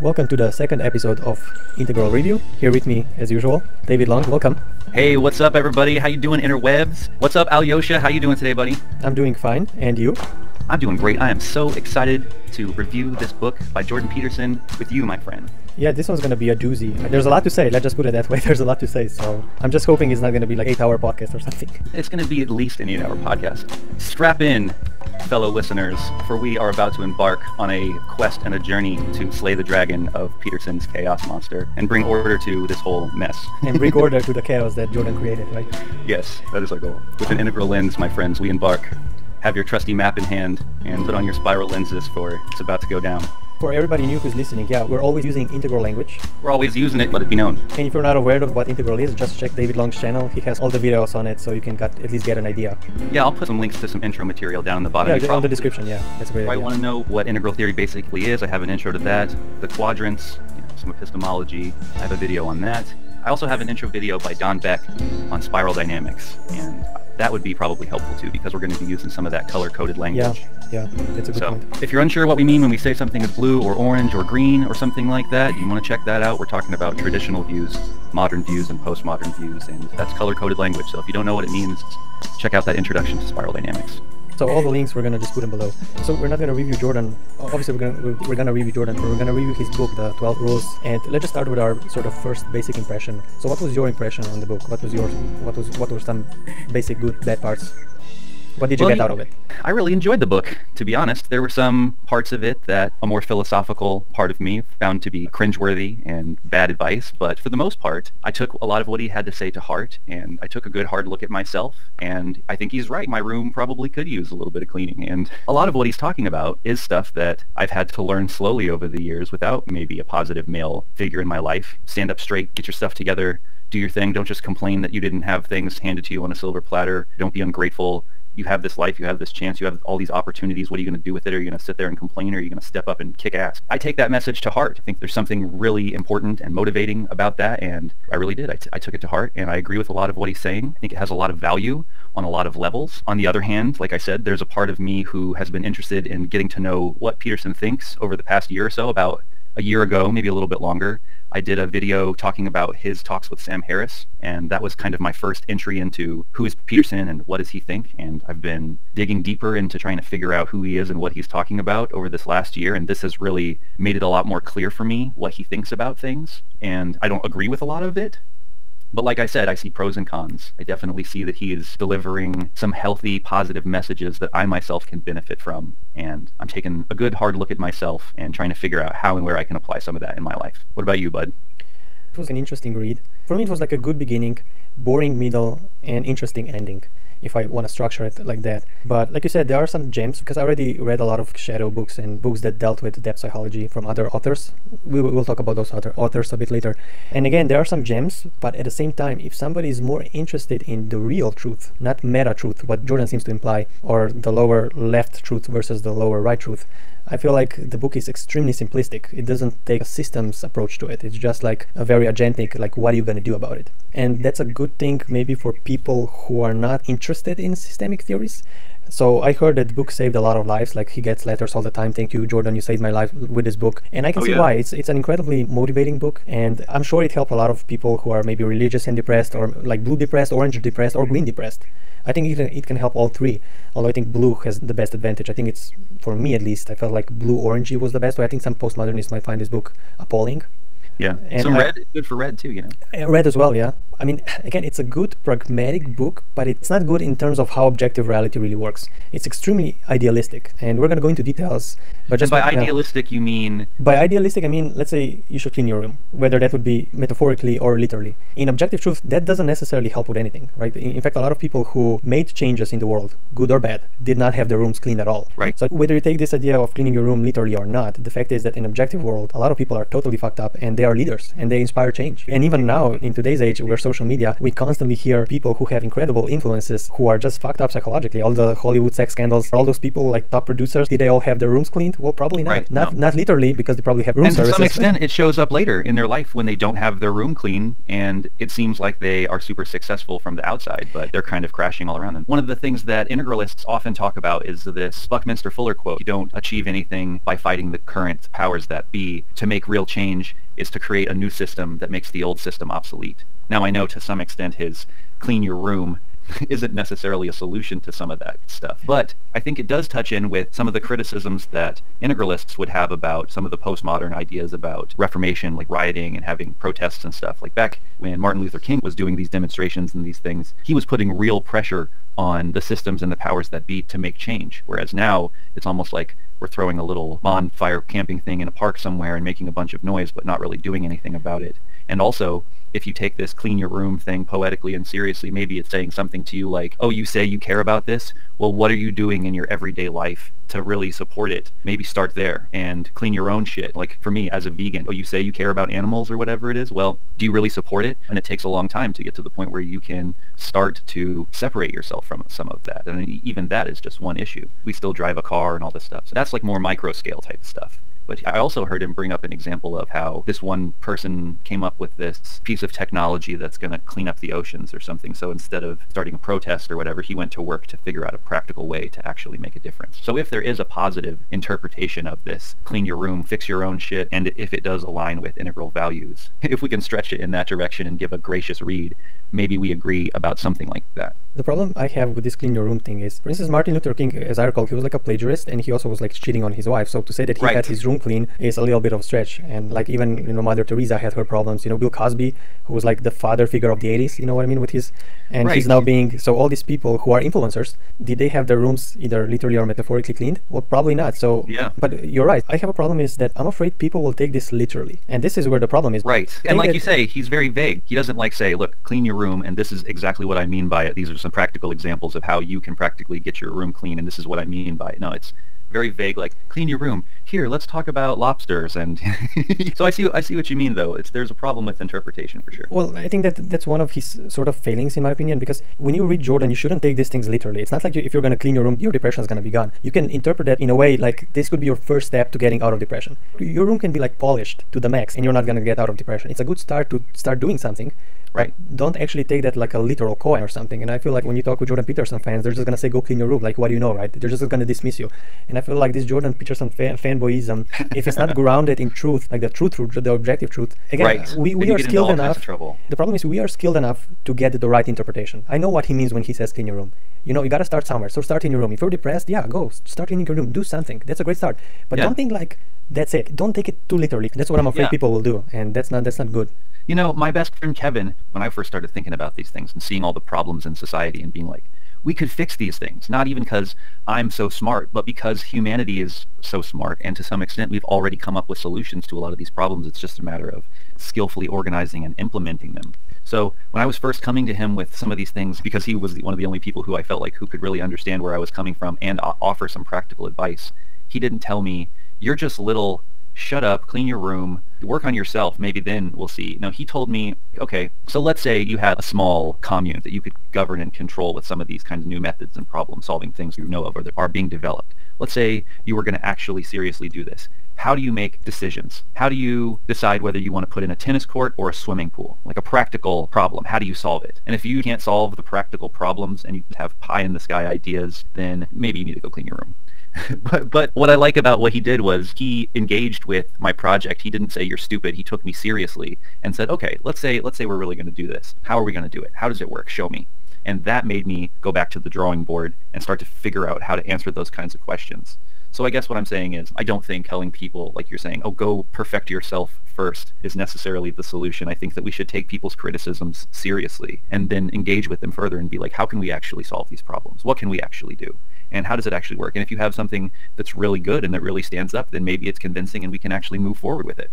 Welcome to the second episode of Integral Review. Here with me, as usual, David Long. Welcome. Hey, what's up, everybody? How you doing, interwebs? What's up, Aljoša? How you doing today, buddy? I'm doing fine. And you? I'm doing great. I am so excited to review this book by Jordan Peterson with you, my friend. Yeah, this one's going to be a doozy. There's a lot to say. Let's just put it that way. There's a lot to say. So I'm just hoping it's not going to be like 8-hour podcast or something. It's going to be at least an 8-hour podcast. Strap in, fellow listeners, for we are about to embark on a quest and a journey to slay the dragon of Peterson's chaos monster and bring order to this whole mess. And bring order to the chaos that Jordan created, right? Yes, that is our goal. With an integral lens, my friends, we embark. Have your trusty map in hand and put on your spiral lenses, for it's about to go down. For everybody new who's listening, yeah, we're always using integral language. We're always using it, let it be known. And if you're not aware of what integral is, just check David Long's channel. He has all the videos on it, so you can at least get an idea. Yeah, I'll put some links to some intro material down in the bottom. Yeah, on the description, yeah. That's a great idea. If I want to know what integral theory basically is, I have an intro to that. The quadrants, some epistemology, I have a video on that. I also have an intro video by Don Beck on spiral dynamics, and that would be probably helpful too, because we're going to be using some of that color-coded language. Yeah, that's a good point. If you're unsure what we mean when we say something is blue or orange or green or something like that, you want to check that out. We're talking about traditional views, modern views, and postmodern views, and that's color-coded language. So if you don't know what it means, check out that introduction to spiral dynamics. So all the links we're gonna just put them below. So we're not gonna review Jordan. Obviously, we're gonna review Jordan, but we're gonna review his book, The 12 Rules. And let's just start with our sort of first basic impression. So what was your impression on the book? What were some basic good, bad parts? What did you get out of it? I really enjoyed the book, to be honest. There were some parts of it that a more philosophical part of me found to be cringeworthy and bad advice, but for the most part, I took a lot of what he had to say to heart, and I took a good hard look at myself, and I think he's right. My room probably could use a little bit of cleaning, and a lot of what he's talking about is stuff that I've had to learn slowly over the years without maybe a positive male figure in my life. Stand up straight, get your stuff together, do your thing. Don't just complain that you didn't have things handed to you on a silver platter. Don't be ungrateful. You have this life, you have this chance, you have all these opportunities. What are you going to do with it? Are you going to sit there and complain, or are you going to step up and kick ass? I take that message to heart. I think there's something really important and motivating about that, and I really did. I took it to heart, and I agree with a lot of what he's saying. I think it has a lot of value on a lot of levels. On the other hand, like I said, there's a part of me who has been interested in getting to know what Peterson thinks over the past year or so. About a year ago, maybe a little bit longer, I did a video talking about his talks with Sam Harris, and that was kind of my first entry into who is Peterson and what does he think, and I've been digging deeper into trying to figure out who he is and what he's talking about over this last year, and this has really made it a lot more clear for me what he thinks about things, and I don't agree with a lot of it. But like I said, I see pros and cons. I definitely see that he is delivering some healthy, positive messages that I myself can benefit from. And I'm taking a good, hard look at myself and trying to figure out how and where I can apply some of that in my life. What about you, bud? It was an interesting read. For me, it was like a good beginning, boring middle, and interesting ending, if I want to structure it like that. But like you said, there are some gems, because I already read a lot of shadow books and books that dealt with depth psychology from other authors. We'll talk about those other authors a bit later. And again, there are some gems, but at the same time, if somebody is more interested in the real truth, not meta truth, what Jordan seems to imply, or the lower left truth versus the lower right truth, I feel like the book is extremely simplistic. It doesn't take a systems approach to it. It's just like a very agentic, like, what are you going to do about it? And that's a good thing maybe for people who are not interested in systemic theories. So I heard that the book saved a lot of lives. Like, he gets letters all the time. Thank you, Jordan, you saved my life with this book. And I can see why. It's an incredibly motivating book. And I'm sure it helped a lot of people who are maybe religious and depressed, or like blue depressed, orange depressed, or green depressed. I think it can help all three. Although I think blue has the best advantage. I think it's, for me at least, I felt like blue-orangey was the best way. I think some postmodernists might find this book appalling. Yeah, and some red is good for red too, you know. Red as well, yeah. I mean, again, it's a good pragmatic book, but it's not good in terms of how objective reality really works. It's extremely idealistic, and we're going to go into details. But just by idealistic, you mean? By idealistic, I mean, let's say you should clean your room, whether that would be metaphorically or literally. In objective truth, that doesn't necessarily help with anything, right? In fact, a lot of people who made changes in the world, good or bad, did not have their rooms cleaned at all. Right. So whether you take this idea of cleaning your room literally or not, the fact is that in objective world, a lot of people are totally fucked up, and they are leaders, and they inspire change. And even now, in today's age, we're social media, we constantly hear people who have incredible influences who are just fucked up psychologically. All the Hollywood sex scandals, all those people like top producers, did they all have their rooms cleaned? Well, probably not. Right, Not literally, because they probably have room and services. To some extent, it shows up later in their life when they don't have their room clean, and it seems like they are super successful from the outside, but they're kind of crashing all around them. One of the things that integralists often talk about is this Buckminster Fuller quote: "You don't achieve anything by fighting the current powers that be. To make real change is to create a new system that makes the old system obsolete." Now, I know to some extent his clean your room isn't necessarily a solution to some of that stuff, but I think it does touch in with some of the criticisms that integralists would have about some of the postmodern ideas about Reformation, like rioting and having protests and stuff. Like back when Martin Luther King was doing these demonstrations and these things, he was putting real pressure on the systems and the powers that be to make change, whereas now it's almost like we're throwing a little bonfire camping thing in a park somewhere and making a bunch of noise but not really doing anything about it. And also, if you take this clean your room thing poetically and seriously, maybe it's saying something to you like, oh, you say you care about this? Well, what are you doing in your everyday life to really support it? Maybe start there and clean your own shit. Like for me as a vegan, oh, you say you care about animals or whatever it is? Well, do you really support it? And it takes a long time to get to the point where you can start to separate yourself from some of that. And even that is just one issue. We still drive a car and all this stuff. So that's like more micro scale type of stuff. But I also heard him bring up an example of how this one person came up with this piece of technology that's going to clean up the oceans or something. So instead of starting a protest or whatever, he went to work to figure out a practical way to actually make a difference. So if there is a positive interpretation of this, clean your room, fix your own shit, and if it does align with integral values, if we can stretch it in that direction and give a gracious read, maybe we agree about something like that. The problem I have with this clean your room thing is, for instance, Martin Luther King, as I recall, he was like a plagiarist, and he also was like cheating on his wife. So to say that he had his room clean is a little bit of a stretch. And like even, you know, Mother Teresa had her problems. You know, Bill Cosby, who was like the father figure of the 80s, you know what I mean, with his, and he's now being, so all these people who are influencers, did they have their rooms either literally or metaphorically cleaned? Well, probably not. So, yeah. But you're right. I have a problem is that I'm afraid people will take this literally. And this is where the problem is. Right. And like you say, he's very vague. He doesn't like say, look, clean your room, and this is exactly what I mean by it. These are some practical examples of how you can practically get your room clean, and this is what I mean by it. No, it's very vague, like clean your room. Here, let's talk about lobsters. And so I see what you mean, though. There's a problem with interpretation for sure. Well, I think that's one of his sort of failings, in my opinion, because when you read Jordan, you shouldn't take these things literally. It's not like if you're going to clean your room, your depression is going to be gone. You can interpret that in a way like this could be your first step to getting out of depression. Your room can be like polished to the max, and you're not going to get out of depression. It's a good start to start doing something. Right. Don't actually take that like a literal coin or something. And I feel like when you talk with Jordan Peterson fans, they're just going to say, go clean your room. Like, what do you know, right? They're just going to dismiss you. And I feel like this Jordan Peterson fanboyism, if it's not grounded in truth, like the truth, the objective truth, again, we are skilled enough. The problem is we are skilled enough to get the right interpretation. I know what he means when he says clean your room. You know, you got to start somewhere. So start in your room. If you're depressed, yeah, go start cleaning your room. Do something. That's a great start. But don't think like that's it. Don't take it too literally. That's what I'm afraid people will do. And that's not good. You know, my best friend Kevin, when I first started thinking about these things and seeing all the problems in society and being like, we could fix these things, not even because I'm so smart, but because humanity is so smart, and to some extent we've already come up with solutions to a lot of these problems. It's just a matter of skillfully organizing and implementing them. So when I was first coming to him with some of these things, because he was one of the only people who I felt like who could really understand where I was coming from and offer some practical advice, he didn't tell me, you're just little, shut up, clean your room, work on yourself, maybe then we'll see. No, he told me, okay, so let's say you had a small commune that you could govern and control with some of these kinds of new methods and problem-solving things you know of or that are being developed. Let's say you were going to actually seriously do this. How do you make decisions? How do you decide whether you want to put in a tennis court or a swimming pool? Like a practical problem, how do you solve it? And if you can't solve the practical problems and you have pie-in-the-sky ideas, then maybe you need to go clean your room. But what I like about what he did was he engaged with my project. He didn't say you're stupid. He took me seriously and said, okay, let's say we're really going to do this. How are we going to do it? How does it work? Show me. And that made me go back to the drawing board and start to figure out how to answer those kinds of questions. So I guess what I'm saying is I don't think telling people, like you're saying, oh, go perfect yourself first is necessarily the solution. I think that we should take people's criticisms seriously and then engage with them further and be like, how can we actually solve these problems? What can we actually do? And how does it actually work? And if you have something that's really good and that really stands up, then maybe it's convincing and we can actually move forward with it.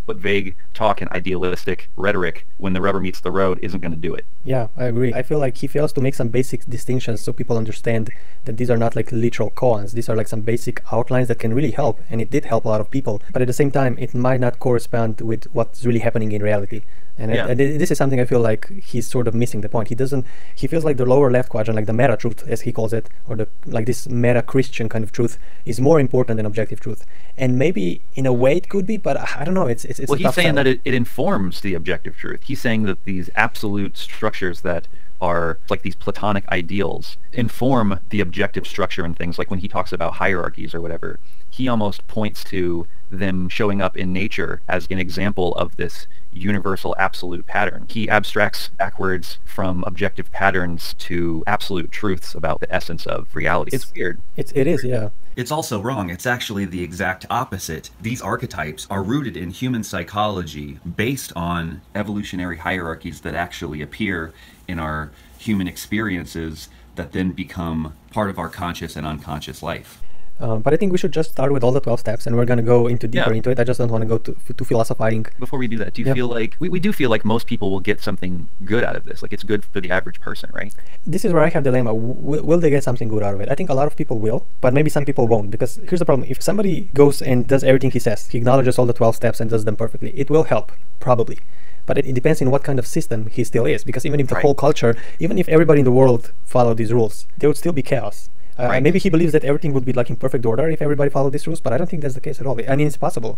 but vague talk and idealistic rhetoric, when the rubber meets the road, isn't going to do it. Yeah, I agree. I feel like he fails to make some basic distinctions so people understand that these are not like literal koans. These are like some basic outlines that can really help, and it did help a lot of people. But at the same time, it might not correspond with what's really happening in reality. And this is something I feel like he's sort of missing the point. He feels like the lower left quadrant, like the meta truth, as he calls it, or this meta Christian kind of truth, is more important than objective truth. And maybe in a way it could be, but I don't know. It's well, he's saying that it informs the objective truth. He's saying that these absolute structures that are like these Platonic ideals inform the objective structure and things. Like when he talks about hierarchies or whatever, he almost points to them showing up in nature as an example of this universal absolute pattern. He abstracts backwards from objective patterns to absolute truths about the essence of reality. It's weird. It is, yeah. It's also wrong. It's actually the exact opposite. These archetypes are rooted in human psychology based on evolutionary hierarchies that actually appear in our human experiences that then become part of our conscious and unconscious life. But I think we should just start with all the 12 steps, and we're going to go deeper into it. I just don't want to go to philosophizing. Before we do that, do you feel like, we do feel like most people will get something good out of this? Like it's good for the average person, right? This is where I have the dilemma. Will they get something good out of it? I think a lot of people will, but maybe some people won't. Because here's the problem. If somebody goes and does everything he says, he acknowledges all the 12 steps and does them perfectly, it will help, probably. But it depends on what kind of system he still is. Because even if the whole culture, even if everybody in the world followed these rules, there would still be chaos. Maybe he believes that everything would be like in perfect order if everybody followed these rules, but I don't think that's the case at all. I mean, it's possible.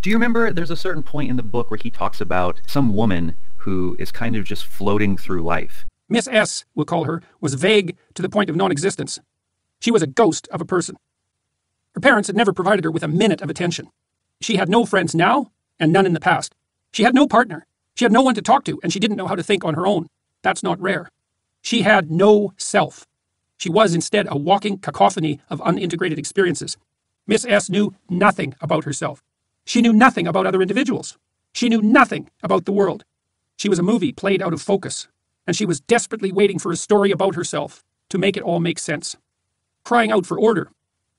Do you remember there's a certain point in the book where he talks about some woman who is kind of just floating through life? Miss S, we'll call her, was vague to the point of non-existence. She was a ghost of a person. Her parents had never provided her with a minute of attention. She had no friends now and none in the past. She had no partner. She had no one to talk to, and she didn't know how to think on her own. That's not rare. She had no self. She was instead a walking cacophony of unintegrated experiences. Miss S knew nothing about herself. She knew nothing about other individuals. She knew nothing about the world. She was a movie played out of focus, and she was desperately waiting for a story about herself to make it all make sense. Crying out for order.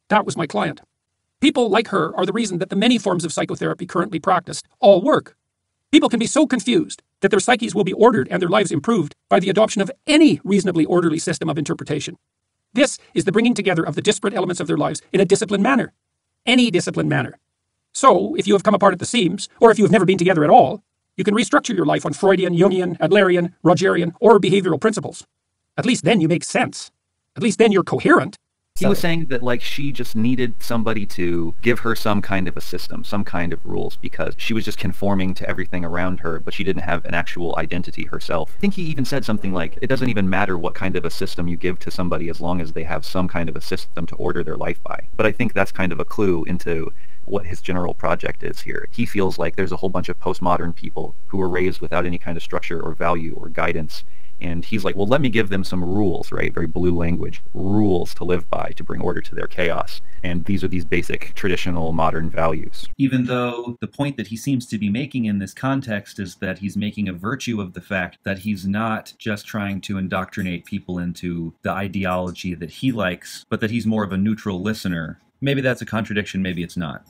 That was my client. People like her are the reason that the many forms of psychotherapy currently practiced all work. People can be so confused that their psyches will be ordered and their lives improved by the adoption of any reasonably orderly system of interpretation. This is the bringing together of the disparate elements of their lives in a disciplined manner. Any disciplined manner. So, if you have come apart at the seams, or if you have never been together at all, you can restructure your life on Freudian, Jungian, Adlerian, Rogerian, or behavioral principles. At least then you make sense. At least then you're coherent. He was saying that like she just needed somebody to give her some kind of a system, some kind of rules, because she was just conforming to everything around her, but she didn't have an actual identity herself. I think he even said something like, it doesn't even matter what kind of a system you give to somebody as long as they have some kind of a system to order their life by. But I think that's kind of a clue into what his general project is here. He feels like there's a whole bunch of postmodern people who were raised without any kind of structure or value or guidance. And he's like, well, let me give them some rules, right? Very blue language, rules to live by to bring order to their chaos. And these are these basic traditional modern values. Even though the point that he seems to be making in this context is that he's making a virtue of the fact that he's not just trying to indoctrinate people into the ideology that he likes, but that he's more of a neutral listener. Maybe that's a contradiction, maybe it's not.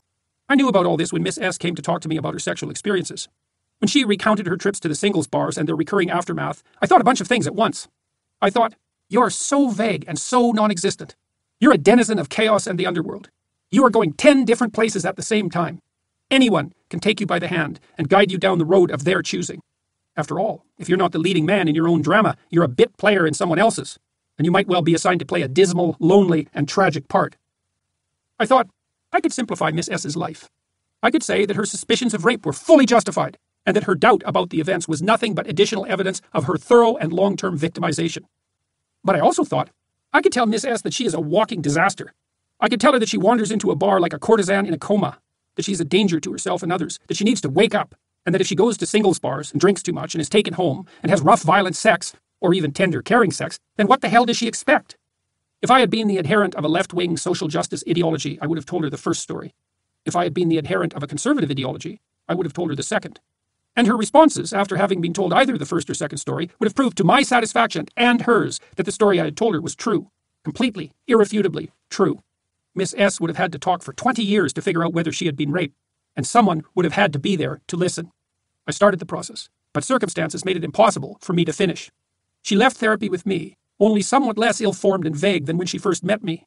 I knew about all this when Miss S came to talk to me about her sexual experiences. When she recounted her trips to the singles bars and their recurring aftermath, I thought a bunch of things at once. I thought, you're so vague and so non-existent. You're a denizen of chaos and the underworld. You are going 10 different places at the same time. Anyone can take you by the hand and guide you down the road of their choosing. After all, if you're not the leading man in your own drama, you're a bit player in someone else's, and you might well be assigned to play a dismal, lonely, and tragic part. I thought, I could simplify Miss S's life. I could say that her suspicions of rape were fully justified, and that her doubt about the events was nothing but additional evidence of her thorough and long-term victimization. But I also thought, I could tell Miss S that she is a walking disaster. I could tell her that she wanders into a bar like a courtesan in a coma, that she's a danger to herself and others, that she needs to wake up, and that if she goes to singles bars and drinks too much and is taken home and has rough, violent sex, or even tender, caring sex, then what the hell does she expect? If I had been the adherent of a left-wing social justice ideology, I would have told her the first story. If I had been the adherent of a conservative ideology, I would have told her the second. And her responses, after having been told either the first or second story, would have proved to my satisfaction and hers that the story I had told her was true. Completely, irrefutably true. Miss S would have had to talk for 20 years to figure out whether she had been raped. and someone would have had to be there to listen. I started the process, but circumstances made it impossible for me to finish. She left therapy with me, only somewhat less ill-formed and vague than when she first met me.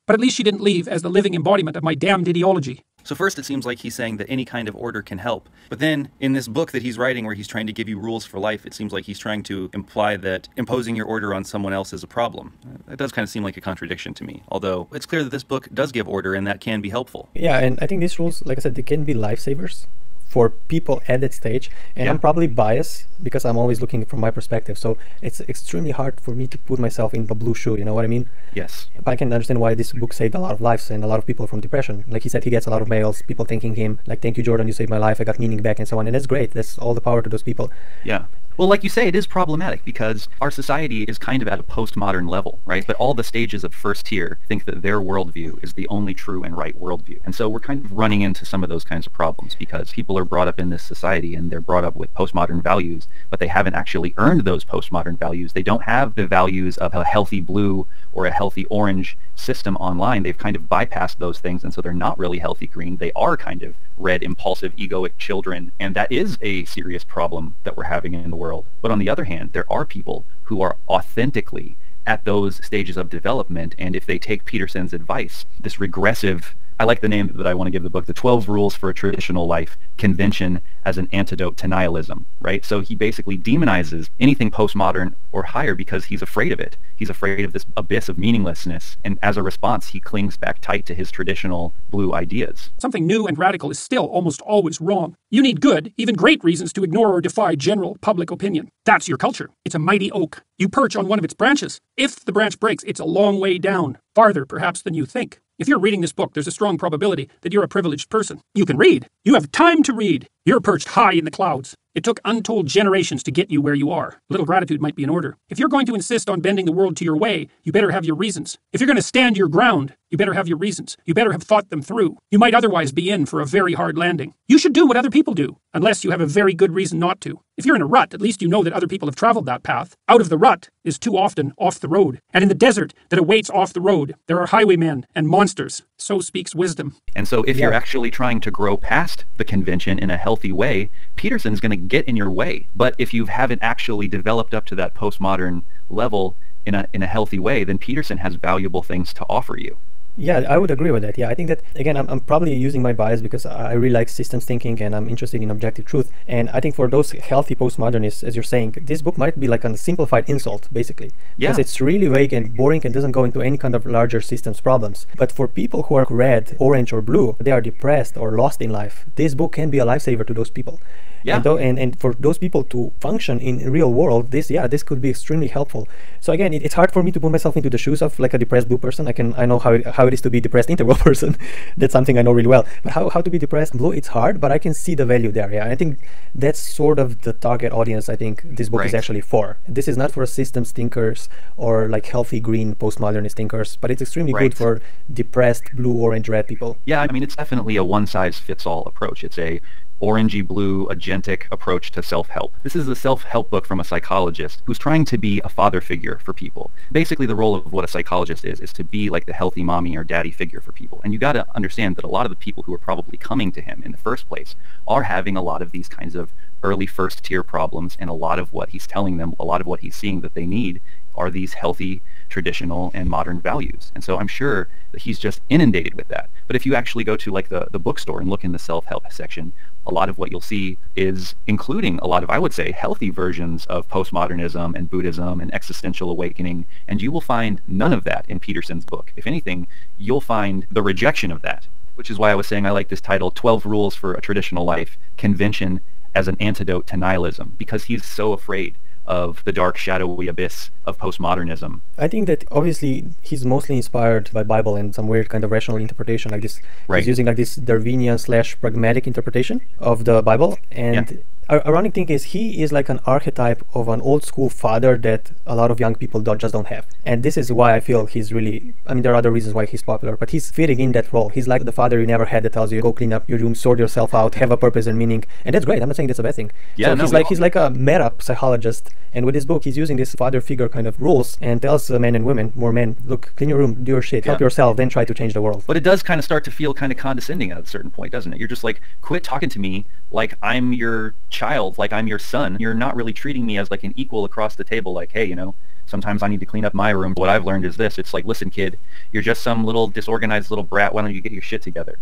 But at least she didn't leave as the living embodiment of my damned ideology. So first it seems like he's saying that any kind of order can help. But then in this book that he's writing where he's trying to give you rules for life, it seems like he's trying to imply that imposing your order on someone else is a problem. That does kind of seem like a contradiction to me. Although it's clear that this book does give order and that can be helpful. Yeah, and I think these rules, like I said, they can be lifesavers for people at that stage. And I'm probably biased because I'm always looking from my perspective. So it's extremely hard for me to put myself in the blue shoe, you know what I mean? Yes. But I can understand why this book saved a lot of lives and a lot of people from depression. Like he said, he gets a lot of mails, people thanking him, like, thank you, Jordan, you saved my life, I got meaning back, and so on. And that's great. That's all the power to those people. Yeah. Well, like you say, it is problematic because our society is kind of at a postmodern level, right? But all the stages of first tier think that their worldview is the only true and right worldview. And so we're kind of running into some of those kinds of problems because people are brought up in this society and they're brought up with postmodern values, but they haven't actually earned those postmodern values. They don't have the values of a healthy blue or a healthy orange system online. They've kind of bypassed those things, and so they're not really healthy green. They are kind of red, impulsive, egoic children, and that is a serious problem that we're having in the world. But on the other hand, there are people who are authentically at those stages of development, and if they take Peterson's advice, this regressive, I like the name that I want to give the book, the 12 Rules for a Traditional Life, Convention as an Antidote to Nihilism, right? So he basically demonizes anything postmodern or higher because he's afraid of it. He's afraid of this abyss of meaninglessness, and as a response, he clings back tight to his traditional blue ideas. Something new and radical is still almost always wrong. You need good, even great reasons to ignore or defy general public opinion. That's your culture. It's a mighty oak. You perch on one of its branches. If the branch breaks, it's a long way down, farther perhaps than you think. If you're reading this book, there's a strong probability that you're a privileged person. You can read. You have time to read. You're perched high in the clouds. It took untold generations to get you where you are. A little gratitude might be in order. If you're going to insist on bending the world to your way, you better have your reasons. If you're going to stand your ground, you better have your reasons. You better have thought them through. You might otherwise be in for a very hard landing. You should do what other people do, unless you have a very good reason not to. If you're in a rut, at least you know that other people have traveled that path. Out of the rut is too often off the road. And in the desert that awaits off the road, there are highwaymen and monsters. So speaks wisdom. And so if you're actually trying to grow past the convention in a healthy way, Peterson's going to get in your way. But if you haven't actually developed up to that postmodern level in a healthy way, then Peterson has valuable things to offer you. Yeah, I would agree with that. Yeah, I think that, again, I'm probably using my bias because I really like systems thinking and I'm interested in objective truth. And I think for those healthy postmodernists, as you're saying, this book might be like a simplified insult, basically. Yeah. Because it's really vague and boring and doesn't go into any kind of larger systems problems. But for people who are red, orange, or blue, they are depressed or lost in life, this book can be a lifesaver to those people. Yeah. And for those people to function in real world, this could be extremely helpful. So again, it's hard for me to put myself into the shoes of like a depressed blue person. I know how it is to be depressed integral person. That's something I know really well. But how to be depressed blue, it's hard, but I can see the value there. Yeah, I think that's sort of the target audience I think this book is actually for. This is not for systems thinkers or like healthy green postmodernist thinkers, but it's extremely good for depressed blue, orange, red people. Yeah, I mean, it's definitely a one-size-fits-all approach. It's a orangey blue agentic approach to self-help. This is a self-help book from a psychologist who's trying to be a father figure for people. Basically, the role of what a psychologist is to be like the healthy mommy or daddy figure for people. And you got to understand that a lot of the people who are probably coming to him in the first place are having a lot of these kinds of early first-tier problems, and a lot of what he's telling them, a lot of what he's seeing that they need are these healthy, traditional, and modern values. And so I'm sure that he's just inundated with that. But if you actually go to like the bookstore and look in the self-help section, a lot of what you'll see is including a lot of, I would say, healthy versions of postmodernism and Buddhism and existential awakening, and you will find none of that in Peterson's book. If anything, you'll find the rejection of that, which is why I was saying I like this title, 12 Rules for a Traditional Life, Convention as an Antidote to Nihilism, because he's so afraid of the dark, shadowy abyss of postmodernism. I think that obviously he's mostly inspired by Bible and some weird kind of rational interpretation like this. He's using like this Darwinian / pragmatic interpretation of the Bible, and ironic thing is he is like an archetype of an old school father that a lot of young people just don't have. And this is why I feel he's really, I mean, there are other reasons why he's popular, but he's fitting in that role. He's like the father you never had that tells you, go clean up your room, sort yourself out, have a purpose and meaning. And that's great. I'm not saying that's a bad thing. Yeah, so he's like a meta psychologist. And with this book, he's using this father figure kind of rules and tells men and women, more men, look, clean your room, do your shit, help yourself, then try to change the world. But it does kind of start to feel kind of condescending at a certain point, doesn't it? You're just like, quit talking to me like I'm your child, like I'm your son. You're not really treating me as like an equal across the table, like, hey, you know, sometimes I need to clean up my room. What I've learned is this. It's like, listen, kid, you're just some little disorganized little brat. Why don't you get your shit together?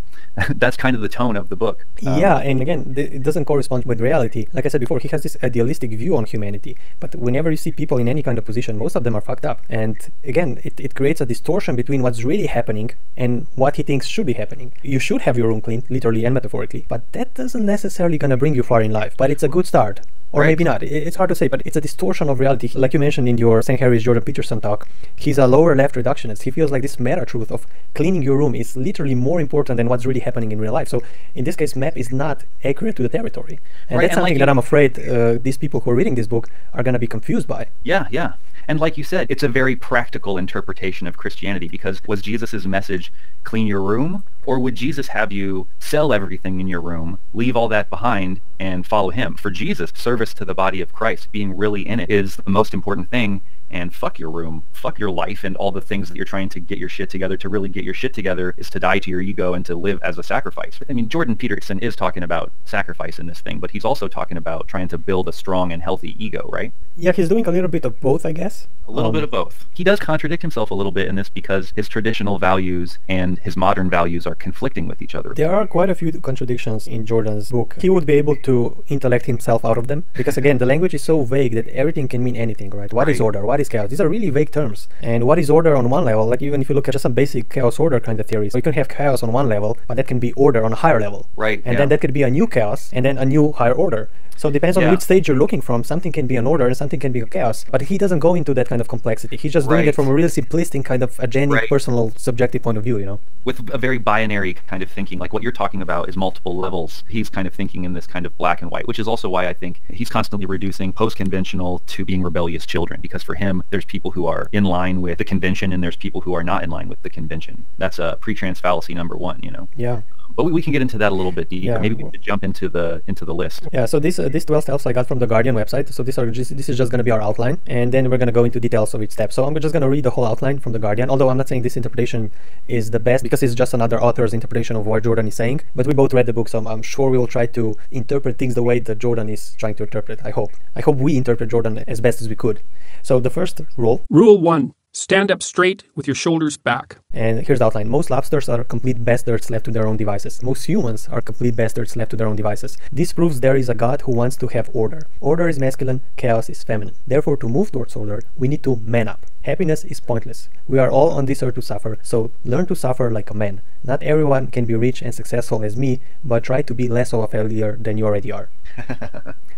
That's kind of the tone of the book. Yeah, and again, it doesn't correspond with reality. Like I said before, he has this idealistic view on humanity. But whenever you see people in any kind of position, most of them are fucked up. And again, it creates a distortion between what's really happening and what he thinks should be happening. You should have your room cleaned, literally and metaphorically. But that doesn't necessarily gonna bring you far in life. But it's a good start. Or maybe not. It's hard to say, but it's a distortion of reality. Like you mentioned in your Sam Harris Jordan Peterson talk, he's a lower left reductionist. He feels like this meta truth of cleaning your room is literally more important than what's really happening in real life. So in this case, map is not accurate to the territory. And that's something that I'm afraid these people who are reading this book are going to be confused by. Yeah, yeah. And like you said, it's a very practical interpretation of Christianity, because was Jesus' message clean your room? Or would Jesus have you sell everything in your room, leave all that behind, and follow him? For Jesus, service to the body of Christ, being really in it, is the most important thing. And fuck your room, fuck your life, and all the things that you're trying to get your shit together. To really get your shit together is to die to your ego and to live as a sacrifice. I mean, Jordan Peterson is talking about sacrifice in this thing, but he's also talking about trying to build a strong and healthy ego, right? Yeah, he's doing a little bit of both, I guess. A little bit of both. He does contradict himself a little bit in this because his traditional values and his modern values are conflicting with each other. There are quite a few contradictions in Jordan's book. He would be able to intellect himself out of them because, again, the language is so vague that everything can mean anything, right? What is order? What is chaos? These are really vague terms. And what is order on one level? Like, even if you look at just some basic chaos order kind of theories, so you can have chaos on one level, but that can be order on a higher level. Right. And then that could be a new chaos and then a new higher order. So it depends on which stage you're looking from. Something can be an order and something can be a chaos. But he doesn't go into that kind of complexity. He's just doing it from a really simplistic kind of agentic, personal, subjective point of view, you know? With a very binary kind of thinking. Like what you're talking about is multiple levels. He's kind of thinking in this kind of black and white, which is also why I think he's constantly reducing post-conventional to being rebellious children. Because for him, there's people who are in line with the convention and there's people who are not in line with the convention. That's a pre-trans fallacy number one, you know? Yeah. But we can get into that a little bit deeper. Yeah. Maybe we could jump into the list. Yeah. So these 12 steps I got from the Guardian website. So this is just going to be our outline, and then we're going to go into details of each step. So I'm just going to read the whole outline from the Guardian. Although I'm not saying this interpretation is the best because it's just another author's interpretation of what Jordan is saying. But we both read the book, so I'm sure we will try to interpret things the way that Jordan is trying to interpret. I hope we interpret Jordan as best as we could. So the first rule. Rule 1. Stand up straight with your shoulders back. And here's the outline. Most lobsters are complete bastards left to their own devices. Most humans are complete bastards left to their own devices. This proves there is a God who wants to have order. Order is masculine, chaos is feminine. Therefore, to move towards order, we need to man up. Happiness is pointless. We are all on this earth to suffer, so learn to suffer like a man. Not everyone can be rich and successful as me, but try to be less of a failure than you already are.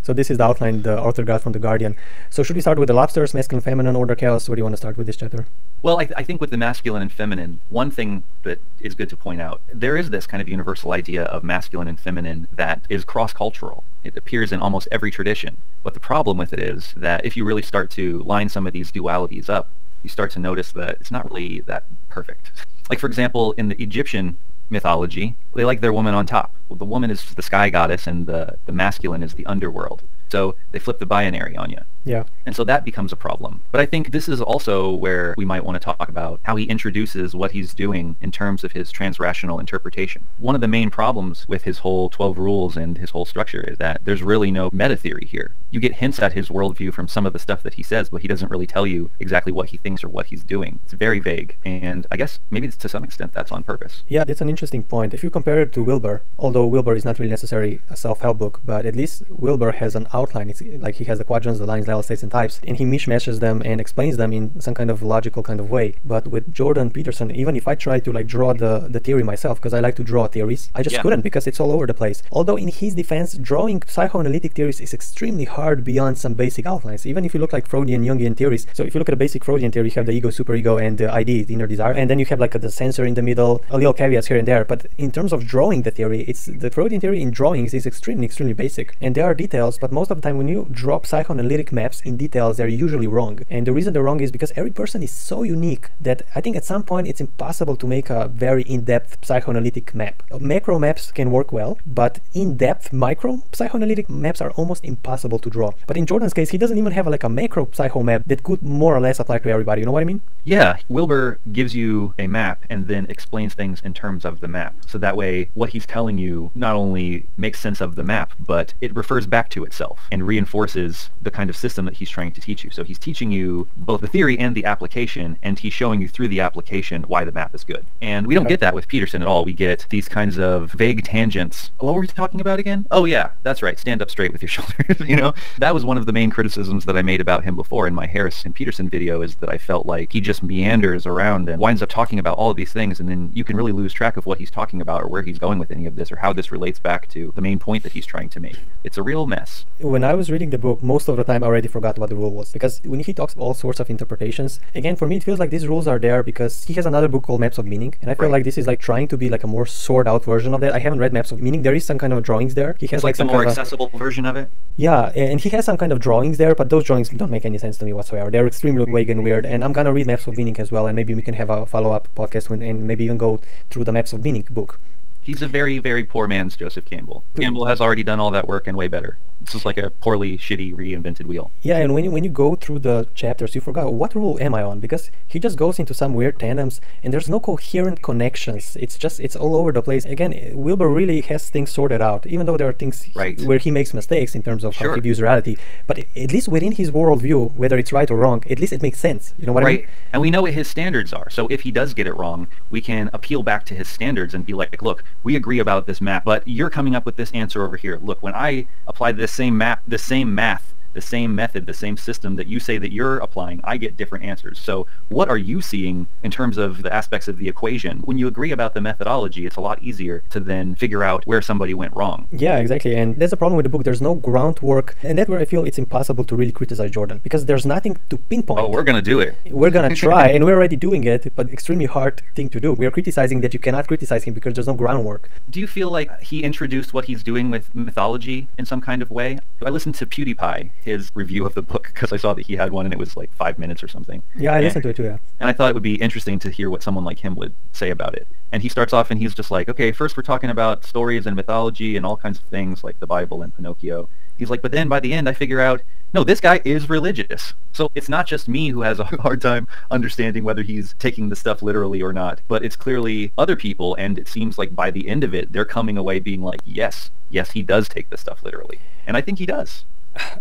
So this is the outline the author got from the Guardian. So should we start with the lobsters, masculine, feminine, order, chaos? Where do you want to start with this chapter? Well, I think with the masculine and feminine, one thing that is good to point out, there is this kind of universal idea of masculine and feminine that is cross-cultural. It appears in almost every tradition. But the problem with it is that if you really start to line some of these dualities up, you start to notice that it's not really that perfect. Like, for example, in the Egyptian mythology, they like their woman on top. Well, the woman is the sky goddess and the masculine is the underworld. So they flip the binary on you. Yeah. And so that becomes a problem. But I think this is also where we might want to talk about how he introduces what he's doing in terms of his transrational interpretation. One of the main problems with his whole 12 rules and his whole structure is that there's really no meta theory here. You get hints at his worldview from some of the stuff that he says, but he doesn't really tell you exactly what he thinks or what he's doing. It's very vague. And I guess maybe to some extent that's on purpose. Yeah, that's an interesting point. If you compare it to Wilber, although Wilber is not really necessarily a self-help book, but at least Wilber has an outline. It's like he has the quadrants, the lines, levels, states, and types, and he mishmashes them and explains them in some kind of logical kind of way. But with Jordan Peterson, even if I try to like draw the theory myself, because I like to draw theories, I just couldn't because it's all over the place. Although in his defense, drawing psychoanalytic theories is extremely hard beyond some basic outlines. Even if you look like Freudian, Jungian theories. So if you look at a basic Freudian theory, you have the ego, superego, and the ID, the inner desire, and then you have like the sensor in the middle, a little caveats here and there. But in terms terms of drawing the theory, it's the Freudian theory in drawings is extremely basic, and there are details, but most of the time when you draw psychoanalytic maps in details, they're usually wrong. And the reason they're wrong is because every person is so unique that I think at some point it's impossible to make a very in-depth psychoanalytic map. Macro maps can work well, but in-depth micro psychoanalytic maps are almost impossible to draw. But in Jordan's case, he doesn't even have like a macro psycho map that could more or less apply to everybody. You know what I mean? Yeah, Wilber gives you a map and then explains things in terms of the map. So that way, what he's telling you not only makes sense of the map, but it refers back to itself and reinforces the kind of system that he's trying to teach you. So he's teaching you both the theory and the application, and he's showing you through the application why the map is good. And we don't get that with Peterson at all. We get these kinds of vague tangents. What were we talking about again? Oh yeah, that's right. Stand up straight with your shoulders. You know, that was one of the main criticisms that I made about him before in my Harris and Peterson video, is that I felt like he just meanders around and winds up talking about all of these things, and then you can really lose track of what he's talking about or where he's going with any of this or how this relates back to the main point that he's trying to make. It's a real mess. When I was reading the book, most of the time I already forgot what the rule was, because when he talks all sorts of interpretations, again, for me it feels like these rules are there because he has another book called Maps of Meaning, and I feel like this is like trying to be like a more sorted out version of that. I haven't read Maps of Meaning. There is some kind of drawings there. He has like some the more kind of accessible version of it. Yeah, and he has some kind of drawings there, but those drawings don't make any sense to me whatsoever. They're extremely vague and weird, and I'm gonna read Maps of Meaning as well, and maybe we can have a follow-up podcast and maybe even go through the Maps of Meaning book. He's a very poor man's Joseph Campbell. Campbell has already done all that work and way better. This is like a poorly, shitty, reinvented wheel. Yeah, and when you go through the chapters, you forgot what rule am I on, because he just goes into some weird tandems, and there's no coherent connections. It's all over the place. Again, Wilber really has things sorted out, even though there are things where he makes mistakes in terms of how he views reality. But at least within his worldview, whether it's right or wrong, at least it makes sense. You know what I mean? And we know what his standards are. So if he does get it wrong, we can appeal back to his standards and be like, look, we agree about this map, but you're coming up with this answer over here. Look, when I apply this same map, the same math, the same method, the same system that you say that you're applying, I get different answers. So what are you seeing in terms of the aspects of the equation? When you agree about the methodology, it's a lot easier to then figure out where somebody went wrong. Yeah, exactly. And that's the problem with the book. There's no groundwork, and that's where I feel it's impossible to really criticize Jordan, because there's nothing to pinpoint. Oh, we're gonna do it. We're gonna try, and we're already doing it, but extremely hard thing to do. We're criticizing that you cannot criticize him because there's no groundwork. Do you feel like he introduced what he's doing with mythology in some kind of way? I listened to PewDiePie, his review of the book, because I saw that he had one and it was like 5 minutes or something. Yeah, I listened to it too, yeah. And I thought it would be interesting to hear what someone like him would say about it. And he starts off and he's just like, okay, first we're talking about stories and mythology and all kinds of things like the Bible and Pinocchio. He's like, but then by the end I figure out, no, this guy is religious. So it's not just me who has a hard time understanding whether he's taking the stuff literally or not, but it's clearly other people, and it seems like by the end of it, they're coming away being like, yes, he does take the stuff literally. And I think he does.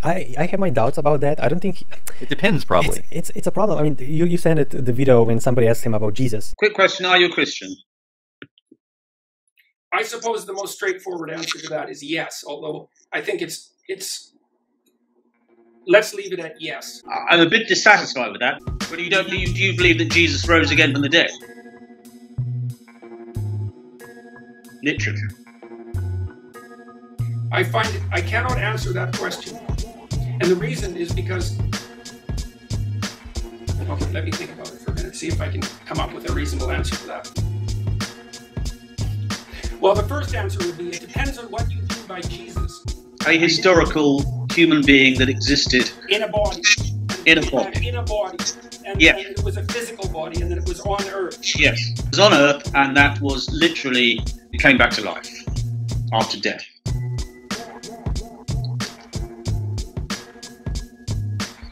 I have my doubts about that. I don't think... It depends, probably. It's a problem. I mean, you sent it the video when somebody asked him about Jesus. Quick question, are you a Christian? I suppose the most straightforward answer to that is yes, although I think it's let's leave it at yes. I'm a bit dissatisfied with that. But do you believe that Jesus rose again from the dead? Literally. I cannot answer that question. And the reason is because... Okay, let me think about it for a minute, see if I can come up with a reasonable answer to that. Well, the first answer would be, it depends on what you mean by Jesus. A historical human being that existed in a body. In a body. In a body. And, yeah. And it was a physical body, and then it was on Earth. Yes. It was on Earth, and that was literally, it came back to life after death.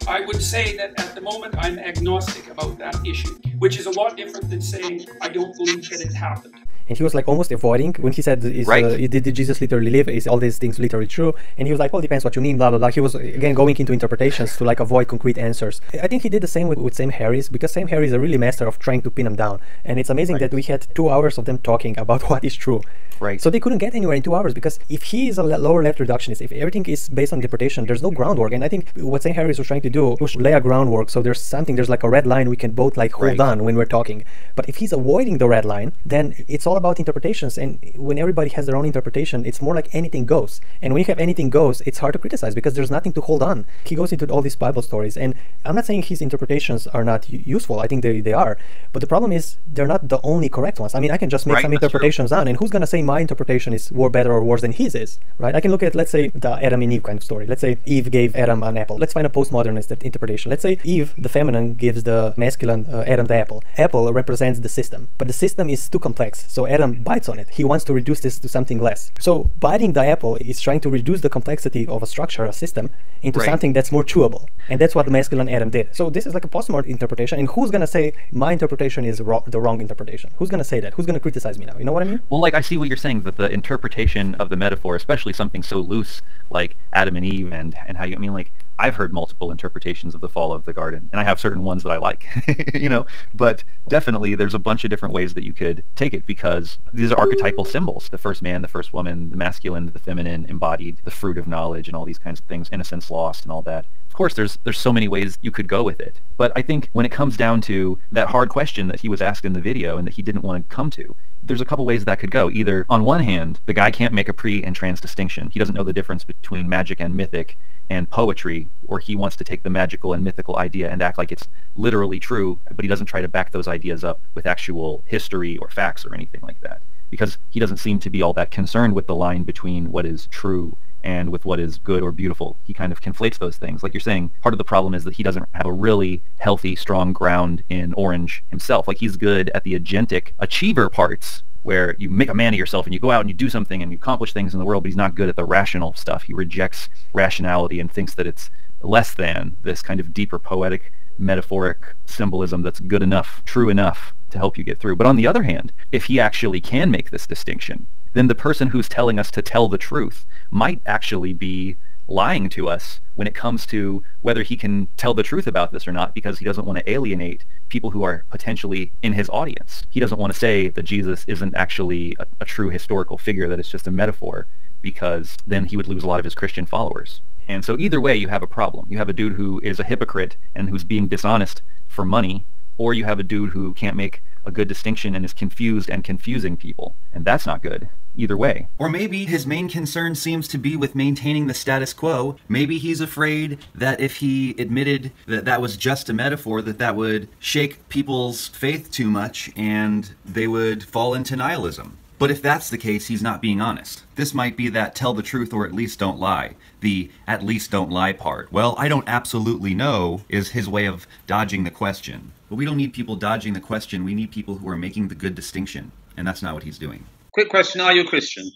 I would say that at the moment I'm agnostic about that issue, which is a lot different than saying I don't believe that it happened. And he was like almost avoiding when he said, did Jesus literally live? Is all these things literally true? And he was like, well, depends what you mean, blah, blah, blah. He was, again, going into interpretations to like avoid concrete answers. I think he did the same with Sam Harris, because Sam Harris is a really master of trying to pin him down. And it's amazing that we had 2 hours of them talking about what is true. Right. So they couldn't get anywhere in 2 hours, because if he is a lower left reductionist, if everything is based on interpretation, there's no groundwork. And I think what Sam Harris was trying to do was lay a groundwork. So there's like a red line we can both like hold on when we're talking. But if he's avoiding the red line, then it's all about interpretations, and when everybody has their own interpretation, it's more like anything goes. And when you have anything goes, it's hard to criticize because there's nothing to hold on. He goes into all these Bible stories, and I'm not saying his interpretations are not useful. I think they are, but the problem is they're not the only correct ones. I mean, I can just make some interpretations down, and who's gonna say my interpretation is better or worse than his is, right? I can look at, let's say, the Adam and Eve kind of story. Let's say Eve gave Adam an apple. Let's find a postmodernist interpretation. Let's say Eve, the feminine, gives the masculine Adam the apple. Apple represents the system, but the system is too complex, so Adam bites on it. He wants to reduce this to something less. So biting the apple is trying to reduce the complexity of a structure, a system, into something that's more chewable, and that's what the masculine Adam did. So this is like a postmodern interpretation, and who's gonna say my interpretation is the wrong interpretation? Who's gonna say that? Who's gonna criticize me now? You know what I mean? Well, like, I see what you're saying, that the interpretation of the metaphor, especially something so loose like Adam and Eve, and how you, I mean, like, I've heard multiple interpretations of the fall of the garden, and I have certain ones that I like, you know, but definitely there's a bunch of different ways that you could take it, because these are archetypal symbols: the first man, the first woman, the masculine, the feminine, embodied, the fruit of knowledge, and all these kinds of things, innocence lost, and all that. Of course, there's so many ways you could go with it, but I think when it comes down to that hard question that he was asked in the video and that he didn't want to come to, there's a couple ways that could go. Either, on one hand, the guy can't make a pre and trans distinction. He doesn't know the difference between magic and mythic and poetry, or he wants to take the magical and mythical idea and act like it's literally true, but he doesn't try to back those ideas up with actual history or facts or anything like that, because he doesn't seem to be all that concerned with the line between what is true and with what is good or beautiful. He kind of conflates those things. Like you're saying, part of the problem is that he doesn't have a really healthy, strong ground in orange himself. Like, he's good at the agentic achiever parts, where you make a man of yourself and you go out and you do something and you accomplish things in the world, but he's not good at the rational stuff. He rejects rationality and thinks that it's less than this kind of deeper poetic, metaphoric symbolism that's good enough, true enough to help you get through. But on the other hand, if he actually can make this distinction, then the person who's telling us to tell the truth might actually be lying to us when it comes to whether he can tell the truth about this or not, because he doesn't want to alienate people who are potentially in his audience. He doesn't want to say that Jesus isn't actually a true historical figure, that it's just a metaphor, because then he would lose a lot of his Christian followers. And so either way, you have a problem. You have a dude who is a hypocrite and who's being dishonest for money, or you have a dude who can't make a good distinction and is confused and confusing people. And that's not good either way. Or maybe his main concern seems to be with maintaining the status quo. Maybe he's afraid that if he admitted that that was just a metaphor, that would shake people's faith too much and they would fall into nihilism. But if that's the case, he's not being honest. This might be that tell the truth or at least don't lie. The at least don't lie part. Well, I don't absolutely know is his way of dodging the question. But we don't need people dodging the question. We need people who are making the good distinction. And that's not what he's doing. Quick question, are you a Christian?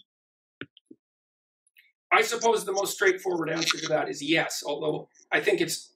I suppose the most straightforward answer to that is yes, although I think it's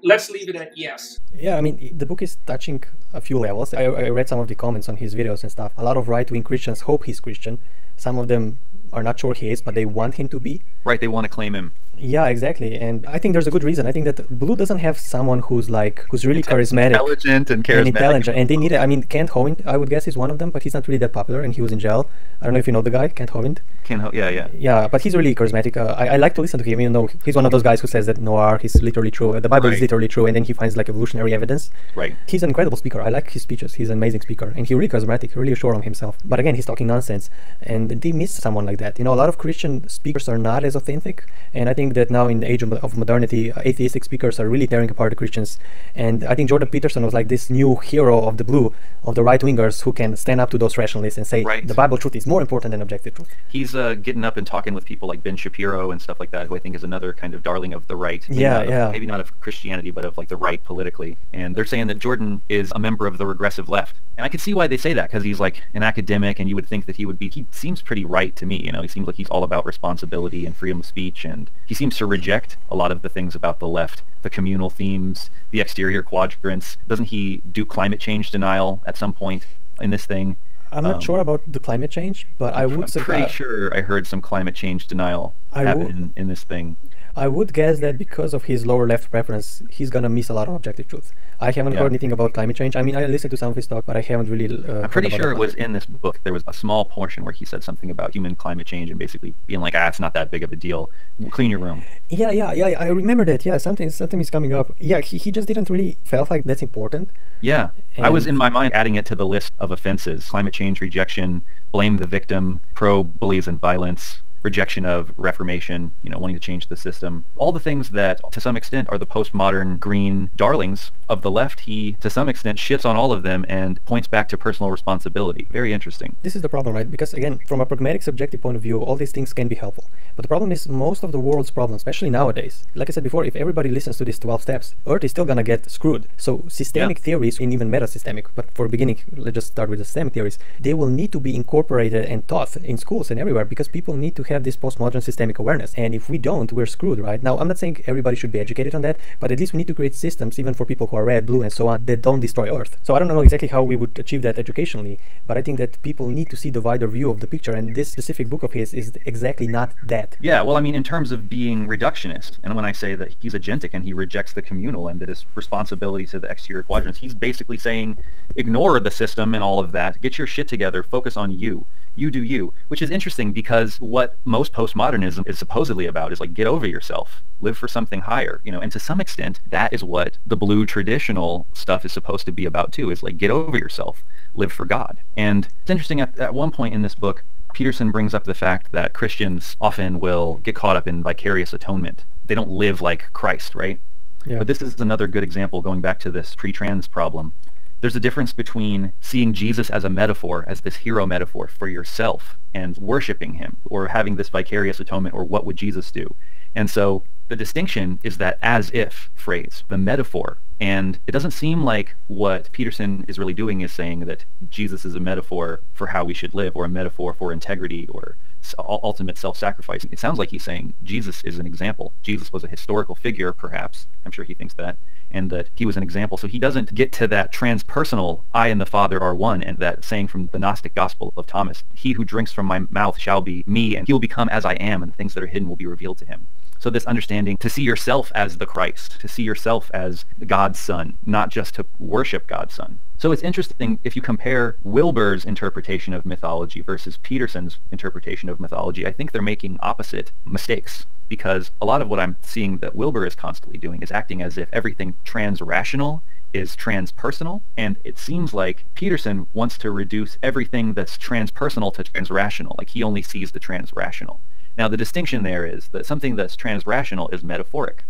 let's leave it at yes. Yeah, I mean, the book is touching a few levels. I read some of the comments on his videos and stuff. A lot of right-wing Christians hope he's Christian. Some of them are not sure he is, but they want him to be. Right, they want to claim him. Yeah, exactly. And I think there's a good reason. I think that Blue doesn't have someone who's really charismatic. Intelligent and charismatic. And intelligent. And they need it. I mean, Kent Hovind, I would guess, is one of them, but he's not really that popular, and he was in jail. I don't know if you know the guy, Kent Hovind. Yeah. Yeah, but he's really charismatic. I like to listen to him, even though he's one of those guys who says that Noir is literally true, the Bible is literally true, and then he finds like evolutionary evidence. Right. He's an incredible speaker. I like his speeches. He's an amazing speaker, and he's really charismatic, really sure of himself. But again, he's talking nonsense, and they miss someone like that. You know, a lot of Christian speakers are not as authentic, and I think that now in the age of modernity, atheistic speakers are really tearing apart the Christians. And I think Jordan Peterson was like this new hero of the Blue, of the right-wingers who can stand up to those rationalists and say the Bible truth is more important than objective truth. He's getting up and talking with people like Ben Shapiro and stuff like that, who I think is another kind of darling of the right. Maybe not of Christianity, but of like the right politically. And they're saying that Jordan is a member of the regressive left. And I could see why they say that, because he's like an academic, and you would think that he seems pretty right to me. You know, he seems like he's all about responsibility and freedom of speech, and he seems to reject a lot of the things about the left, the communal themes, the exterior quadrants. Doesn't he do climate change denial at some point in this thing? I'm not sure about the climate change, but I'm pretty sure I heard some climate change denial I happen would, in this thing. I would guess that because of his lower left preference, he's gonna miss a lot of objective truth. I haven't heard anything about climate change. I mean, I listened to some of his talk, but I haven't really I'm pretty sure it was in this book. There was a small portion where he said something about human climate change and basically being like, it's not that big of a deal. Clean your room. Yeah, I remember that. Yeah, something is coming up. Yeah, he just didn't really felt like that's important. Yeah, I was in my mind adding it to the list of offenses: climate change, rejection, blame the victim, pro-bullies and violence, rejection of reformation, wanting to change the system. All the things that, to some extent, are the postmodern green darlings of the left. He, to some extent, shits on all of them and points back to personal responsibility. Very interesting. This is the problem, right? Because, again, from a pragmatic, subjective point of view, all these things can be helpful. But the problem is most of the world's problems, especially nowadays, like I said before, if everybody listens to these 12 steps, Earth is still gonna get screwed. So systemic theories, and even meta-systemic, but for beginning, let's just start with the systemic theories, they will need to be incorporated and taught in schools and everywhere because people need to have this postmodern systemic awareness. And if we don't, we're screwed, right? Now, I'm not saying everybody should be educated on that, but at least we need to create systems, even for people who are red, blue, and so on, that don't destroy Earth. So I don't know exactly how we would achieve that educationally, but I think that people need to see the wider view of the picture, and this specific book of his is exactly not that. Yeah, well, I mean, in terms of being reductionist, and when I say that he's agentic and he rejects the communal and that his responsibility to the exterior quadrants, he's basically saying, ignore the system and all of that, get your shit together, focus on you. You do you, which is interesting because what most postmodernism is supposedly about is like, get over yourself, live for something higher, and to some extent that is what the blue traditional stuff is supposed to be about too, is like, get over yourself, live for God. And it's interesting, at one point in this book, Peterson brings up the fact that Christians often will get caught up in vicarious atonement. They don't live like Christ, right? Yeah. But this is another good example, going back to this pre-trans problem. There's a difference between seeing Jesus as a metaphor, as this hero metaphor for yourself, and worshiping him, or having this vicarious atonement, or what would Jesus do? And so the distinction is that as if phrase, the metaphor. And it doesn't seem like what Peterson is really doing is saying that Jesus is a metaphor for how we should live, or a metaphor for integrity, or ultimate self-sacrifice. It sounds like he's saying Jesus is an example. Jesus was a historical figure, perhaps. I'm sure he thinks that. And that he was an example. So he doesn't get to that transpersonal, I and the Father are one, and that saying from the Gnostic Gospel of Thomas, he who drinks from my mouth shall be me, and he will become as I am, and the things that are hidden will be revealed to him. So this understanding to see yourself as the Christ, to see yourself as God's Son, not just to worship God's Son. So it's interesting if you compare Wilber's interpretation of mythology versus Peterson's interpretation of mythology, I think they're making opposite mistakes. Because a lot of what I'm seeing that Wilber is constantly doing is acting as if everything trans-rational is transpersonal, and it seems like Peterson wants to reduce everything that's transpersonal to transrational, like he only sees the transrational. Now the distinction there is that something that's transrational is metaphoric,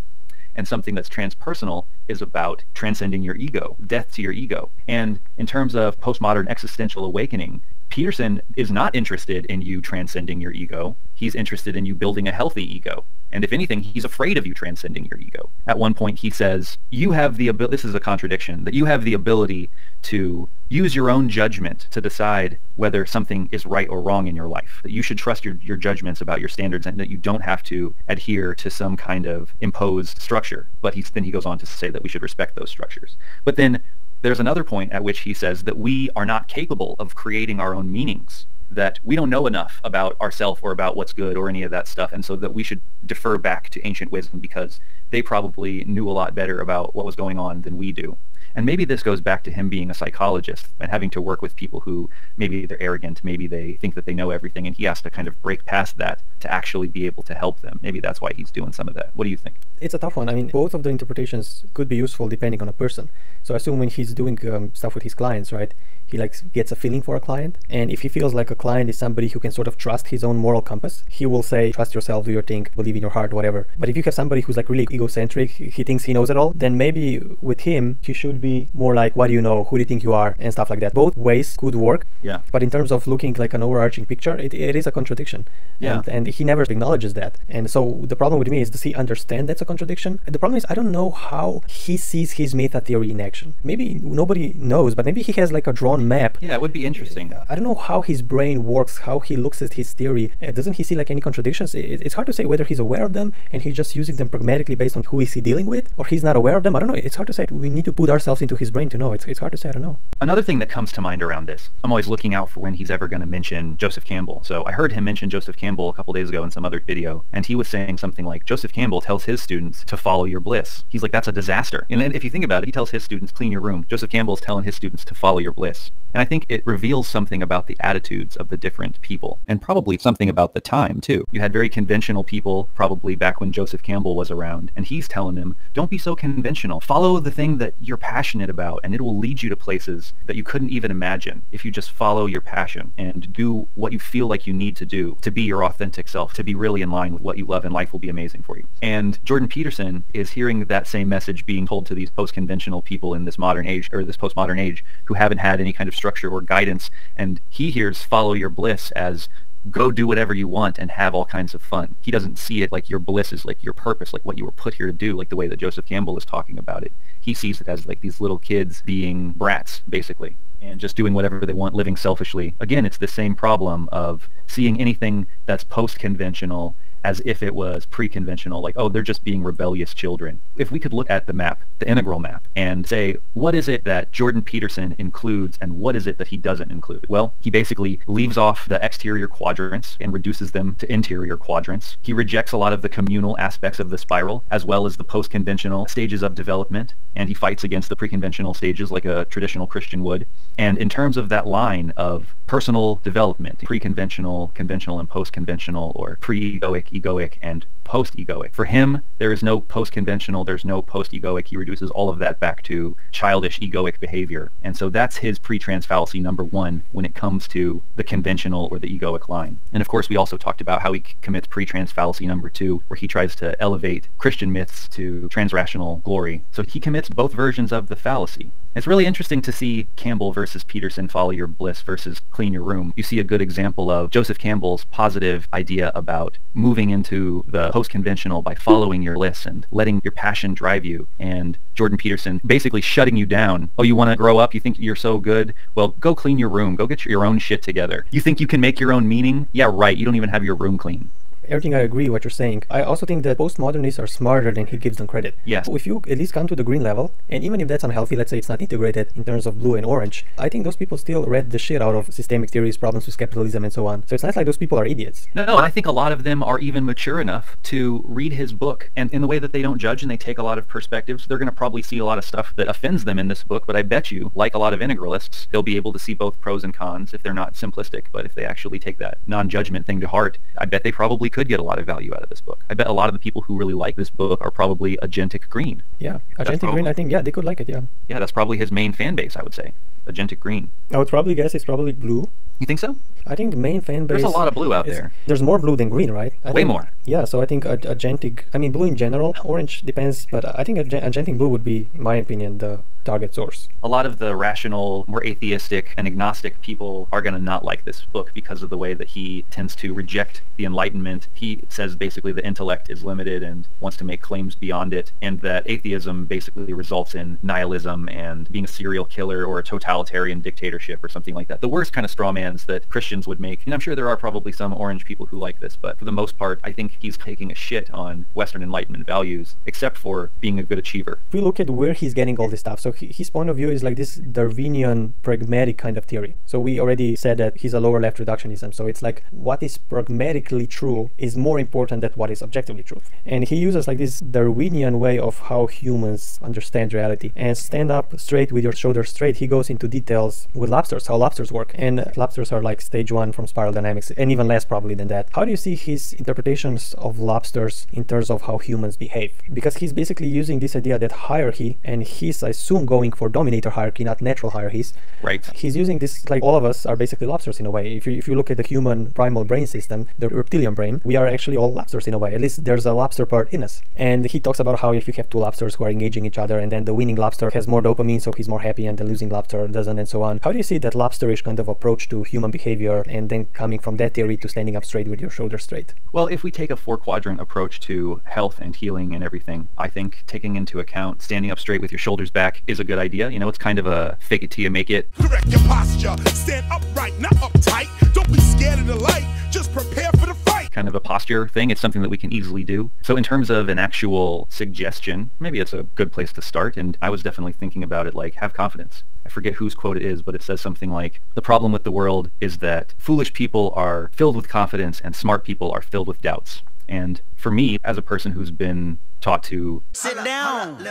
and something that's transpersonal is about transcending your ego, death to your ego. And in terms of postmodern existential awakening, Peterson is not interested in you transcending your ego. He's interested in you building a healthy ego. And if anything, he's afraid of you transcending your ego. At one point he says, you have the ability, this is a contradiction, that you have the ability to use your own judgment to decide whether something is right or wrong in your life. That you should trust your judgments about your standards, and that you don't have to adhere to some kind of imposed structure. But then he goes on to say that we should respect those structures. But then there's another point at which he says that we are not capable of creating our own meanings, that we don't know enough about ourselves or about what's good or any of that stuff, and so that we should defer back to ancient wisdom because they probably knew a lot better about what was going on than we do. And maybe this goes back to him being a psychologist and having to work with people who maybe they're arrogant, maybe they think that they know everything, and he has to kind of break past that to actually be able to help them. Maybe that's why he's doing some of that. What do you think? It's a tough one. I mean, both of the interpretations could be useful depending on a person. So I assume when he's doing stuff with his clients, right, he gets a feeling for a client, and if he feels like a client is somebody who can sort of trust his own moral compass, he will say, trust yourself, do your thing, believe in your heart, whatever. But if you have somebody who's like really egocentric, he thinks he knows it all, then maybe with him he should be more like, what do you know, who do you think you are, and stuff like that. Both ways could work. Yeah. But in terms of looking like an overarching picture, it is a contradiction. Yeah. And he never acknowledges that. And so the problem with me is, does he understand that's a contradiction? And the problem is, I don't know how he sees his meta theory in action. Maybe nobody knows, but maybe he has like a drawn one map. Yeah, it would be interesting. I don't know how his brain works, how he looks at his theory. Doesn't he see like any contradictions? It's hard to say whether he's aware of them and he's just using them pragmatically based on who is he dealing with, or he's not aware of them. I don't know. It's hard to say. We need to put ourselves into his brain to know. It's hard to say. I don't know. Another thing that comes to mind around this, I'm always looking out for when he's ever going to mention Joseph Campbell. So I heard him mention Joseph Campbell a couple days ago in some other video, and he was saying something like, Joseph Campbell tells his students to follow your bliss. He's like, that's a disaster. And then if you think about it, he tells his students, clean your room. Joseph Campbell is telling his students to follow your bliss. And I think it reveals something about the attitudes of the different people, and probably something about the time, too. You had very conventional people, probably back when Joseph Campbell was around, and he's telling them, don't be so conventional. Follow the thing that you're passionate about, and it will lead you to places that you couldn't even imagine if you just follow your passion and do what you feel like you need to do to be your authentic self, to be really in line with what you love, and life will be amazing for you. And Jordan Peterson is hearing that same message being told to these post-conventional people in this modern age, or this postmodern age, who haven't had any kind of structure or guidance, and he hears follow your bliss as go do whatever you want and have all kinds of fun. He doesn't see it like your bliss is like your purpose, like what you were put here to do, like the way that Joseph Campbell is talking about it. He sees it as like these little kids being brats, basically, and just doing whatever they want, living selfishly. Again, it's the same problem of seeing anything that's post-conventional as if it was pre-conventional, like, oh, they're just being rebellious children. If we could look at the map, the integral map, and say, what is it that Jordan Peterson includes and what is it that he doesn't include? Well, he basically leaves off the exterior quadrants and reduces them to interior quadrants. He rejects a lot of the communal aspects of the spiral, as well as the post-conventional stages of development, and he fights against the pre-conventional stages like a traditional Christian would. And in terms of that line of personal development, pre-conventional, conventional, and post-conventional, or pre-egoic, egoic, and post-egoic. For him, there is no post-conventional, there's no post-egoic. He reduces all of that back to childish egoic behavior. And so that's his pre-trans fallacy number one when it comes to the conventional or the egoic line. And of course, we also talked about how he commits pre-trans fallacy number two, where he tries to elevate Christian myths to transrational glory. So he commits both versions of the fallacy. It's really interesting to see Campbell versus Peterson, follow your bliss versus clean your room. You see a good example of Joseph Campbell's positive idea about moving into the post-conventional by following your bliss and letting your passion drive you, and Jordan Peterson basically shutting you down. Oh, you want to grow up? You think you're so good? Well, go clean your room. Go get your own shit together. You think you can make your own meaning? Yeah, right. You don't even have your room clean. Everything I agree what you're saying. I also think that postmodernists are smarter than he gives them credit. Yes. If you at least come to the green level, and even if that's unhealthy, let's say it's not integrated in terms of blue and orange, I think those people still read the shit out of systemic theories, problems with capitalism, and so on. So it's not like those people are idiots. No, I think a lot of them are even mature enough to read his book, and in the way that they don't judge and they take a lot of perspectives, they're going to probably see a lot of stuff that offends them in this book, but I bet you, like a lot of integralists, they'll be able to see both pros and cons if they're not simplistic. But if they actually take that non-judgment thing to heart, I bet they probably could get a lot of value out of this book. I bet a lot of the people who really like this book are probably agentic green. Yeah, agentic green, I think, yeah, they could like it, yeah. Yeah, that's probably his main fan base, I would say. Agentic green. I would probably guess it's probably blue. You think so? I think the main fan base... There's a lot of blue out there. There's more blue than green, right? Way more. Yeah, so I think agentic... I mean, blue in general, orange depends, but I think agentic blue would be, in my opinion, the target source. A lot of the rational, more atheistic and agnostic people are going to not like this book because of the way that he tends to reject the Enlightenment. He says basically the intellect is limited and wants to make claims beyond it, and that atheism basically results in nihilism and being a serial killer or a totalitarian dictatorship or something like that. The worst kind of straw mans that Christians would make. And I'm sure there are probably some orange people who like this, but for the most part, I think he's taking a shit on Western Enlightenment values, except for being a good achiever. If we look at where he's getting all this stuff, so his point of view is like this Darwinian pragmatic kind of theory. So we already said that he's a lower left reductionism. So it's like what is pragmatically true is more important than what is objectively true. And he uses like this Darwinian way of how humans understand reality. And stand up straight with your shoulders straight, he goes into details with lobsters, how lobsters work. And lobsters are like stage one from spiral dynamics, and even less probably than that. How do you see his interpretations of lobsters in terms of how humans behave? Because he's basically using this idea that hierarchy, and he's, I assume, going for dominator hierarchy, not natural hierarchies. Right. He's using this, like all of us are basically lobsters in a way. If you look at the human primal brain system, the reptilian brain, we are actually all lobsters in a way. At least there's a lobster part in us. And he talks about how if you have two lobsters who are engaging each other, and then the winning lobster has more dopamine, so he's more happy, and the losing lobster doesn't, and so on. How do you see that lobsterish kind of approach to human behavior, and then coming from that theory to standing up straight with your shoulders straight. Well, if we take a 4-quadrant approach to health and healing and everything, I think taking into account standing up straight with your shoulders back is a good idea. You know, it's kind of a fake it till you make it. Correct your posture. Stand upright, not uptight. Don't be scared of the light. Just prepare for the fight. Kind of a posture thing. It's something that we can easily do. So in terms of an actual suggestion, maybe it's a good place to start. And I was definitely thinking about it like, have confidence. I forget whose quote it is, but it says something like, the problem with the world is that foolish people are filled with confidence and smart people are filled with doubts. And for me, as a person who's been taught to sit down, be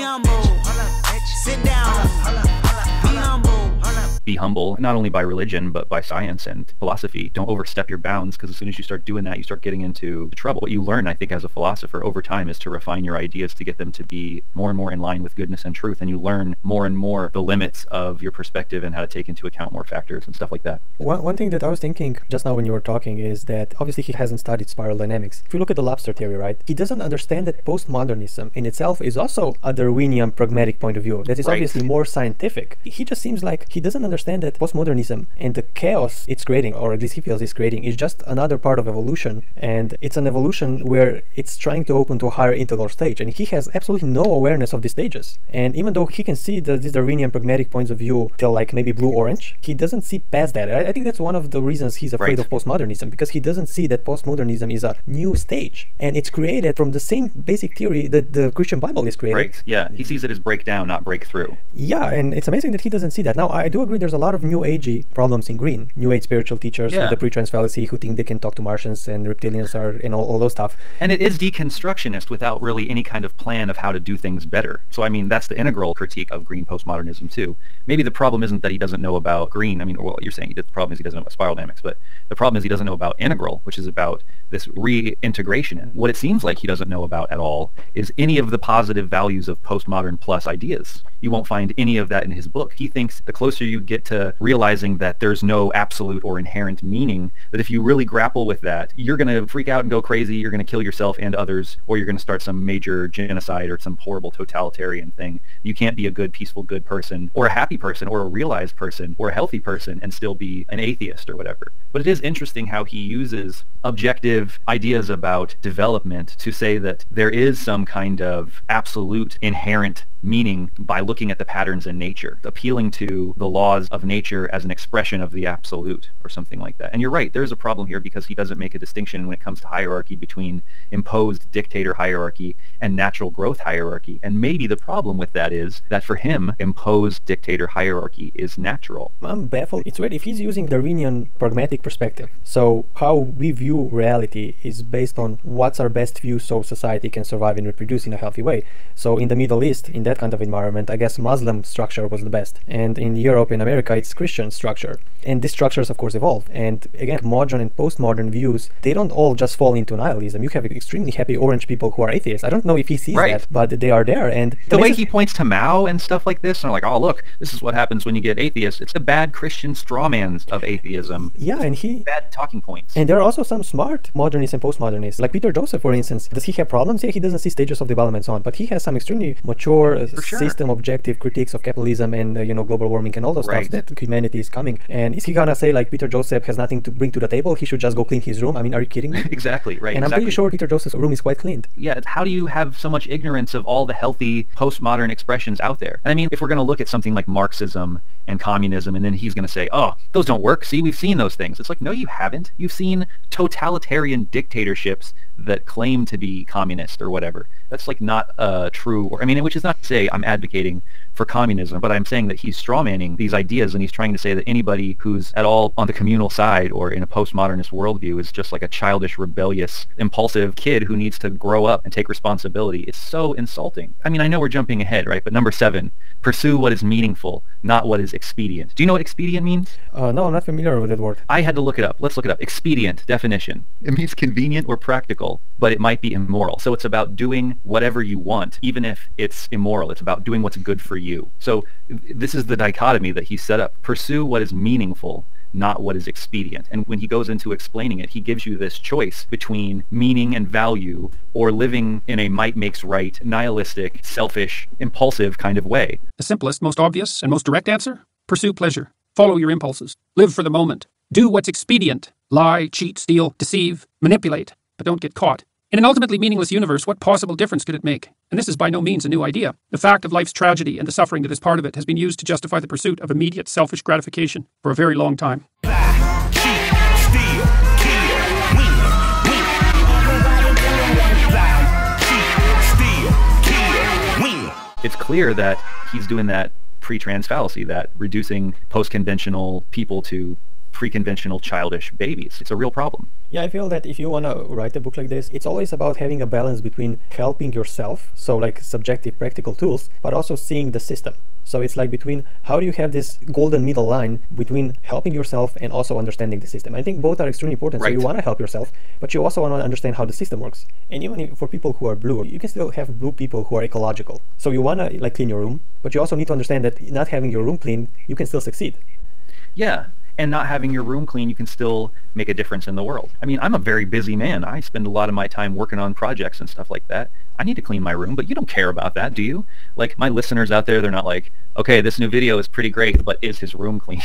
humble, sit down, be humble. Be humble, not only by religion, but by science and philosophy. Don't overstep your bounds, because as soon as you start doing that, you start getting into trouble. What you learn, I think, as a philosopher over time is to refine your ideas to get them to be more and more in line with goodness and truth. And you learn more and more the limits of your perspective and how to take into account more factors and stuff like that. One thing that I was thinking just now when you were talking is that obviously he hasn't studied spiral dynamics. If you look at the lobster theory, right, he doesn't understand that postmodernism in itself is also a Darwinian pragmatic point of view that is obviously more scientific. He just seems like he doesn't understand that postmodernism and the chaos it's creating, or at least he feels it's creating, is just another part of evolution, and it's an evolution where it's trying to open to a higher integral stage, and he has absolutely no awareness of these stages. And even though he can see these Darwinian pragmatic points of view till like maybe blue-orange, he doesn't see past that. I think that's one of the reasons he's afraid of postmodernism, because he doesn't see that postmodernism is a new stage, and it's created from the same basic theory that the Christian Bible is created. Right. Yeah, he sees it as breakdown, not breakthrough. Yeah, and it's amazing that he doesn't see that. Now, I do agree there's a lot of New Agey problems in green. New Age spiritual teachers with the pre-trans fallacy who think they can talk to Martians and reptilians and all those stuff. And it is deconstructionist without really any kind of plan of how to do things better. So, I mean, that's the integral critique of green postmodernism, too. Maybe the problem isn't that he doesn't know about green. I mean, well, you're saying the problem is he doesn't know about spiral dynamics, but the problem is he doesn't know about integral, which is about this reintegration. And what it seems like he doesn't know about at all is any of the positive values of postmodern plus ideas. You won't find any of that in his book. He thinks the closer you get to realizing that there's no absolute or inherent meaning, that if you really grapple with that, you're going to freak out and go crazy, you're going to kill yourself and others, or you're going to start some major genocide or some horrible totalitarian thing. You can't be a good, peaceful, good person, or a happy person, or a realized person, or a healthy person, and still be an atheist or whatever. But it is interesting how he uses objective ideas about development to say that there is some kind of absolute inherent meaning by looking at the patterns in nature, appealing to the laws of nature as an expression of the absolute or something like that. And you're right, there's a problem here because he doesn't make a distinction when it comes to hierarchy between imposed dictator hierarchy and natural growth hierarchy. And maybe the problem with that is that for him, imposed dictator hierarchy is natural. I'm baffled. It's weird if he's using Darwinian pragmatic perspective. So how we view reality is based on what's our best view so society can survive and reproduce in a healthy way. So in the Middle East, in that kind of environment, I guess Muslim structure was the best. And in Europe and America, it's Christian structure. And these structures, of course, evolve. And again, modern and postmodern views, they don't all just fall into nihilism. You have extremely happy orange people who are atheists. I don't know if he sees that, but they are there. And the way he points to Mao and stuff like this, and like, oh, look, this is what happens when you get atheists. It's the bad Christian strawmans of atheism. Yeah, and bad talking points. And there are also some smart modernists and postmodernists. Like Peter Joseph, for instance. Does he have problems? Yeah, he doesn't see stages of development and so on. But he has some extremely mature system objective critiques of capitalism and global warming and all those stuff that humanity is coming. And is he gonna say like Peter Joseph has nothing to bring to the table, he should just go clean his room? I mean, are you kidding me? Exactly, right. And I'm pretty sure Peter Joseph's room is quite cleaned. Yeah, how do you have so much ignorance of all the healthy postmodern expressions out there? And I mean, if we're going to look at something like Marxism and communism, and then he's going to say, oh, those don't work. See, we've seen those things. It's like, no, you haven't. You've seen totalitarian dictatorships that claim to be communist or whatever. That's like not true. Or I mean, which is not to say I'm advocating for communism, but I'm saying that he's strawmanning these ideas, and he's trying to say that anybody who's at all on the communal side or in a postmodernist worldview is just like a childish, rebellious, impulsive kid who needs to grow up and take responsibility. It's so insulting. I mean, I know we're jumping ahead, right? But number 7, pursue what is meaningful, not what is expedient. Do you know what expedient means? No, I'm not familiar with that word. I had to look it up. Let's look it up. Expedient, definition. It means convenient or practical, but it might be immoral. So it's about doing whatever you want, even if it's immoral. It's about doing what's good for you. So this is the dichotomy that he set up. Pursue what is meaningful, not what is expedient. And when he goes into explaining it, he gives you this choice between meaning and value, or living in a might makes right, nihilistic, selfish, impulsive kind of way. The simplest, most obvious, and most direct answer? Pursue pleasure. Follow your impulses. Live for the moment. Do what's expedient. Lie, cheat, steal, deceive, manipulate, but don't get caught. In an ultimately meaningless universe, what possible difference could it make? And this is by no means a new idea. The fact of life's tragedy and the suffering that is part of it has been used to justify the pursuit of immediate selfish gratification for a very long time. It's clear that he's doing that pre-trans fallacy, that reducing post-conventional people to pre-conventional childish babies. It's a real problem. Yeah, I feel that if you want to write a book like this, it's always about having a balance between helping yourself, so like subjective practical tools, but also seeing the system. So it's like between how do you have this golden middle line between helping yourself and also understanding the system. I think both are extremely important. Right. So you want to help yourself, but you also want to understand how the system works. And even for people who are blue, you can still have blue people who are ecological. So you want to like clean your room, but you also need to understand that not having your room clean, you can still succeed. Yeah. And not having your room clean, you can still make a difference in the world. I mean, I'm a very busy man. I spend a lot of my time working on projects and stuff like that. I need to clean my room, but you don't care about that, do you? Like, my listeners out there, they're not like, okay, this new video is pretty great, but is his room clean?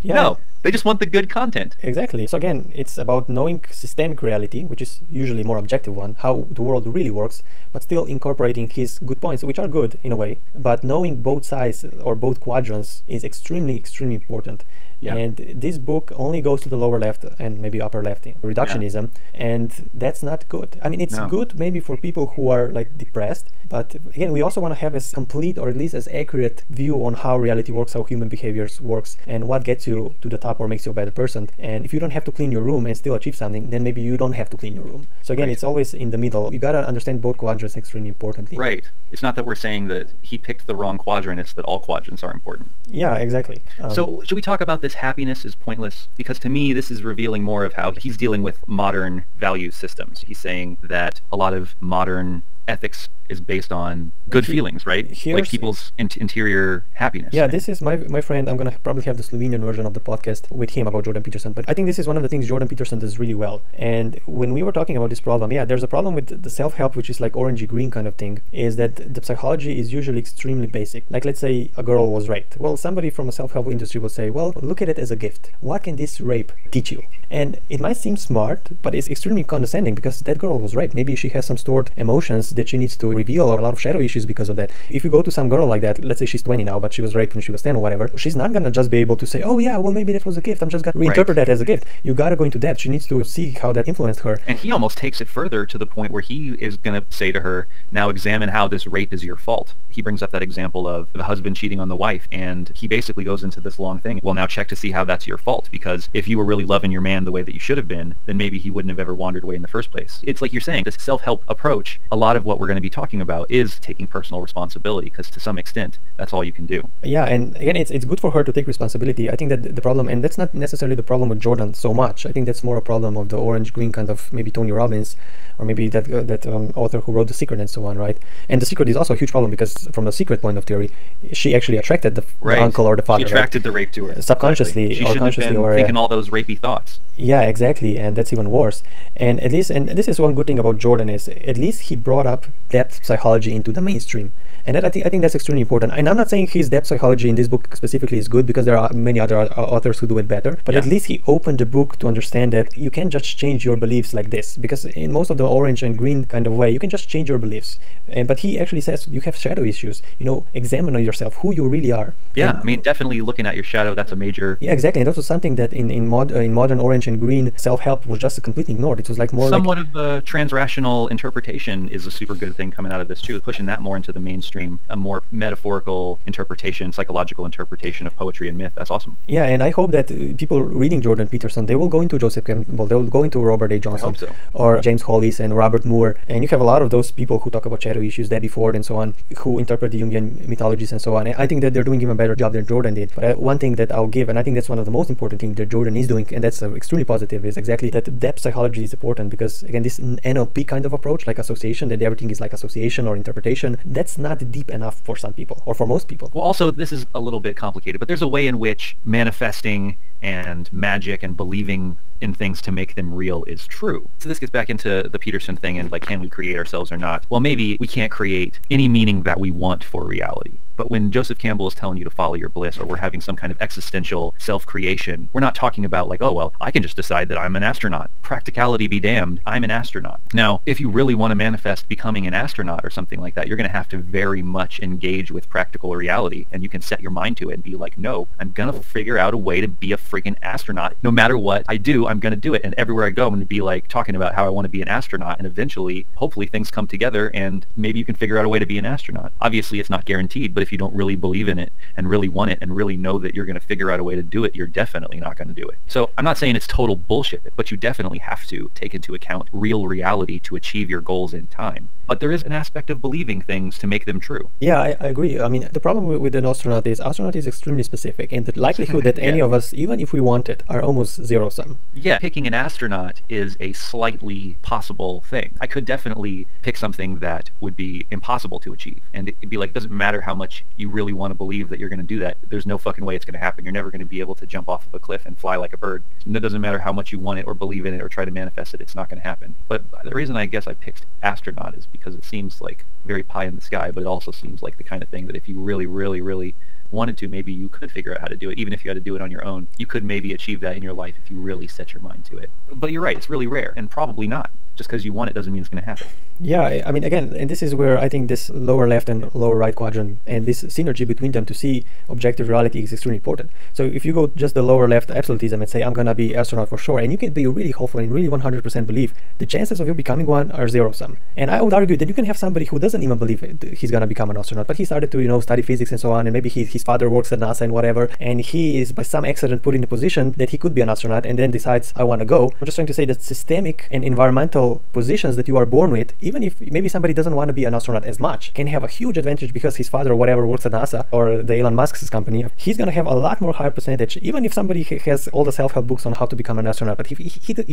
Yeah. No, they just want the good content. Exactly. So again, it's about knowing systemic reality, which is usually more objective one, how the world really works, but still incorporating his good points, which are good in a way. But knowing both sides or both quadrants is extremely, extremely important. Yeah. And this book only goes to the lower left and maybe upper left in reductionism, and that's not good. I mean, it's good maybe for people who are like depressed, but again, we also want to have as complete or at least as accurate view on how reality works, how human behaviors works, and what gets you to the top or makes you a better person. And if you don't have to clean your room and still achieve something, then maybe you don't have to clean your room. So again, it's always in the middle. You gotta understand both quadrants extremely importantly. Right. It's not that we're saying that he picked the wrong quadrant, it's that all quadrants are important. Yeah, exactly. So should we talk about this happiness is pointless? Because to me, this is revealing more of how he's dealing with modern value systems. He's saying that a lot of modern ethics is based on good feelings, right? Like people's interior happiness. Yeah, this is my friend. I'm going to probably have the Slovenian version of the podcast with him about Jordan Peterson. But I think this is one of the things Jordan Peterson does really well. And when we were talking about this problem, yeah, there's a problem with the self-help, which is like orangey-green kind of thing, is that the psychology is usually extremely basic. Like, let's say a girl was raped. Well, somebody from a self-help industry will say, well, look at it as a gift. What can this rape teach you? And it might seem smart, but it's extremely condescending because that girl was raped. Maybe she has some stored emotions that she needs to reveal, or a lot of shadow issues because of that. If you go to some girl like that, let's say she's 20 now, but she was raped when she was 10 or whatever, she's not gonna just be able to say, oh yeah, well maybe that was a gift, I'm just gonna reinterpret that as a gift. You gotta go into depth. She needs to see how that influenced her. And he almost takes it further to the point where he is gonna say to her, now examine how this rape is your fault. He brings up that example of the husband cheating on the wife, and he basically goes into this long thing. Well, now check to see how that's your fault, because if you were really loving your man the way that you should have been, then maybe he wouldn't have ever wandered away in the first place. It's like you're saying, this self-help approach, a lot of what we're going to be talking about is taking personal responsibility, because to some extent, that's all you can do. Yeah, and again, it's good for her to take responsibility. I think that the problem, and that's not necessarily the problem with Jordan so much, I think that's more a problem of the orange-green kind of maybe Tony Robbins, or maybe that author who wrote The Secret and so on, right? And The Secret is also a huge problem because from the Secret point of theory, she actually attracted the uncle or the father. She attracted the rape to her. Subconsciously, exactly. or consciously, have been or thinking all those rapey thoughts. Yeah, exactly, and that's even worse. And at least, and this is one good thing about Jordan, is at least he brought up depth psychology into the mainstream. And that I think that's extremely important. And I'm not saying his depth psychology in this book specifically is good, because there are many other authors who do it better. But at least he opened the book to understand that you can't just change your beliefs like this, because in most of the orange and green kind of way, you can just change your beliefs. But he actually says you have shadow issues. You know, examine yourself, who you really are. Yeah, and, I mean, definitely looking at your shadow, that's a major... Yeah, exactly. And also something that in modern orange and green self-help was just completely ignored. It was like more somewhat of the transrational interpretation is a super good thing coming out of this too, pushing that more into the mainstream, a more metaphorical interpretation, psychological interpretation of poetry and myth. That's awesome. Yeah, and I hope that people reading Jordan Peterson, they will go into Joseph Campbell, they will go into Robert A. Johnson, or James Hollis and Robert Moore, and you have a lot of those people who talk about shadow issues, Debbie Ford and so on, who interpret the Jungian mythologies and so on. And I think that they're doing even better job than Jordan did. But one thing that I'll give, and I think that's one of the most important things that Jordan is doing, and that's extremely positive, is exactly that depth psychology is important, because again, this NLP kind of approach, like association, that everything is like association or interpretation, that's not deep enough for some people, or for most people. Well, also, this is a little bit complicated, but there's a way in which manifesting and magic and believing in things to make them real is true. So this gets back into the Peterson thing and like, can we create ourselves or not? Well, maybe we can't create any meaning that we want for reality. But when Joseph Campbell is telling you to follow your bliss, or we're having some kind of existential self-creation, we're not talking about like, oh, well, I can just decide that I'm an astronaut. Practicality be damned, I'm an astronaut. Now, if you really want to manifest becoming an astronaut or something like that, you're going to have to very much engage with practical reality, and you can set your mind to it and be like, no, I'm going to figure out a way to be a freaking astronaut. No matter what I do, I'm going to do it. And everywhere I go, I'm going to be like talking about how I want to be an astronaut, and eventually, hopefully things come together and maybe you can figure out a way to be an astronaut. Obviously, it's not guaranteed, but if you don't really believe in it and really want it and really know that you're going to figure out a way to do it, you're definitely not going to do it. So I'm not saying it's total bullshit, but you definitely have to take into account real reality to achieve your goals in time. But there is an aspect of believing things to make them true. Yeah, I agree. I mean, the problem with an astronaut is extremely specific, and the likelihood that any of us, even if we want it, are almost zero-sum. Yeah, picking an astronaut is a slightly possible thing. I could definitely pick something that would be impossible to achieve. And it'd be like, it doesn't matter how much you really want to believe that you're going to do that. There's no fucking way it's going to happen. You're never going to be able to jump off of a cliff and fly like a bird. And it doesn't matter how much you want it or believe in it or try to manifest it. It's not going to happen. But the reason I guess I picked astronaut is because it seems like very pie in the sky, but it also seems like the kind of thing that if you really, really, really wanted to, maybe you could figure out how to do it. Even if you had to do it on your own, you could maybe achieve that in your life if you really set your mind to it. But you're right, it's really rare, and probably not. Just because you want it doesn't mean it's going to happen. Yeah, I mean, again, and this is where I think this lower left and lower right quadrant and this synergy between them to see objective reality is extremely important. So if you go just the lower left absolutism and say, I'm going to be astronaut for sure, and you can be really hopeful and really 100% believe, the chances of you becoming one are zero-sum. And I would argue that you can have somebody who doesn't even believe he's going to become an astronaut, but he started to, study physics and so on, and maybe his father works at NASA and whatever, and he is by some accident put in the position that he could be an astronaut and then decides, I want to go. I'm just trying to say that systemic and environmental positions that you are born with, even if maybe somebody doesn't want to be an astronaut as much, can have a huge advantage because his father or whatever works at NASA or the Elon Musk's company. He's going to have a lot more higher percentage, even if somebody has all the self-help books on how to become an astronaut. But if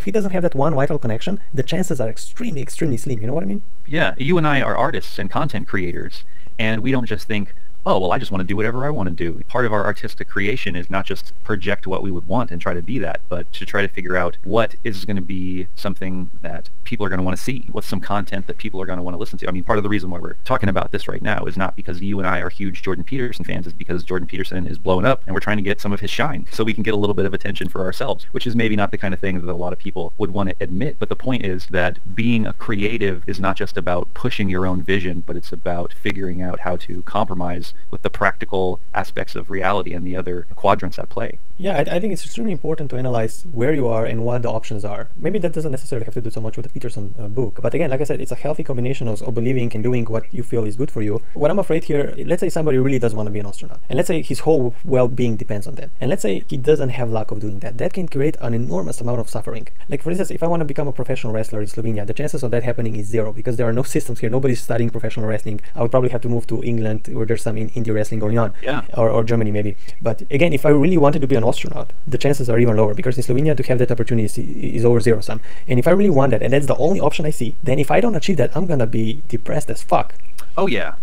he doesn't have that one vital connection, the chances are extremely, extremely slim. You know what I mean? Yeah, you and I are artists and content creators, and we don't just think, oh, well, I just want to do whatever I want to do. Part of our artistic creation is not just project what we would want and try to be that, but to try to figure out what is going to be something that people are going to want to see, what's some content that people are going to want to listen to. I mean, part of the reason why we're talking about this right now is not because you and I are huge Jordan Peterson fans, it's because Jordan Peterson is blowing up and we're trying to get some of his shine so we can get a little bit of attention for ourselves, which is maybe not the kind of thing that a lot of people would want to admit. But the point is that being a creative is not just about pushing your own vision, but it's about figuring out how to compromise with the practical aspects of reality and the other quadrants at play. Yeah, I think it's extremely important to analyze where you are and what the options are. Maybe that doesn't necessarily have to do so much with the Peterson book. But again, like I said, it's a healthy combination of believing and doing what you feel is good for you. What I'm afraid here, let's say somebody really does want to be an astronaut. And let's say his whole well-being depends on that. And let's say he doesn't have luck of doing that. That can create an enormous amount of suffering. Like for instance, if I want to become a professional wrestler in Slovenia, the chances of that happening is zero because there are no systems here. Nobody's studying professional wrestling. I would probably have to move to England where there's some indie wrestling going on. Yeah. Or Germany maybe. But again, if I really wanted to be an astronaut, the chances are even lower because in Slovenia to have that opportunity is over zero-sum. And if I really want that, and that's the only option I see, then if I don't achieve that, I'm gonna be depressed as fuck. Oh yeah.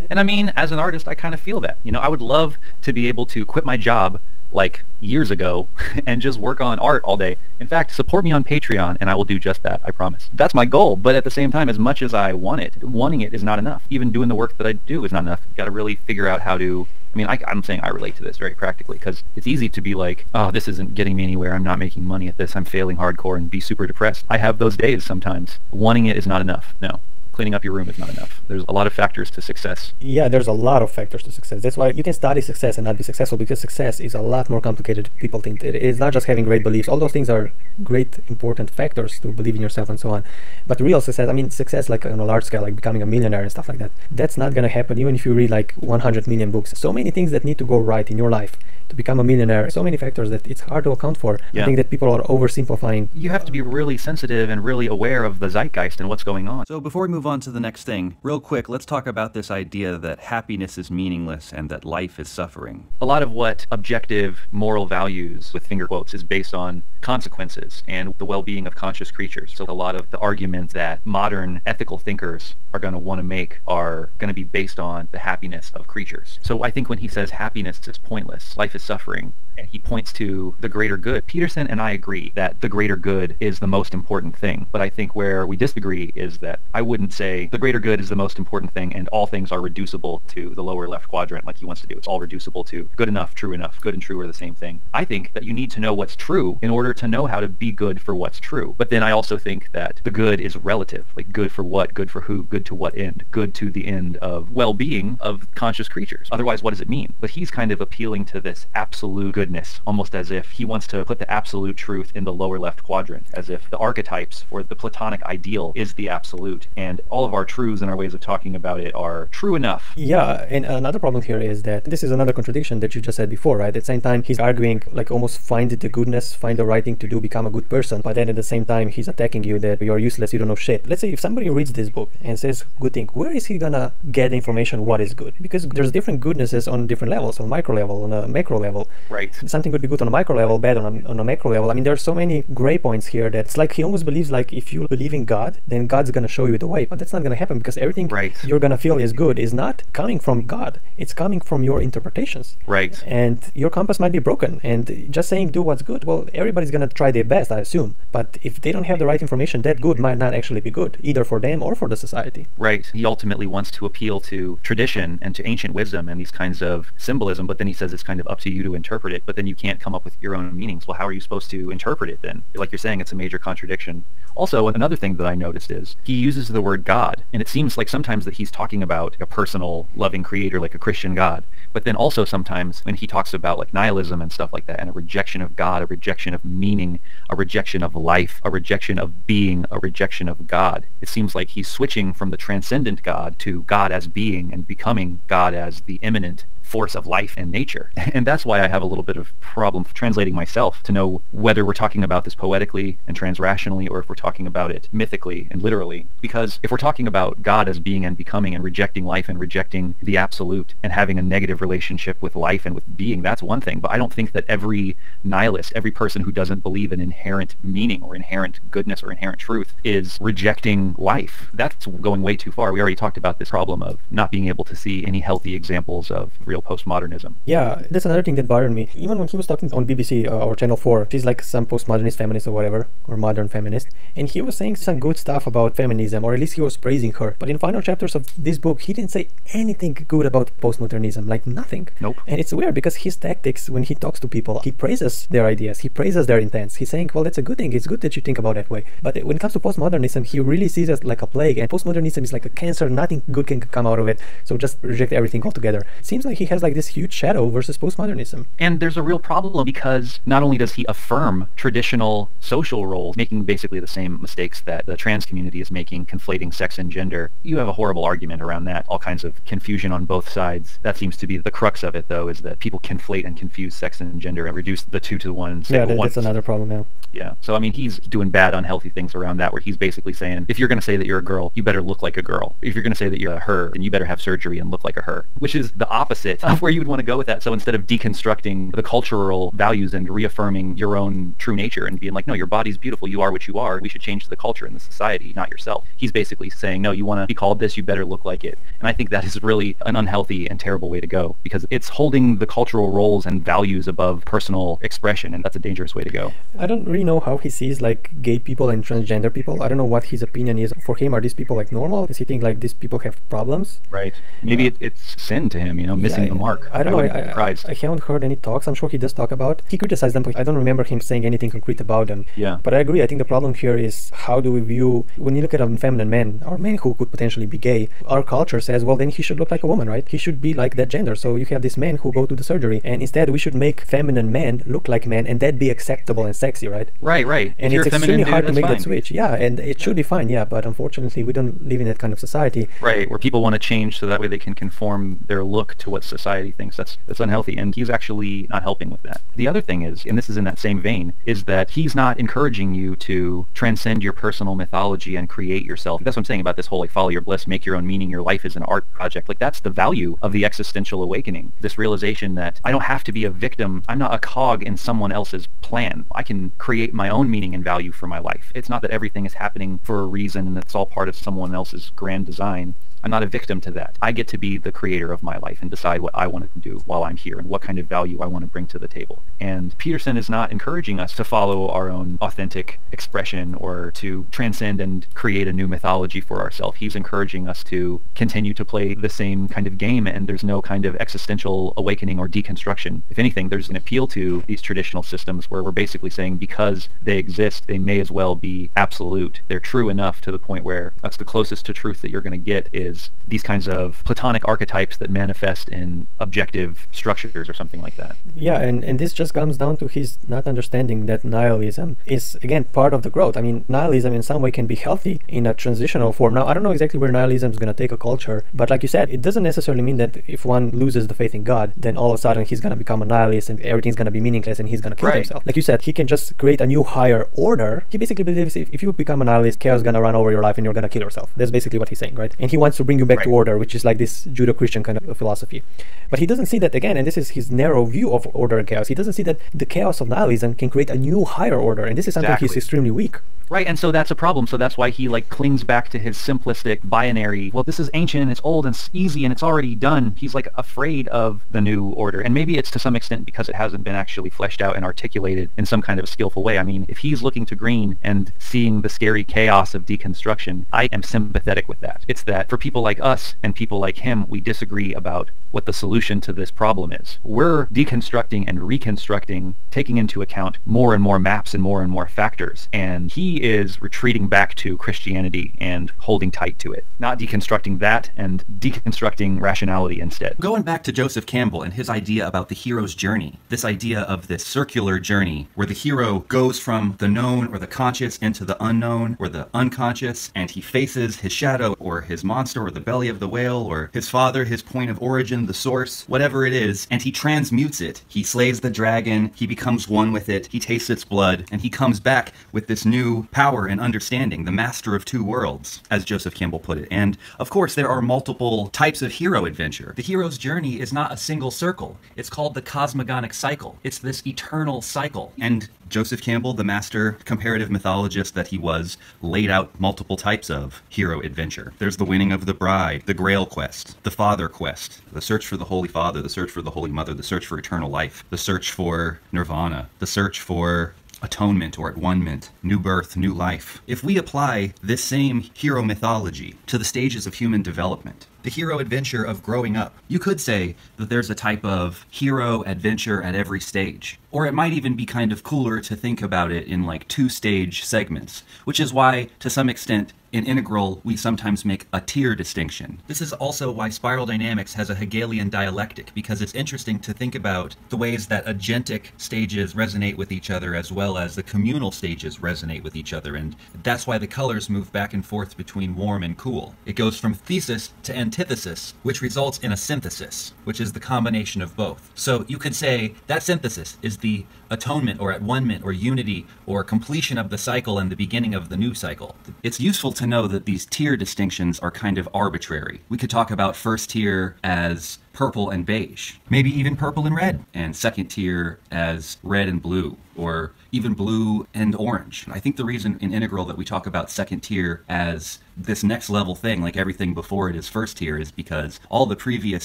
And I mean, as an artist, I kind of feel that. I would love to be able to quit my job like years ago and just work on art all day. In fact, support me on Patreon and I will do just that, I promise. That's my goal, but at the same time, as much as I want it, wanting it is not enough. Even doing the work that I do is not enough. You've got to really figure out how to, I'm saying I relate to this very practically because it's easy to be like, oh, this isn't getting me anywhere, I'm not making money at this, I'm failing hardcore, and be super depressed. I have those days sometimes. Wanting it is not enough, no. Cleaning up your room is not enough. There's a lot of factors to success. Yeah, there's a lot of factors to success. That's why you can study success and not be successful because success is a lot more complicated than people think. It's not just having great beliefs. All those things are great, important factors to believe in yourself and so on. But real success, success like on a large scale, like becoming a millionaire and stuff like that, that's not going to happen even if you read like 100 million books. So many things that need to go right in your life to become a millionaire, so many factors that it's hard to account for. Yeah. I think that people are oversimplifying. You have to be really sensitive and really aware of the zeitgeist and what's going on. So before we move on to the next thing, real quick, let's talk about this idea that happiness is meaningless and that life is suffering. A lot of what objective moral values, with finger quotes, is based on consequences and the well-being of conscious creatures. So a lot of the arguments that modern ethical thinkers are going to want to make are going to be based on the happiness of creatures. So I think when he says happiness is pointless, life is suffering, and he points to the greater good. Peterson and I agree that the greater good is the most important thing, but I think where we disagree is that I wouldn't say the greater good is the most important thing and all things are reducible to the lower left quadrant like he wants to do. It's all reducible to good enough, true enough. Good and true are the same thing. I think that you need to know what's true in order to know how to be good for what's true. But then I also think that the good is relative, like good for what, good for who, good to what end, good to the end of well-being of conscious creatures. Otherwise, what does it mean? But he's kind of appealing to this absolute goodness, almost as if he wants to put the absolute truth in the lower left quadrant, as if the archetypes or the Platonic ideal is the absolute, and all of our truths and our ways of talking about it are true enough. Yeah, and another problem here is that this is another contradiction that you just said before, right? At the same time, he's arguing, like, almost find the goodness, find the right thing to do, become a good person, but then at the same time, he's attacking you that you're useless, you don't know shit. Let's say if somebody reads this book and says good thing, where is he gonna get the information what is good? Because there's different goodnesses on different levels, on micro level, on a macro level. Right. Something could be good on a micro level, bad on a macro level. I mean, there's so many gray points here that it's like he almost believes like if you believe in God, then God's gonna show you the way, but that's not gonna happen because everything you're gonna feel is good is not coming from God. It's coming from your interpretations. Right. And your compass might be broken, and just saying do what's good, well, everybody's gonna try their best, I assume, but if they don't have the right information, that good might not actually be good, either for them or for the society. Right. He ultimately wants to appeal to tradition and to ancient wisdom and these kinds of symbolism, but then he says it's kind of up to you to interpret it, but then you can't come up with your own meanings. Well, how are you supposed to interpret it then? Like you're saying, it's a major contradiction. Also, another thing that I noticed is he uses the word God, and it seems like sometimes that he's talking about a personal, loving creator, like a Christian God, but then also sometimes when he talks about like nihilism and stuff like that, and a rejection of God, a rejection of meaning, a rejection of life, a rejection of being, a rejection of God, it seems like he's switching from the transcendent God to God as being and becoming God as the immanent force of life and nature. And that's why I have a little bit of problem translating myself to know whether we're talking about this poetically and transrationally or if we're talking about it mythically and literally. Because if we're talking about God as being and becoming and rejecting life and rejecting the absolute and having a negative relationship with life and with being, that's one thing. But I don't think that every nihilist, every person who doesn't believe in inherent meaning or inherent goodness or inherent truth is rejecting life. That's going way too far. We already talked about this problem of not being able to see any healthy examples of real postmodernism. Yeah, that's another thing that bothered me. Even when he was talking on BBC or Channel 4, she's like some postmodernist feminist or whatever, or modern feminist, and he was saying some good stuff about feminism, or at least he was praising her. But in final chapters of this book, he didn't say anything good about postmodernism, like nothing. Nope. And it's weird because his tactics, when he talks to people, he praises their ideas, he praises their intents. He's saying, well, that's a good thing, it's good that you think about that way. But when it comes to postmodernism, he really sees it like a plague, and postmodernism is like a cancer, nothing good can come out of it, so just reject everything altogether. It seems like he has like this huge shadow versus postmodernism. And there's a real problem because not only does he affirm traditional social roles, making basically the same mistakes that the trans community is making, conflating sex and gender. You have a horrible argument around that, all kinds of confusion on both sides. That seems to be the crux of it, though, is that people conflate and confuse sex and gender and reduce the two to one. Yeah, that's another problem now. Yeah, so I mean, he's doing bad, unhealthy things around that, where he's basically saying, if you're going to say that you're a girl, you better look like a girl. If you're going to say that you're a her, then you better have surgery and look like a her, which is the opposite of where you would want to go with that. So instead of deconstructing the cultural values and reaffirming your own true nature and being like, no, your body's beautiful, you are what you are, we should change the culture and the society, not yourself. He's basically saying, no, you want to be called this, you better look like it. And I think that is really an unhealthy and terrible way to go, because it's holding the cultural roles and values above personal expression, and that's a dangerous way to go. I don't really know how he sees like gay people and transgender people. I don't know what his opinion is. For him, are these people like normal? Does he think like these people have problems? Right. Maybe it's sin to him, you know, missing the mark. I don't know. I haven't heard any talks. I'm sure he does talk about. He criticized them, but I don't remember him saying anything concrete about them. Yeah. But I agree. I think the problem here is how do we view, when you look at a feminine man or men who could potentially be gay, our culture says, well, then he should look like a woman, right? He should be like that gender. So you have these men who go to the surgery, and instead we should make feminine men look like men, and that be acceptable and sexy, right? Right. And it's extremely hard to make that switch. Yeah, and it should be fine. Yeah, but unfortunately, we don't live in that kind of society. Right, where people want to change so that way they can conform their look to what society thinks. That's unhealthy, and he's actually not helping with that. The other thing is, and this is in that same vein, is that he's not encouraging you to transcend your personal mythology and create yourself. That's what I'm saying about this whole like follow your bliss, make your own meaning, your life is an art project. Like that's the value of the existential awakening. This realization that I don't have to be a victim. I'm not a cog in someone else's plan. I can create my own meaning and value for my life. It's not that everything is happening for a reason and it's all part of someone else's grand design. I'm not a victim to that. I get to be the creator of my life and decide what I want to do while I'm here and what kind of value I want to bring to the table. And Peterson is not encouraging us to follow our own authentic expression or to transcend and create a new mythology for ourselves. He's encouraging us to continue to play the same kind of game, and there's no kind of existential awakening or deconstruction. If anything, there's an appeal to these traditional systems where we're basically saying because they exist, they may as well be absolute. They're true enough to the point where that's the closest to truth that you're going to get is these kinds of Platonic archetypes that manifest in objective structures or something like that. Yeah, and this just comes down to his not understanding that nihilism is, again, part of the growth. I mean, nihilism in some way can be healthy in a transitional form. Now, I don't know exactly where nihilism is going to take a culture, but like you said, it doesn't necessarily mean that if one loses the faith in God, then all of a sudden he's going to become a nihilist and everything's going to be meaningless and he's going to kill himself. Like you said, he can just create a new higher order. He basically believes if you become a nihilist, chaos is going to run over your life and you're going to kill yourself. That's basically what he's saying, right? And he wants to bring you back to order, which is like this Judeo-Christian kind of philosophy. But he doesn't see that, again, and this is his narrow view of order and chaos. He doesn't see that the chaos of nihilism can create a new higher order, and this is something he's extremely weak. Right, and so that's a problem. So that's why he like clings back to his simplistic binary. Well, this is ancient and it's old and it's easy and it's already done. He's like afraid of the new order. And maybe it's to some extent because it hasn't been actually fleshed out and articulated in some kind of a skillful way. I mean, if he's looking to Green and seeing the scary chaos of deconstruction, I am sympathetic with that. It's that for people like us and people like him, we disagree about what the solution to this problem is. We're deconstructing and reconstructing, taking into account more and more maps and more factors. And he is retreating back to Christianity and holding tight to it, not deconstructing that and deconstructing rationality instead. Going back to Joseph Campbell and his idea about the hero's journey, this idea of this circular journey where the hero goes from the known or the conscious into the unknown or the unconscious, and he faces his shadow or his monster or the belly of the whale or his father, his point of origin, the source, whatever it is, and he transmutes it. He slays the dragon, he becomes one with it, he tastes its blood, and he comes back with this new power and understanding, the master of two worlds, as Joseph Campbell put it. And of course, there are multiple types of hero adventure. The hero's journey is not a single circle. It's called the cosmogonic cycle. It's this eternal cycle. And Joseph Campbell, the master comparative mythologist that he was, laid out multiple types of hero adventure. There's the winning of the bride, the Grail quest, the Father quest, the search for the Holy Father, the search for the Holy Mother, the search for eternal life, the search for nirvana, the search for atonement or at-one-ment, new birth, new life. If we apply this same hero mythology to the stages of human development, the hero adventure of growing up, you could say that there's a type of hero adventure at every stage. Or it might even be kind of cooler to think about it in like two-stage segments, which is why, to some extent, in Integral, we sometimes make a tier distinction. This is also why spiral dynamics has a Hegelian dialectic, because it's interesting to think about the ways that agentic stages resonate with each other as well as the communal stages resonate with each other, and that's why the colors move back and forth between warm and cool. It goes from thesis to antithesis, which results in a synthesis, which is the combination of both. So you could say that synthesis is the atonement or at-one-ment or unity or completion of the cycle and the beginning of the new cycle. It's useful to know that these tier distinctions are kind of arbitrary. We could talk about first tier as purple and beige, maybe even purple and red, and second tier as red and blue, or even blue and orange. I think the reason in Integral that we talk about second tier as this next level thing, like everything before it is first tier, is because all the previous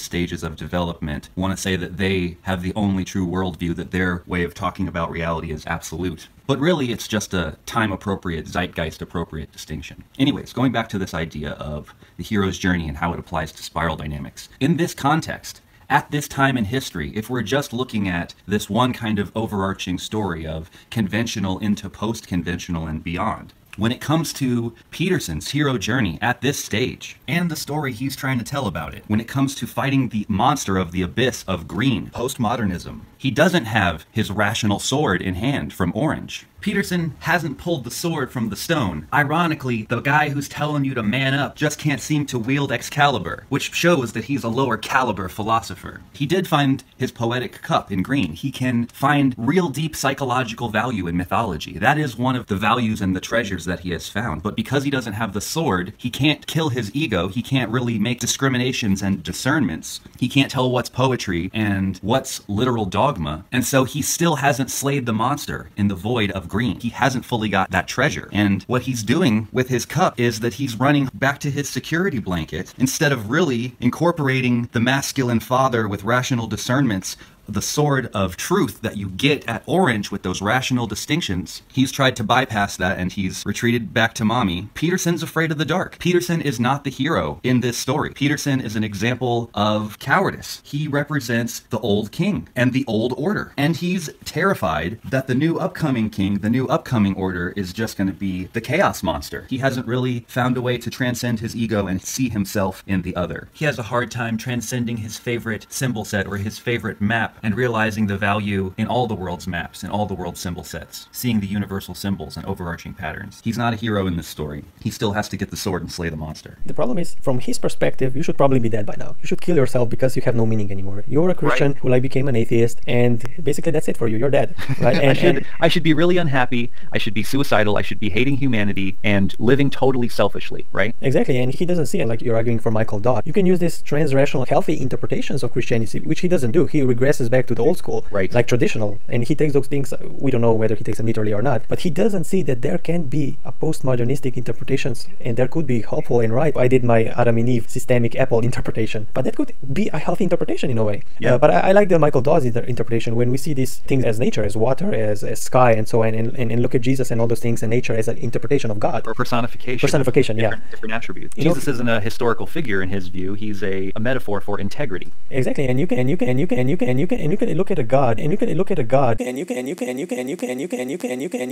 stages of development want to say that they have the only true worldview, that their way of talking about reality is absolute. But really, it's just a time-appropriate, zeitgeist-appropriate distinction. Anyways, going back to this idea of the hero's journey and how it applies to spiral dynamics. In this context, at this time in history, if we're just looking at this one kind of overarching story of conventional into post-conventional and beyond, when it comes to Peterson's hero journey at this stage, and the story he's trying to tell about it, when it comes to fighting the monster of the abyss of green, Post-Modernism, he doesn't have his rational sword in hand from orange. Peterson hasn't pulled the sword from the stone. Ironically, the guy who's telling you to man up just can't seem to wield Excalibur, which shows that he's a lower caliber philosopher. He did find his poetic cup in green. He can find real deep psychological value in mythology. That is one of the values and the treasures that he has found. But because he doesn't have the sword, he can't kill his ego. He can't really make discriminations and discernments. He can't tell what's poetry and what's literal dogma. And so he still hasn't slayed the monster in the void of green. He hasn't fully got that treasure. And what he's doing with his cup is that he's running back to his security blanket instead of really incorporating the masculine father with rational discernments, the sword of truth that you get at Orange with those rational distinctions. He's tried to bypass that and he's retreated back to mommy. Peterson's afraid of the dark. Peterson is not the hero in this story. Peterson is an example of cowardice. He represents the old king and the old order. And he's terrified that the new upcoming king, the new upcoming order, is just going to be the chaos monster. He hasn't really found a way to transcend his ego and see himself in the other. He has a hard time transcending his favorite symbol set or his favorite map and realizing the value in all the world's maps and all the world's symbol sets, seeing the universal symbols and overarching patterns. He's not a hero in this story. He still has to get the sword and slay the monster. The problem is, from his perspective, you should probably be dead by now. You should kill yourself because you have no meaning anymore. You're a Christian who became an atheist, and basically that's it for you. You're dead. Right? And, I should be really unhappy. I should be suicidal. I should be hating humanity and living totally selfishly, right? Exactly, and he doesn't see it like you're arguing for Michael Dodd. You can use these trans-rational, healthy interpretations of Christianity, which he doesn't do. He regresses back to the old school, like traditional, and he takes those things, we don't know whether he takes them literally or not, but he doesn't see that there can be a postmodernistic interpretations, and there could be hopeful and right. I did my Adam and Eve systemic apple interpretation, but that could be a healthy interpretation in a way. But I like the Michael Dodd's interpretation when we see these things as nature, as water, as sky, and so on, and look at Jesus and all those things, and nature as an interpretation of God. Or personification. Personification, different attributes. Jesus isn't a historical figure in his view. He's a metaphor for integrity. Exactly, and you can look at a God, and you can look at a God, and you can look at a God, and look at a God, and look at a God, and look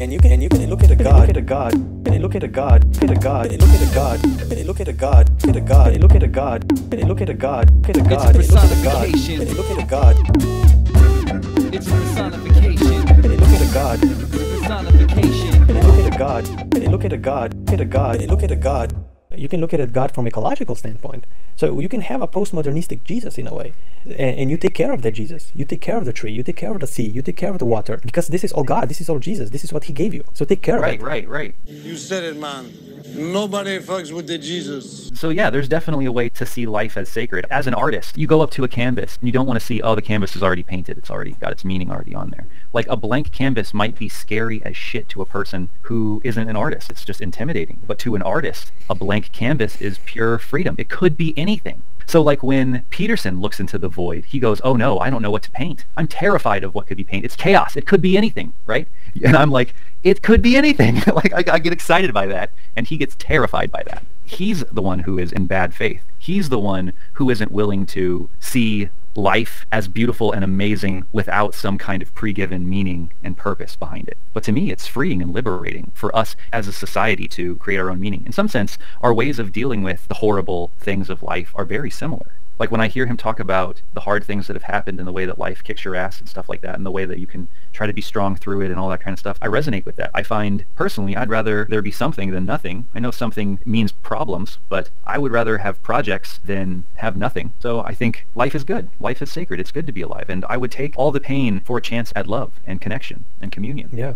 at a God, and look at a God, and look at a God, and look at a God, and look at a God, and look at a God, and look at a God. It's a personification. And look at a God. Personification. And look at a God. And look at a God. Look at a God. And look at a God. You can look at a God from ecological standpoint. So you can have a postmodernistic Jesus in a way, and you take care of that Jesus. You take care of the tree. You take care of the sea. You take care of the water, because this is all God. This is all Jesus. This is what He gave you. So take care of it. Right. You said it, man. Nobody fucks with the Jesus. So yeah, there's definitely a way to see life as sacred. As an artist, you go up to a canvas and you don't want to see, oh, the canvas is already painted. It's already got its meaning already on there. Like a blank canvas might be scary as shit to a person who isn't an artist. It's just intimidating. But to an artist, a blank canvas is pure freedom. It could be anything. So like when Peterson looks into the void, he goes, oh no, I don't know what to paint. I'm terrified of what could be painted. It's chaos. It could be anything, right? And I'm like, it could be anything. Like I get excited by that, and he gets terrified by that. He's the one who is in bad faith. He's the one who isn't willing to see life as beautiful and amazing without some kind of pre-given meaning and purpose behind it. But to me, it's freeing and liberating for us as a society to create our own meaning. In some sense, our ways of dealing with the horrible things of life are very similar. Like when I hear him talk about the hard things that have happened and the way that life kicks your ass and stuff like that, and the way that you can try to be strong through it and all that kind of stuff, I resonate with that. I find, personally, I'd rather there be something than nothing. I know something means problems, but I would rather have projects than have nothing. So I think life is good. Life is sacred. It's good to be alive. And I would take all the pain for a chance at love and connection and communion. Yeah.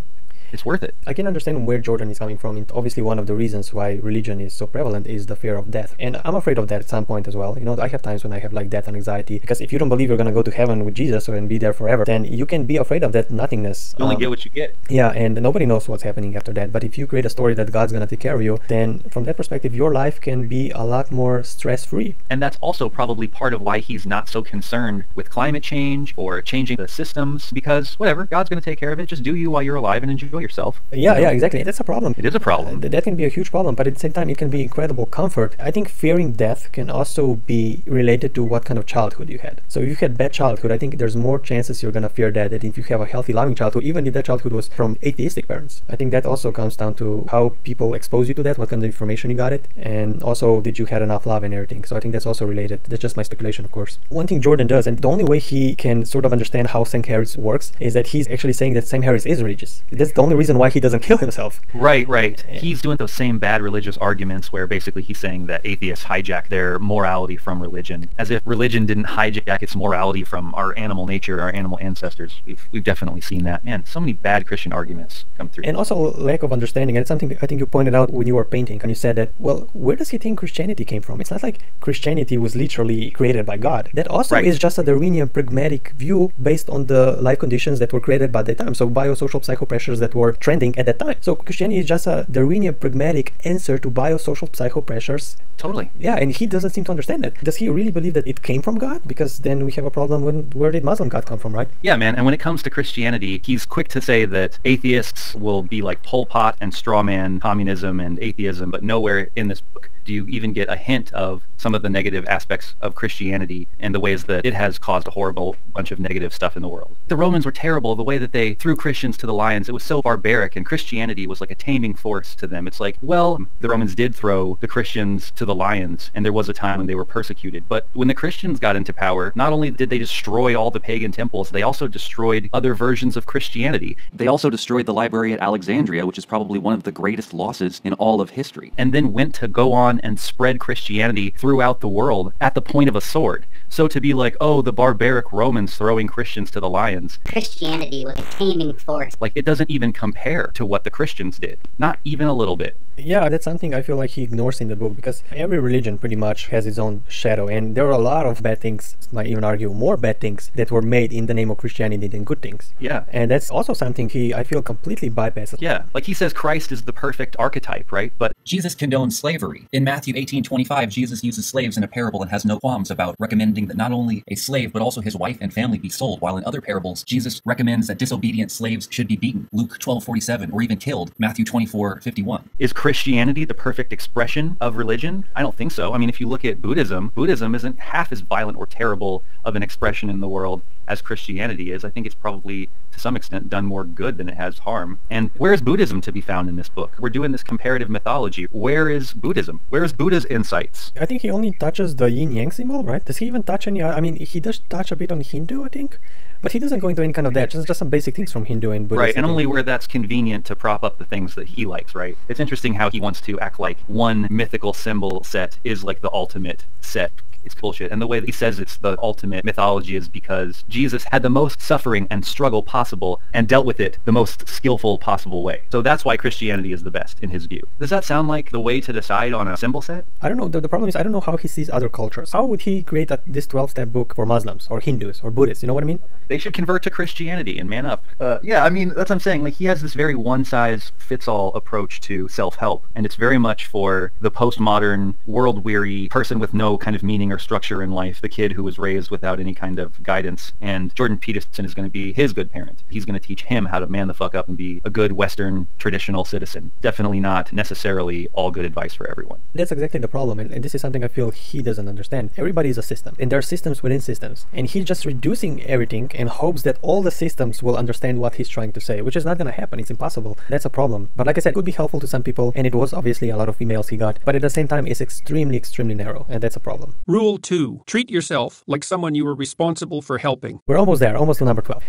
It's worth it. I can understand where Jordan is coming from. And obviously, one of the reasons why religion is so prevalent is the fear of death. And I'm afraid of that at some point as well. You know, I have times when I have like death and anxiety, because if you don't believe you're going to go to heaven with Jesus and be there forever, then you can be afraid of that nothingness. You only get what you get. Yeah, and nobody knows what's happening after that. But if you create a story that God's going to take care of you, then from that perspective, your life can be a lot more stress-free. And that's also probably part of why he's not so concerned with climate change or changing the systems, because whatever, God's going to take care of it. Just do you while you're alive and enjoy yourself. Yeah, exactly. That's a problem. It is a problem. That can be a huge problem, but at the same time, it can be incredible comfort. I think fearing death can also be related to what kind of childhood you had. So if you had bad childhood, I think there's more chances you're going to fear that than if you have a healthy, loving childhood, even if that childhood was from atheistic parents. I think that also comes down to how people expose you to that, what kind of information you got it, and also did you had enough love and everything. So I think that's also related. That's just my speculation, of course. One thing Jordan does, and the only way he can sort of understand how Sam Harris works, is that he's actually saying that Sam Harris is religious. That's the only only reason why he doesn't kill himself. Right, right. He's doing those same bad religious arguments where basically he's saying that atheists hijack their morality from religion, as if religion didn't hijack its morality from our animal nature, our animal ancestors. We've definitely seen that. Man, so many bad Christian arguments come through. And also lack of understanding. And it's something I think you pointed out when you were painting, and you said that, well, where does he think Christianity came from? It's not like Christianity was literally created by God. That also is just a Darwinian pragmatic view based on the life conditions that were created by that time. So biosocial psychopressures that were trending at that time. So Christianity is just a Darwinian pragmatic answer to biosocial psychopressures. Totally. Yeah, and he doesn't seem to understand that. Does he really believe that it came from God? Because then we have a problem when where did Muslim God come from, right? Yeah, man. And when it comes to Christianity, he's quick to say that atheists will be like Pol Pot and strawman communism and atheism, but nowhere in this book do you even get a hint of some of the negative aspects of Christianity and the ways that it has caused a horrible bunch of negative stuff in the world. The Romans were terrible. The way that they threw Christians to the lions, it was so barbaric, and Christianity was like a taming force to them. It's like, well, the Romans did throw the Christians to the lions, and there was a time when they were persecuted. But when the Christians got into power, not only did they destroy all the pagan temples, they also destroyed other versions of Christianity. They also destroyed the library at Alexandria, which is probably one of the greatest losses in all of history, and then went to go on and spread Christianity throughout the world at the point of a sword. So to be like, oh, the barbaric Romans throwing Christians to the lions. Christianity was a taming force. Like, it doesn't even compare to what the Christians did. Not even a little bit. Yeah, that's something I feel like he ignores in the book, because every religion pretty much has its own shadow, and there are a lot of bad things, might even argue more bad things, that were made in the name of Christianity than good things. Yeah. And that's also something I feel, completely bypasses. Yeah, like he says Christ is the perfect archetype, right? But Jesus condones slavery. In Matthew 18:25, Jesus uses slaves in a parable and has no qualms about recommending that not only a slave, but also his wife and family be sold, while in other parables, Jesus recommends that disobedient slaves should be beaten. Luke 12:47, or even killed. Matthew 24:51. Is Christianity the perfect expression of religion? I don't think so. I mean, if you look at Buddhism, Buddhism isn't half as violent or terrible of an expression in the world as Christianity is. I think it's probably, to some extent, done more good than it has harm. And where is Buddhism to be found in this book? We're doing this comparative mythology. Where is Buddhism? Where is Buddha's insights? I think he only touches the yin-yang symbol, right? Does he even touch any? I mean, he does touch a bit on Hindu, I think. But he doesn't go into any kind of that. Just some basic things from Hindu and Buddhism. Right, and only where that's convenient to prop up the things that he likes, right? It's interesting how he wants to act like one mythical symbol set is like the ultimate set. It's bullshit. And the way that he says it's the ultimate mythology is because Jesus had the most suffering and struggle possible and dealt with it the most skillful possible way. So that's why Christianity is the best in his view. Does that sound like the way to decide on a symbol set? I don't know. The problem is I don't know how he sees other cultures. How would he create this 12-step book for Muslims or Hindus or Buddhists? You know what I mean? They should convert to Christianity and man up. Yeah, I mean, that's what I'm saying. Like, he has this very one-size-fits-all approach to self-help, and it's very much for the postmodern, world-weary person with no kind of meaning or structure in life, the kid who was raised without any kind of guidance. And Jordan Peterson is going to be his good parent. He's going to teach him how to man the fuck up and be a good Western traditional citizen. Definitely not necessarily all good advice for everyone. That's exactly the problem, and this is something I feel he doesn't understand. Everybody is a system, and there are systems within systems, and he's just reducing everything and hopes that all the systems will understand what he's trying to say, which is not going to happen. It's impossible. That's a problem. But like I said, it could be helpful to some people, and it was obviously a lot of emails he got, but at the same time, it's extremely, extremely narrow, and that's a problem. Rule 2. Treat yourself like someone you are responsible for helping. We're almost there, almost to number 12.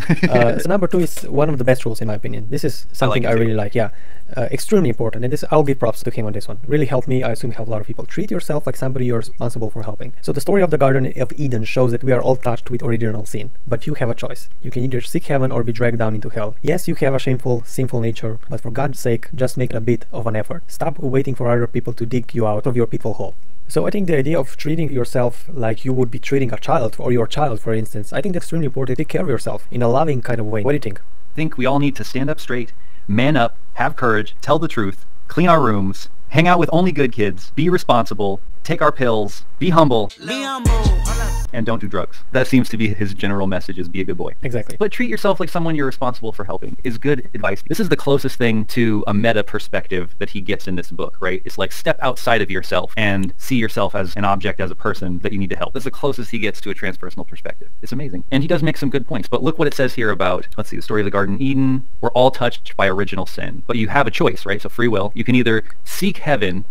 So number 2 is one of the best rules in my opinion. This is something I really like, yeah. Extremely important, and I'll give props to him on this one. Really helped me, I assume helped a lot of people. Treat yourself like somebody you're responsible for helping. So the story of the Garden of Eden shows that we are all touched with original sin, but you have a choice. You can either seek heaven or be dragged down into hell. Yes, you have a shameful, sinful nature, but for God's sake, just make a bit of an effort. Stop waiting for other people to dig you out of your pitfall hole. So I think the idea of treating yourself like you would be treating a child, or your child for instance, I think that's extremely important. Take care of yourself in a loving kind of way. What do you think? I think we all need to stand up straight, man up, have courage, tell the truth, clean our rooms, hang out with only good kids, be responsible, take our pills, be humble, and don't do drugs. That seems to be his general message, is be a good boy. Exactly. But treat yourself like someone you're responsible for helping is good advice. This is the closest thing to a meta perspective that he gets in this book, right? It's like step outside of yourself and see yourself as an object, as a person that you need to help. That's the closest he gets to a transpersonal perspective. It's amazing. And he does make some good points. But look what it says here about, let's see, the story of the Garden of Eden. We're all touched by original sin. But you have a choice, right? So free will. You can either seek heaven.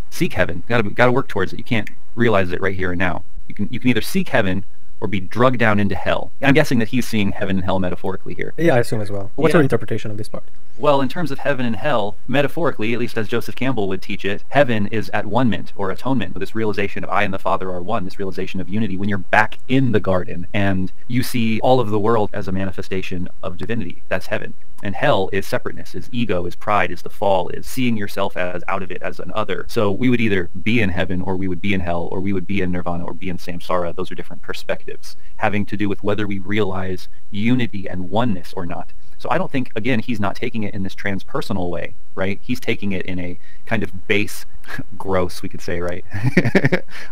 Gotta work towards it. You can't realize it right here and now. You can either seek heaven or be drugged down into hell. I'm guessing that he's seeing heaven and hell metaphorically here. Yeah, I assume as well. What's your interpretation of this part? Well, in terms of heaven and hell, metaphorically, at least as Joseph Campbell would teach it, heaven is at one-ment or atonement, this realization of I and the Father are one, this realization of unity when you're back in the garden and you see all of the world as a manifestation of divinity. That's heaven. And hell is separateness, is ego, is pride, is the fall, is seeing yourself as out of it, as an other. So we would either be in heaven, or we would be in hell, or we would be in nirvana, or be in samsara. Those are different perspectives, having to do with whether we realize unity and oneness or not. So I don't think, again, he's not taking it in this transpersonal way, right? He's taking it in a kind of base, gross, we could say, right?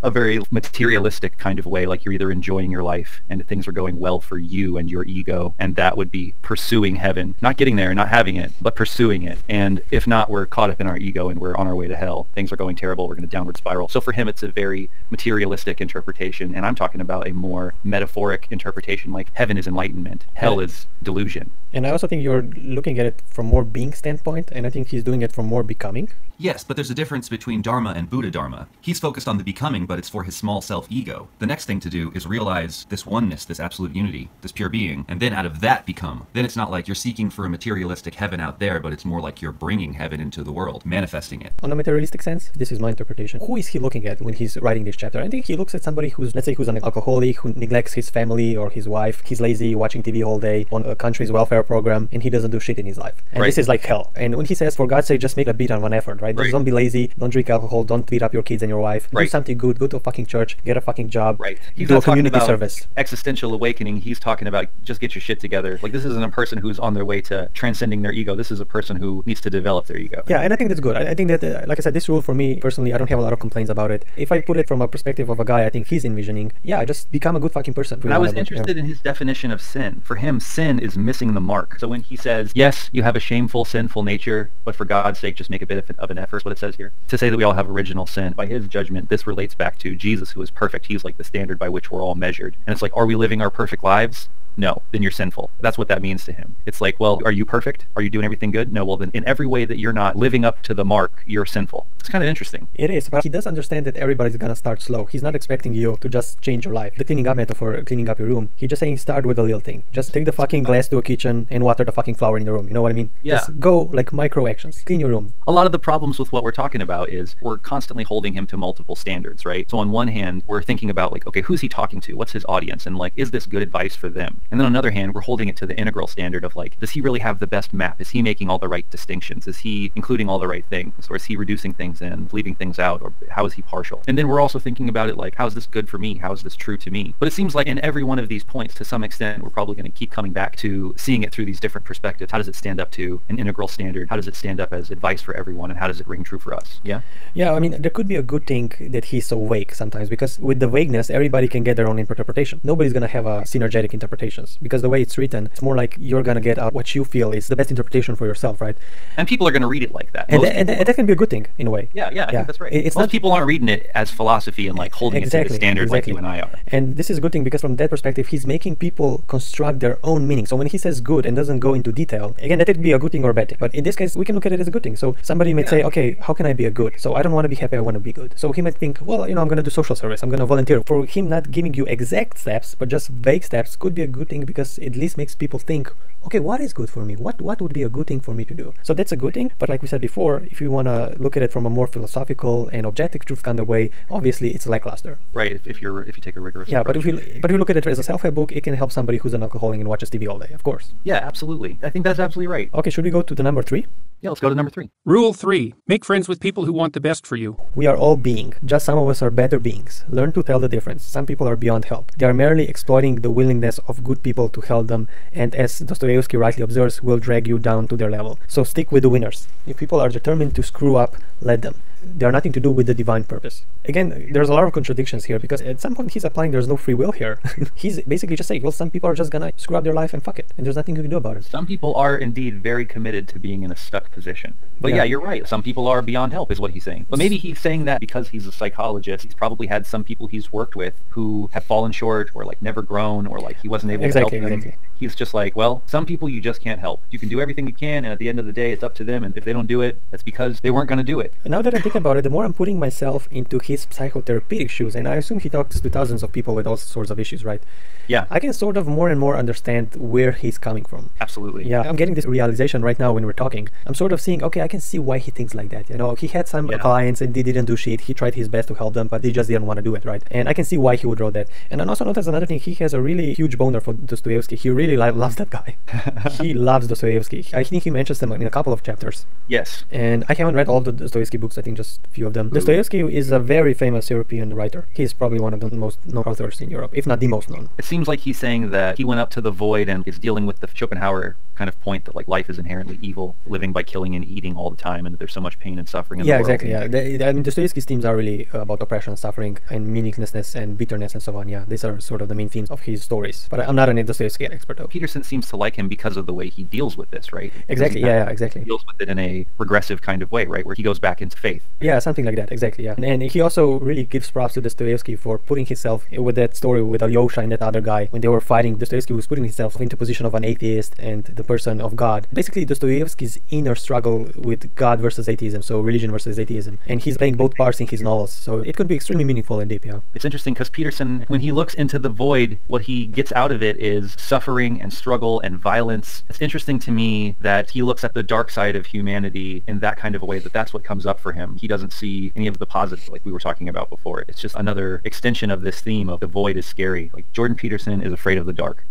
A very materialistic kind of way, like you're either enjoying your life and things are going well for you and your ego, and that would be pursuing heaven. Not getting there, not having it, but pursuing it. And if not, we're caught up in our ego and we're on our way to hell. Things are going terrible, we're going to downward spiral. So for him, it's a very materialistic interpretation, and I'm talking about a more metaphoric interpretation, like heaven is enlightenment, hell is delusion. And I also think you're looking at it from more being standpoint, and I think he's doing it from more becoming. Yes, but there's a difference between Dharma and Buddha Dharma. He's focused on the becoming, but it's for his small self-ego. The next thing to do is realize this oneness, this absolute unity, this pure being, and then out of that become. Then it's not like you're seeking for a materialistic heaven out there, but it's more like you're bringing heaven into the world, manifesting it. On a materialistic sense, this is my interpretation. Who is he looking at when he's writing this chapter? I think he looks at somebody who's, let's say, who's an alcoholic, who neglects his family or his wife. He's lazy, watching TV all day on a country's welfare program, and he doesn't do shit in his life. And this is like hell. And when he says, for God's sake, just make a bit of an effort, right? Don't be lazy, don't drink alcohol, don't beat up your kids and your wife. Do something good, go to a fucking church, get a fucking job, He's do not a community talking about service. Existential awakening. He's talking about just get your shit together. Like, this isn't a person who's on their way to transcending their ego. This is a person who needs to develop their ego. Yeah, and I think that's good. I think that, like I said, this rule for me, personally, I don't have a lot of complaints about it. If I put it from a perspective of a guy I think he's envisioning, just become a good fucking person. I was interested in his definition of sin. For him, sin is missing the mark. So when he says, yes, you have a shameful, sinful nature, but for God's sake, just make a bit of an effort, is what it says here. To say that we all have original sin, by his judgment, this relates back to Jesus, who is perfect. He's like the standard by which we're all measured. And it's like, are we living our perfect lives? No, then you're sinful. That's what that means to him. It's like, well, are you perfect? Are you doing everything good? No, well then in every way that you're not living up to the mark, you're sinful. It's kind of interesting. It is, but he does understand that everybody's gonna start slow. He's not expecting you to just change your life. The cleaning up metaphor, cleaning up your room, he's just saying start with a little thing. Just take the fucking glass to a kitchen and water the fucking flower in the room. You know what I mean? Yeah. Just go like micro actions. Clean your room. A lot of the problems with what we're talking about is we're constantly holding him to multiple standards, right? So on one hand, we're thinking about like, okay, who's he talking to? What's his audience? And like, is this good advice for them? And then on the other hand, we're holding it to the integral standard of like, does he really have the best map? Is he making all the right distinctions? Is he including all the right things? Or is he reducing things in, leaving things out? Or how is he partial? And then we're also thinking about it like, how is this good for me? How is this true to me? But it seems like in every one of these points, to some extent, we're probably going to keep coming back to seeing it through these different perspectives. How does it stand up to an integral standard? How does it stand up as advice for everyone? And how does it ring true for us? Yeah? Yeah, I mean, there could be a good thing that he's so vague sometimes, because with the vagueness, everybody can get their own interpretation. Nobody's going to have a synergetic interpretations, because the way it's written, it's more like you're going to get out what you feel is the best interpretation for yourself, right? And people are going to read it like that. And that can be a good thing, in a way. Yeah, I think that's right. Most people aren't reading it as philosophy and like holding it to the standard like you and I are. And this is a good thing, because from that perspective, he's making people construct their own meaning. So when he says good and doesn't go into detail, again, that could be a good thing or a bad thing. But in this case, we can look at it as a good thing. So somebody might say, okay, how can I be a good? So I don't want to be happy, I want to be good. So he might think, well, I'm going to do social service, I'm going to volunteer. For him, not giving you exact steps, but just vague steps could be a good thing, because it at least makes people think, okay, what is good for me? What would be a good thing for me to do? So that's a good thing. But like we said before, if you want to look at it from a more philosophical and objective truth kind of way, obviously it's lackluster. Right. If you take a rigorous approach. But if you look at it as a self-help book, it can help somebody who's an alcoholic and watches TV all day, of course. Yeah, absolutely. I think that's absolutely right. Okay, should we go to the number 3? Yeah, let's go to number 3. Rule 3. Make friends with people who want the best for you. We are all being. Just some of us are better beings. Learn to tell the difference. Some people are beyond help. They are merely exploiting the willingness of good people to help them, and as Dostoevsky rightly observes, will drag you down to their level. So stick with the winners. If people are determined to screw up, let them. They are nothing to do with the divine purpose. Again, there's a lot of contradictions here, because at some point he's applying there's no free will here. He's basically just saying, well, some people are just gonna screw up their life and fuck it, and there's nothing you can do about it. Some people are indeed very committed to being in a stuck position. But yeah, you're right. Some people are beyond help is what he's saying. But maybe he's saying that because he's a psychologist. He's probably had some people he's worked with who have fallen short, or like never grown, or like he wasn't able to help them. He's just like, well, some people you just can't help. You can do everything you can, and at the end of the day, it's up to them. And if they don't do it, that's because they weren't going to do it. Now that I think think about it, the more I'm putting myself into his psychotherapeutic shoes, and I assume he talks to thousands of people with all sorts of issues, right? Yeah. I can sort of more and more understand where he's coming from. Absolutely. Yeah, I'm getting this realization right now when we're talking. I'm sort of seeing, okay, I can see why he thinks like that. You know, he had some clients and they didn't do shit. He tried his best to help them, but they just didn't want to do it, right? And I can see why he would draw that. And I also notice another thing, he has a really huge boner for Dostoevsky. He really loves that guy. He loves Dostoevsky. I think he mentions them in a couple of chapters. Yes. And I haven't read all the Dostoevsky books, I think just a few of them. Dostoevsky is a very famous European writer. He's probably one of the most known authors in Europe, if not the most known. It seems like he's saying that he went up to the void and is dealing with the Schopenhauer kind of point that like life is inherently evil, living by killing and eating all the time, and that there's so much pain and suffering in the world. Exactly. Yeah, I mean, Dostoevsky's themes are really about oppression, suffering, and meaninglessness and bitterness and so on. Yeah, these are sort of the main themes of his stories. But I'm not an Dostoevsky expert though. Peterson seems to like him because of the way he deals with this, right? Exactly. Yeah, exactly. He deals with it in a regressive kind of way, right, where he goes back into faith. Yeah, something like that. Exactly. Yeah, and he also really gives props to Dostoevsky for putting himself with that story with Aljoša and that other guy when they were fighting. Dostoevsky was putting himself into position of an atheist and the person of God. Basically, Dostoevsky's inner struggle with God versus atheism, so religion versus atheism, and he's playing both parts in his novels, so it could be extremely meaningful and deep. Yeah, it's interesting because Peterson, when he looks into the void, what he gets out of it is suffering and struggle and violence. It's interesting to me that he looks at the dark side of humanity in that kind of a way, that's what comes up for him. He doesn't see any of the positive, like we were talking about before. It's just another extension of this theme of the void is scary. Like Jordan Peterson is afraid of the dark.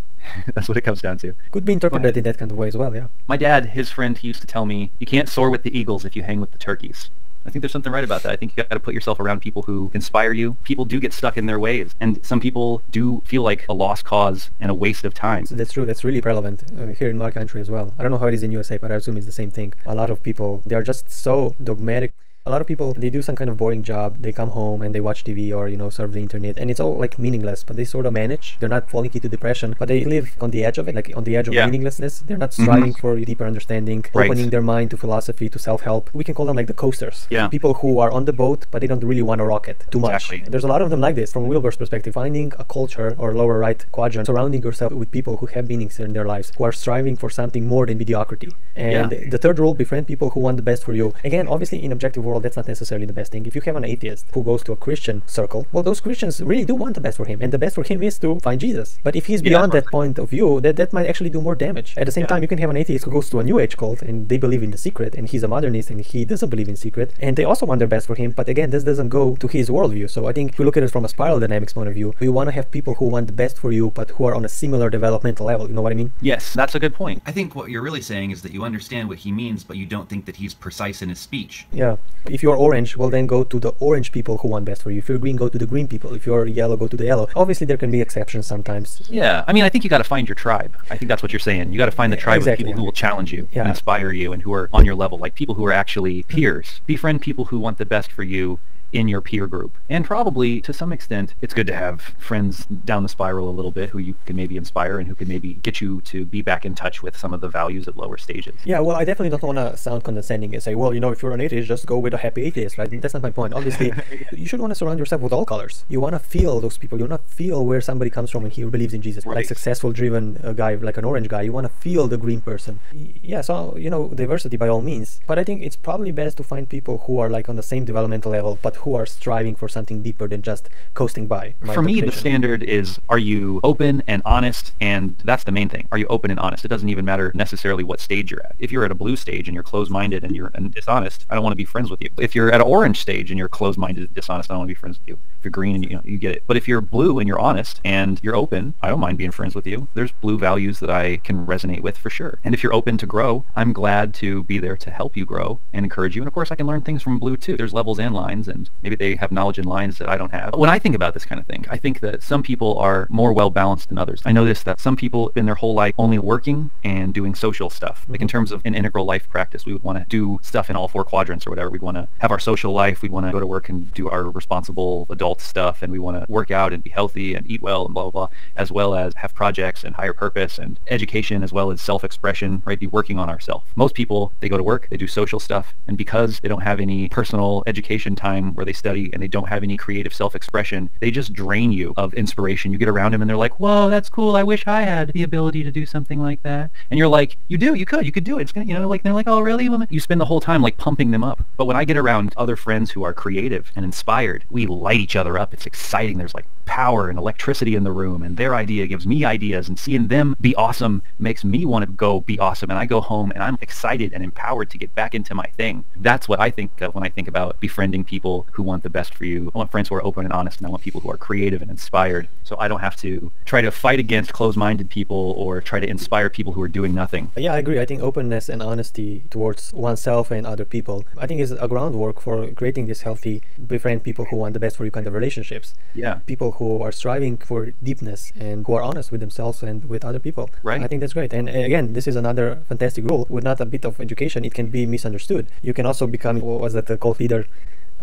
That's what it comes down to. Could be interpreted in that kind of way as well, yeah. My dad, his friend, he used to tell me, you can't soar with the eagles if you hang with the turkeys. I think there's something right about that. I think you got to put yourself around people who inspire you. People do get stuck in their ways, and some people do feel like a lost cause and a waste of time. So that's true. That's really relevant here in our country as well. I don't know how it is in USA, but I assume it's the same thing. A lot of people, they are just so dogmatic. A lot of people, they do some kind of boring job, they come home and they watch TV or, surf the internet, and it's all like meaningless, but they sort of manage. They're not falling into depression, but they live on the edge of it, like on the edge of meaninglessness. They're not striving for deeper understanding, opening their mind to philosophy, to self-help. We can call them like the coasters. Yeah. People who are on the boat, but they don't really want to rock it too much. There's a lot of them like this. From Wilber's perspective, finding a culture or lower right quadrant, surrounding yourself with people who have meanings in their lives, who are striving for something more than mediocrity. And the third rule, befriend people who want the best for you. Again, obviously in objective world, that's not necessarily the best thing. If you have an atheist who goes to a Christian circle, well, those Christians really do want the best for him, and the best for him is to find Jesus. But if he's beyond that point of view, that might actually do more damage. At the same time, you can have an atheist who goes to a New Age cult, and they believe in the secret, and he's a modernist, and he doesn't believe in secret, and they also want their best for him, but again, this doesn't go to his worldview. So I think if we look at it from a spiral dynamics point of view, we want to have people who want the best for you, but who are on a similar developmental level. You know what I mean? Yes, that's a good point. I think what you're really saying is that you understand what he means, but you don't think that he's precise in his speech. Yeah. If you're orange, well, then go to the orange people who want best for you. If you're green, go to the green people. If you're yellow, go to the yellow. Obviously, there can be exceptions sometimes. Yeah, I mean, I think you got to find your tribe. I think that's what you're saying. You got to find the tribe of people who will challenge you, and inspire you, and who are on your level, like people who are actually peers. Befriend people who want the best for you in your peer group. And probably, to some extent, it's good to have friends down the spiral a little bit who you can maybe inspire and who can maybe get you to be back in touch with some of the values at lower stages. Yeah, well, I definitely don't want to sound condescending and say, well, if you're an atheist, just go with a happy atheist, right? That's not my point. Obviously, you should want to surround yourself with all colors. You want to feel those people. You want to feel where somebody comes from and he believes in Jesus. Like successful, driven guy, like an orange guy. You want to feel the green person. Yeah, so, diversity by all means. But I think it's probably best to find people who are like on the same developmental level, but who are striving for something deeper than just coasting by. For me, the standard is, are you open and honest? And that's the main thing. Are you open and honest? It doesn't even matter necessarily what stage you're at. If you're at a blue stage and you're closed-minded and you're dishonest, I don't want to be friends with you. If you're at an orange stage and you're closed-minded and dishonest, I don't want to be friends with you. If you're green and you get it. But if you're blue and you're honest and you're open, I don't mind being friends with you. There's blue values that I can resonate with for sure. And if you're open to grow, I'm glad to be there to help you grow and encourage you. And of course, I can learn things from blue too. There's levels and lines, and maybe they have knowledge in lines that I don't have. But when I think about this kind of thing, I think that some people are more well-balanced than others. I notice that some people spend their whole life only working and doing social stuff. Like in terms of an integral life practice, we would want to do stuff in all four quadrants or whatever. We'd want to have our social life. We'd want to go to work and do our responsible adult stuff. And we want to work out and be healthy and eat well and blah, blah, blah, as well as have projects and higher purpose and education, as well as self-expression, right? Be working on ourselves. Most people, they go to work, they do social stuff. And because they don't have any personal education time where where they study and they don't have any creative self-expression, they just drain you of inspiration. You get around them and they're like, whoa, that's cool. I wish I had the ability to do something like that. And you're like, you could do it. It's gonna, like, they're like, oh, really? Well, you spend the whole time like pumping them up. But when I get around other friends who are creative and inspired, we light each other up. It's exciting. There's like power and electricity in the room, and their idea gives me ideas, and seeing them be awesome makes me want to go be awesome. And I go home and I'm excited and empowered to get back into my thing. That's what I think of when I think about befriending people who want the best for you. I want friends who are open and honest, and I want people who are creative and inspired, so I don't have to try to fight against closed-minded people or try to inspire people who are doing nothing. Yeah, I agree. I think openness and honesty towards oneself and other people, I think, is a groundwork for creating this healthy, befriend people who want the best for you kind of relationships. Yeah. People who are striving for deepness and who are honest with themselves and with other people. Right. I think that's great. And again, this is another fantastic rule. With not a bit of education, it can be misunderstood. You can also become, what was that, a cult leader?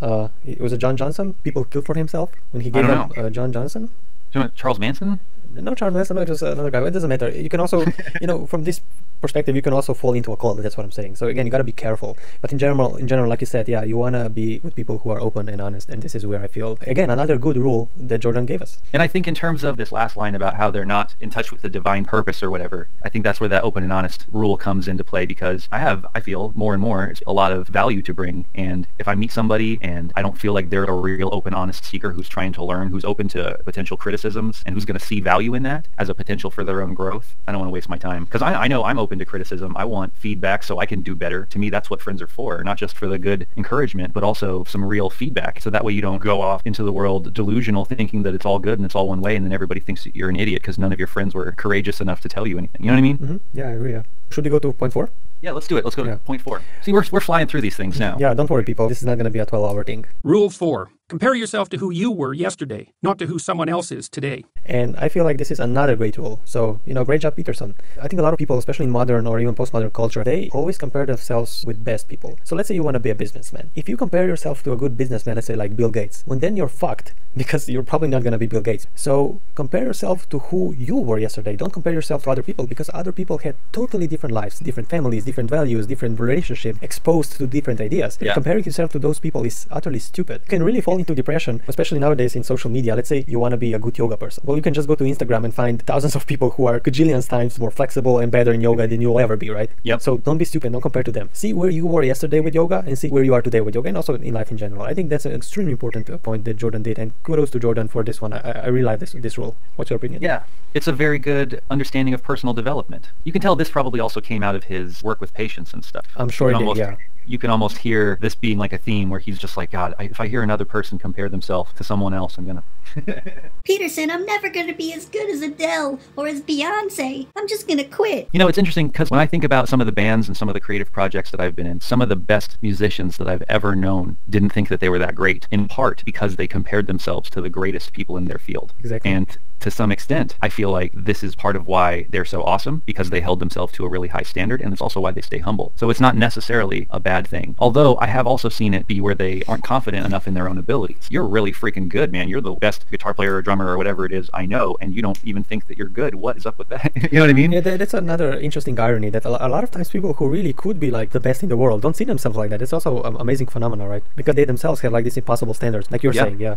It was John Johnson. People killed for himself when he gave up John Johnson. Charles Manson? No, Charles Manson, no, just another guy. It doesn't matter. You can also, from this perspective, you can also fall into a cult. That's what I'm saying. So again, you got to be careful. But in general, like you said, yeah, you want to be with people who are open and honest. And this is where I feel, again, another good rule that Jordan gave us. And I think in terms of this last line about how they're not in touch with the divine purpose or whatever, I think that's where that open and honest rule comes into play, because I feel more and more a lot of value to bring. And if I meet somebody and I don't feel like they're a real open, honest seeker who's trying to learn, who's open to potential criticisms, and who's going to see value in that as a potential for their own growth, I don't want to waste my time. Because I know I'm open to criticism. I want feedback so I can do better. To me, that's what friends are for, not just for the good encouragement, but also some real feedback. So that way you don't go off into the world delusional, thinking that it's all good and it's all one way, and then everybody thinks that you're an idiot because none of your friends were courageous enough to tell you anything. You know what I mean? Mm-hmm. Yeah, I agree. Yeah. Should we go to point 4? Yeah, let's do it. Let's go to point 4. See, we're flying through these things now. Yeah, don't worry, people. This is not going to be a 12-hour thing. Rule 4. Compare yourself to who you were yesterday, not to who someone else is today. And I feel like this is another great rule. So, great job, Peterson. I think a lot of people, especially in modern or even postmodern culture, they always compare themselves with best people. So let's say you want to be a businessman. If you compare yourself to a good businessman, let's say like Bill Gates, well, then you're fucked, because you're probably not going to be Bill Gates. So compare yourself to who you were yesterday. Don't compare yourself to other people, because other people had totally different lives, different families, different values, different relationships, exposed to different ideas. Yeah. Comparing yourself to those people is utterly stupid. You can really fall into depression, especially nowadays in social media. Let's say you want to be a good yoga person. Well, you can just go to Instagram and find thousands of people who are gajillions times more flexible and better in yoga than you'll ever be, right? Yep. So don't be stupid. Don't compare to them. See where you were yesterday with yoga and see where you are today with yoga, and also in life in general. I think that's an extremely important point that Jordan did, and kudos to Jordan for this one. I really like this rule. What's your opinion? Yeah, it's a very good understanding of personal development. You can tell this probably also came out of his work with patients and stuff. I'm sure it did, yeah. You can almost hear this being like a theme where he's just like, God, if I hear another person compare themselves to someone else, I'm going to... Peterson, I'm never going to be as good as Adele or as Beyonce. I'm just going to quit. It's interesting because when I think about some of the bands and some of the creative projects that I've been in, some of the best musicians that I've ever known didn't think that they were that great, in part because they compared themselves to the greatest people in their field. Exactly. And to some extent, I feel like this is part of why they're so awesome, because they held themselves to a really high standard, and it's also why they stay humble. So it's not necessarily a bad thing. Although I have also seen it be where they aren't confident enough in their own abilities. You're really freaking good, man. You're the best guitar player or drummer or whatever it is I know, and you don't even think that you're good. What is up with that? You know what I mean? Yeah, that's another interesting irony, that a lot of times people who really could be like the best in the world don't see themselves like that. It's also an amazing phenomenon, right? Because they themselves have like these impossible standards, like you're saying, yeah.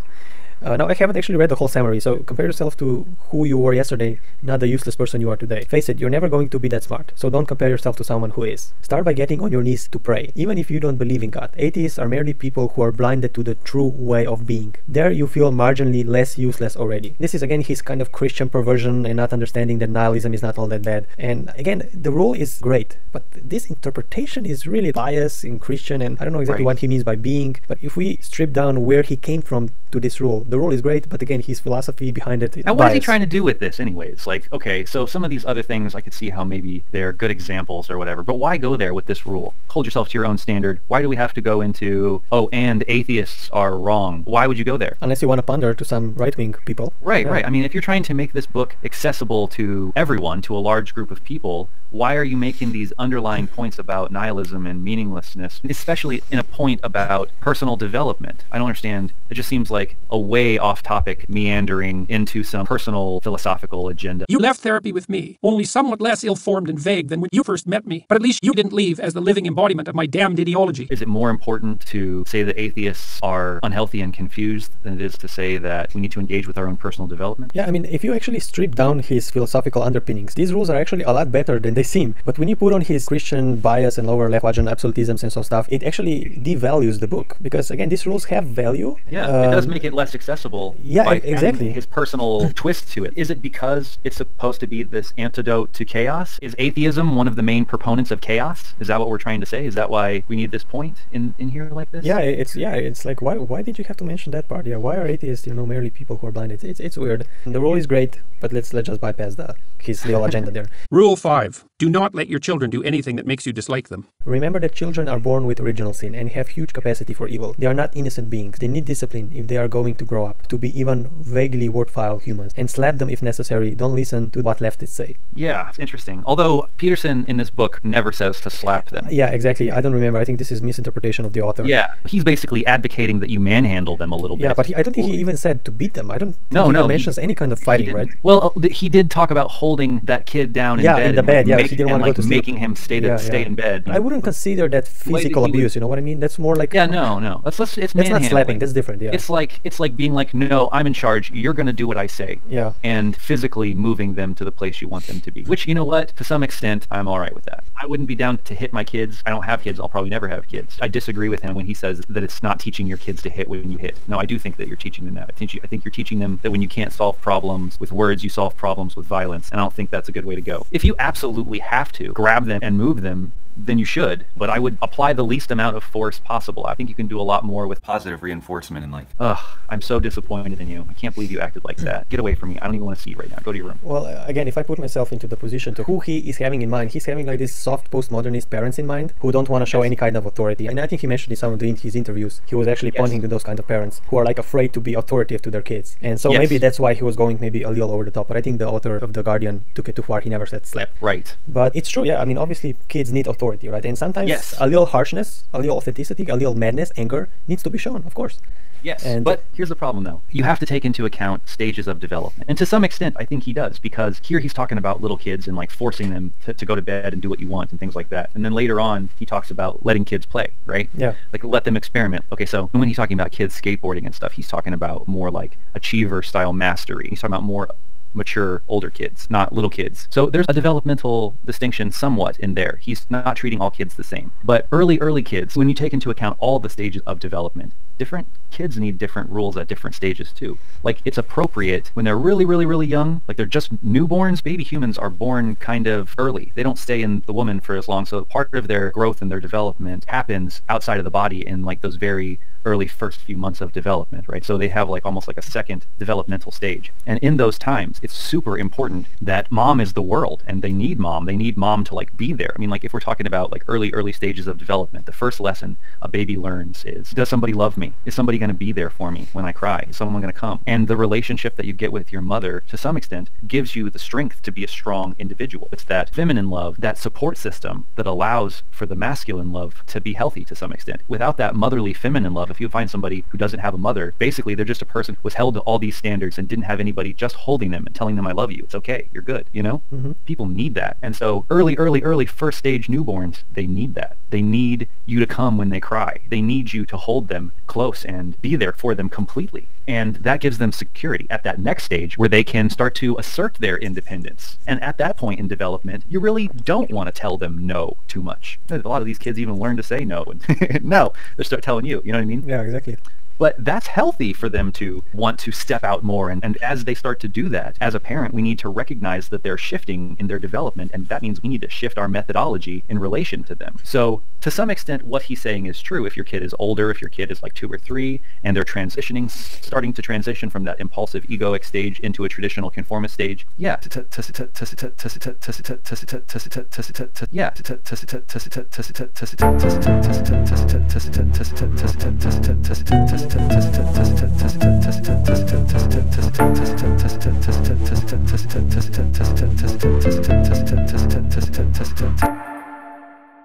Now, I haven't actually read the whole summary, so compare yourself to who you were yesterday, not the useless person you are today. Face it, you're never going to be that smart, so don't compare yourself to someone who is. Start by getting on your knees to pray, even if you don't believe in God. Atheists are merely people who are blinded to the true way of being. There you feel marginally less useless already. This is again his kind of Christian perversion and not understanding that nihilism is not all that bad. And again, the rule is great, but this interpretation is really biased in Christian, and I don't know exactly what he means by being, but if we strip down where he came from to this rule, the rule is great, but again, his philosophy behind it is Now, what is he trying to do with this anyways? Like, okay, so some of these other things, I could see how maybe they're good examples or whatever, but why go there with this rule? Hold yourself to your own standard. Why do we have to go into, oh, and atheists are wrong? Why would you go there? Unless you want to pander to some right-wing people. Right. I mean, if you're trying to make this book accessible to everyone, to a large group of people, why are you making these underlying points about nihilism and meaninglessness, especially in a point about personal development? I don't understand. It just seems like a way way off topic, meandering into some personal philosophical agenda. You left therapy with me, only somewhat less ill-formed and vague than when you first met me, but at least you didn't leave as the living embodiment of my damned ideology. Is it more important to say that atheists are unhealthy and confused than it is to say that we need to engage with our own personal development? Yeah, I mean, if you actually strip down his philosophical underpinnings, these rules are actually a lot better than they seem. But when you put on his Christian bias and lower left quadrant absolutisms and some stuff, it actually devalues the book. Because again, these rules have value. Yeah, it does make it less accessible. Yeah, by exactly. His personal twist to it. Is it because it's supposed to be this antidote to chaos? Is atheism one of the main proponents of chaos? Is that what we're trying to say? Is that why we need this point in here like this? Yeah, it's like why did you have to mention that part? Yeah, why are atheists merely people who are blind? It's weird. The rule is great, but let's just bypass his little agenda there. Rule 5. Do not let your children do anything that makes you dislike them. Remember that children are born with original sin and have huge capacity for evil. They are not innocent beings. They need discipline if they are going to grow up, to be even vaguely worthwhile humans. And slap them if necessary. Don't listen to what leftists say. Yeah, it's interesting. Although Peterson in this book never says to slap them. Yeah, exactly. I don't remember. I think this is misinterpretation of the author. Yeah, he's basically advocating that you manhandle them a little bit. Yeah, but I don't think he even said to beat them. I don't think he mentions any kind of fighting, right? Well, he did talk about holding that kid down in bed. In the bed, he didn't want to go to sleep. Making him stay in bed. I wouldn't consider that physical abuse, you know what I mean? That's more like... Yeah, no. It's not slapping, that's different, yeah. It's like being like, no, I'm in charge, you're going to do what I say. Yeah. And physically moving them to the place you want them to be. Which, you know what, to some extent, I'm alright with that. I wouldn't be down to hit my kids. I don't have kids, I'll probably never have kids. I disagree with him when he says that it's not teaching your kids to hit when you hit. No, I do think that you're teaching them that. I think you're teaching them that when you can't solve problems with words, you solve problems with violence. And I don't think that's a good way to go. If you absolutely have to grab them and move them, then you should, but I would apply the least amount of force possible. I think you can do a lot more with positive reinforcement in life. Ugh, I'm so disappointed in you. I can't believe you acted like that. Get away from me. I don't even want to see you right now. Go to your room. Well, again, if I put myself into the position to who he is having in mind, he's having like these soft postmodernist parents in mind who don't want to show any kind of authority. And I think he mentioned in some of his interviews, he was actually pointing to those kind of parents who are like afraid to be authoritative to their kids. And so maybe that's why he was going maybe a little over the top. But I think the author of The Guardian took it too far. He never said slap. Right. But it's true, yeah. I mean, obviously kids need authority, right? And sometimes a little harshness, a little authenticity, a little madness, anger needs to be shown, of course. Yes, but here's the problem though. You have to take into account stages of development. And to some extent, I think he does, because here he's talking about little kids and like forcing them to go to bed and do what you want and things like that. And then later on, he talks about letting kids play, right? Yeah. Like let them experiment. Okay, so when he's talking about kids skateboarding and stuff, he's talking about more like achiever style mastery. He's talking about more mature older kids, not little kids. So there's a developmental distinction somewhat in there. He's not treating all kids the same. But early kids, when you take into account all the stages of development, different kids need different rules at different stages too. Like it's appropriate when they're really young, like they're just newborns. Baby humans are born kind of early. They don't stay in the woman for as long. So part of their growth and their development happens outside of the body in like those very early first few months of development, right? So they have like almost like a second developmental stage. And in those times, it's super important that mom is the world and they need mom. They need mom to like be there. I mean, like if we're talking about like early stages of development, the first lesson a baby learns is, does somebody love me? Is somebody going to be there for me when I cry? Is someone going to come? And the relationship that you get with your mother, to some extent, gives you the strength to be a strong individual. It's that feminine love, that support system that allows for the masculine love to be healthy to some extent. Without that motherly feminine love, if you find somebody who doesn't have a mother, basically they're just a person who was held to all these standards and didn't have anybody just holding them and telling them I love you. It's okay. You're good. You know? Mm-hmm. People need that. And so early first stage newborns, they need that. They need you to come when they cry. They need you to hold them close and be there for them completely. And that gives them security at that next stage where they can start to assert their independence. And at that point in development, you really don't want to tell them no too much. A lot of these kids even learn to say no. And no, they start telling you. You know what I mean? Yeah, exactly. But that's healthy for them to want to step out more. And as they start to do that, as a parent, we need to recognize that they're shifting in their development. And that means we need to shift our methodology in relation to them. So to some extent, what he's saying is true. If your kid is older, if your kid is like 2 or 3, and they're starting to transition from that impulsive egoic stage into a traditional conformist stage, yeah.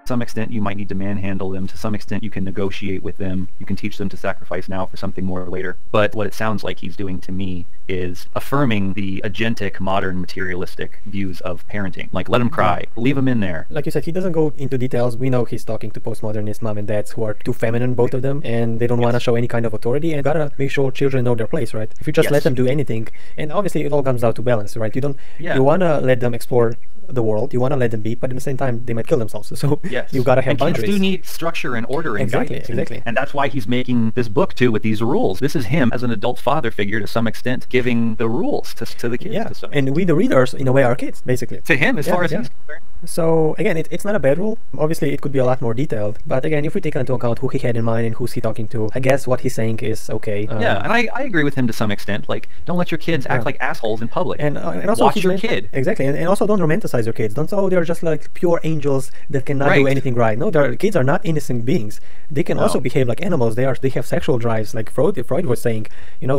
some extent extent you might need to manhandle them. To some extent you can negotiate with them. You can teach them to sacrifice now for something more later. But what it sounds like he's doing to me is affirming the agentic, modern, materialistic views of parenting. Like, let them cry. Leave them in there. Like you said, he doesn't go into details. We know he's talking to postmodernist mom and dads who are too feminine, both of them, and they don't want to show any kind of authority, and gotta make sure children know their place, right? If you just let them do anything, and obviously it all comes down to balance, right? You want to let them explore the world, you want to let them be, but at the same time they might kill themselves, so you gotta have boundaries. Kids do need structure and order and guidance. Exactly. And that's why he's making this book too with these rules. This is him as an adult father figure to some extent giving the rules to the kids. And we the readers in a way are kids, basically, to him, as far as he's concerned. So again, it's not a bad rule. Obviously it could be a lot more detailed, but again, if we take into account who he had in mind and who's he talking to, I guess what he's saying is okay. And I agree with him to some extent. Like, don't let your kids act like assholes in public, and also watch your kid. Exactly. And also don't romanticize your kids. Don't say, oh, they're just like pure angels that cannot do anything right. No, kids are not innocent beings. They can also behave like animals. They have sexual drives, like Freud was saying.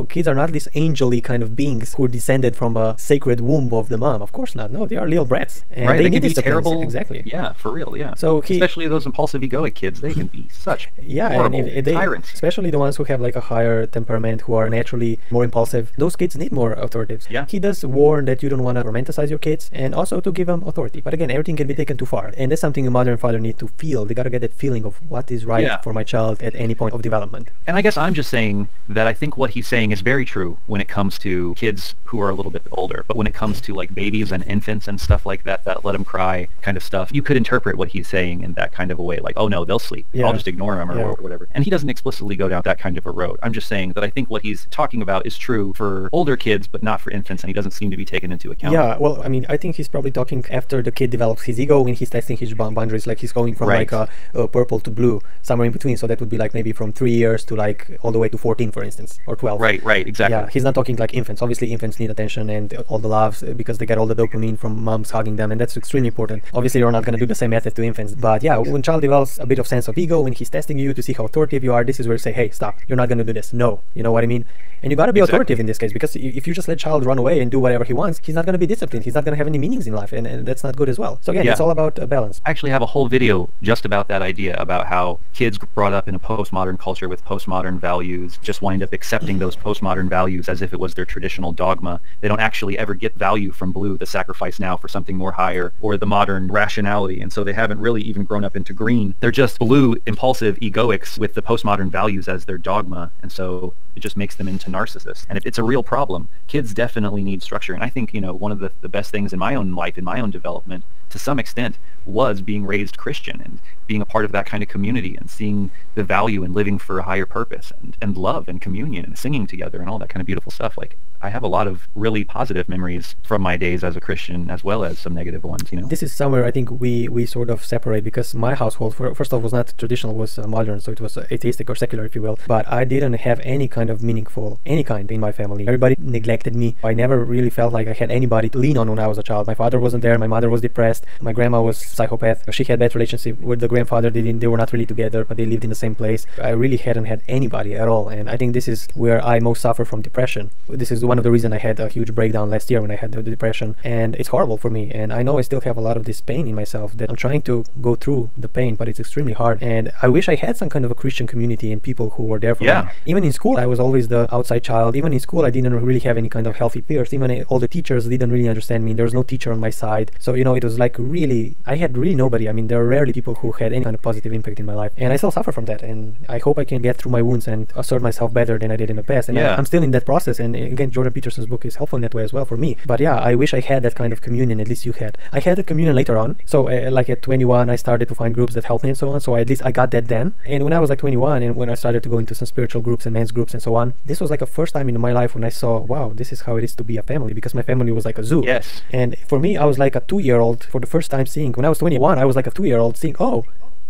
Kids are not these angel-y kind of beings who are descended from a sacred womb of the mom. Of course not. No, they are little brats. And they need can be terrible. Exactly. Yeah, for real. Yeah. So especially those impulsive, egoic kids, they can be such horrible tyrants. Especially the ones who have like a higher temperament, who are naturally more impulsive. Those kids need more authorities. Yeah. He does warn that you don't want to romanticize your kids, and also to give them authority. But again, everything can be taken too far, and that's something a mother and father need to feel. They gotta get that feeling of what is right for my child at any point of development. And I guess I'm just saying that I think what he's saying is very true when it comes to kids who are a little bit older, but when it comes to like babies and infants and stuff like that let them cry kind of stuff, you could interpret what he's saying in that kind of a way, like, oh no, they'll sleep, I'll just ignore them or whatever. And he doesn't explicitly go down that kind of a road. I'm just saying that I think what he's talking about is true for older kids, but not for infants, and he doesn't seem to be taken into account. Yeah, well, I mean, I think he's probably talking after the kid develops his ego, when he's testing his boundaries, like he's going from like a purple to blue, somewhere in between. So that would be like maybe from 3 years to like all the way to 14, for instance, or 12. Right, exactly. Yeah, he's not talking like infants. Obviously, infants need attention and all the loves because they get all the dopamine from moms hugging them, and that's extremely important. Obviously, you're not going to do the same method to infants, but yeah, when child develops a bit of sense of ego, when he's testing you to see how authoritative you are, this is where you say, hey, stop, you're not going to do this. No, you know what I mean? And you got to be authoritative in this case, because if you just let child run away and do whatever he wants, he's not going to be disciplined. He's not going to have any meanings in life, and that's not good as well. So again, it's all about balance. I actually have a whole video just about that idea, about how kids brought up in a postmodern culture with postmodern values just wind up accepting those postmodern values as if it was their traditional dogma. They don't actually ever get value from blue, the sacrifice now for something more higher, or the modern rationality, and so they haven't really even grown up into green. They're just blue, impulsive egoics with the postmodern values as their dogma, and so it just makes them into narcissists. And it's a real problem. Kids definitely need structure, and I think, one of the best things in my own life, in my own development, to some extent, was being raised Christian and being a part of that kind of community and seeing the value in living for a higher purpose and love and communion and singing together and all that kind of beautiful stuff. Like, I have a lot of really positive memories from my days as a Christian, as well as some negative ones, This is somewhere I think we sort of separate, because my household, first of all, was not traditional, was modern, so it was atheistic or secular, if you will. But I didn't have any kind of meaningful, any kind in my family. Everybody neglected me. I never really felt like I had anybody to lean on when I was a child. My father wasn't there. My mother was depressed. My grandma was psychopath. She had bad relationship with the grandfather. They were not really together, but they lived in the same place. I really hadn't had anybody at all, and I think this is where I most suffer from depression. This is one of the reasons I had a huge breakdown last year when I had the depression, and it's horrible for me, and I know I still have a lot of this pain in myself that I'm trying to go through the pain, but it's extremely hard. And I wish I had some kind of a Christian community and people who were there for me. Even in school, I was always the outside child. Even in school, I didn't really have any kind of healthy peers. Even all the teachers didn't really understand me. There was no teacher on my side, so it was like really, I had really nobody. I mean, there are rarely people who had any kind of positive impact in my life, and I still suffer from that, and I hope I can get through my wounds and assert myself better than I did in the past. And I'm still in that process, and again, Jordan Peterson's book is helpful in that way as well for me. But yeah, I wish I had that kind of communion. At least you had. I had a communion later on, so like at 21 I started to find groups that helped me and so on, so at least I got that then. And when I was like 21, and when I started to go into some spiritual groups and men's groups and so on, this was like a first time in my life when I saw, wow, this is how it is to be a family, because my family was like a zoo. And for me, I was like a 2-year-old for the first time seeing, when I was 21, I was like a 2-year-old seeing, oh,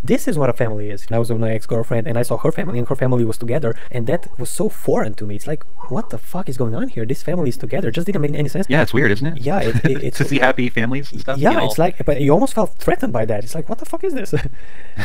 this is what a family is. And I was with my ex-girlfriend, and I saw her family, and her family was together, and that was so foreign to me. It's like, what the fuck is going on here? This family is together. It just didn't make any sense. Yeah, it's weird, isn't it? Yeah, it's to see happy families and stuff. Yeah, it's like, but you almost felt threatened by that. It's like, what the fuck is this?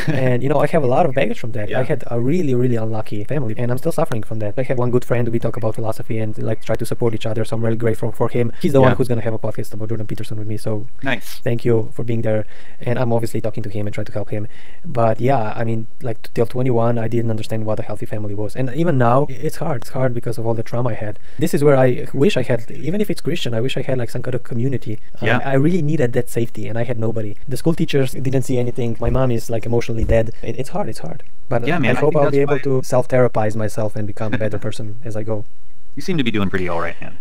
And I have a lot of baggage from that. I had a really, really unlucky family, and I'm still suffering from that. I have one good friend. We talk about philosophy and like try to support each other, so I'm really grateful for him. He's the one who's going to have a podcast about Jordan Peterson with me, so nice. Thank you for being there. And I'm obviously talking to him and trying to help him. But yeah, I mean, like till 21, I didn't understand what a healthy family was. And even now, it's hard. It's hard because of all the trauma I had. This is where I wish I had, even if it's Christian, I wish I had like some kind of community. I really needed that safety, and I had nobody. The school teachers didn't see anything. My mom is like emotionally dead. It's hard. It's hard. But yeah, man, I hope I'll be able to self-therapize myself and become a better person as I go. You seem to be doing pretty all right, man.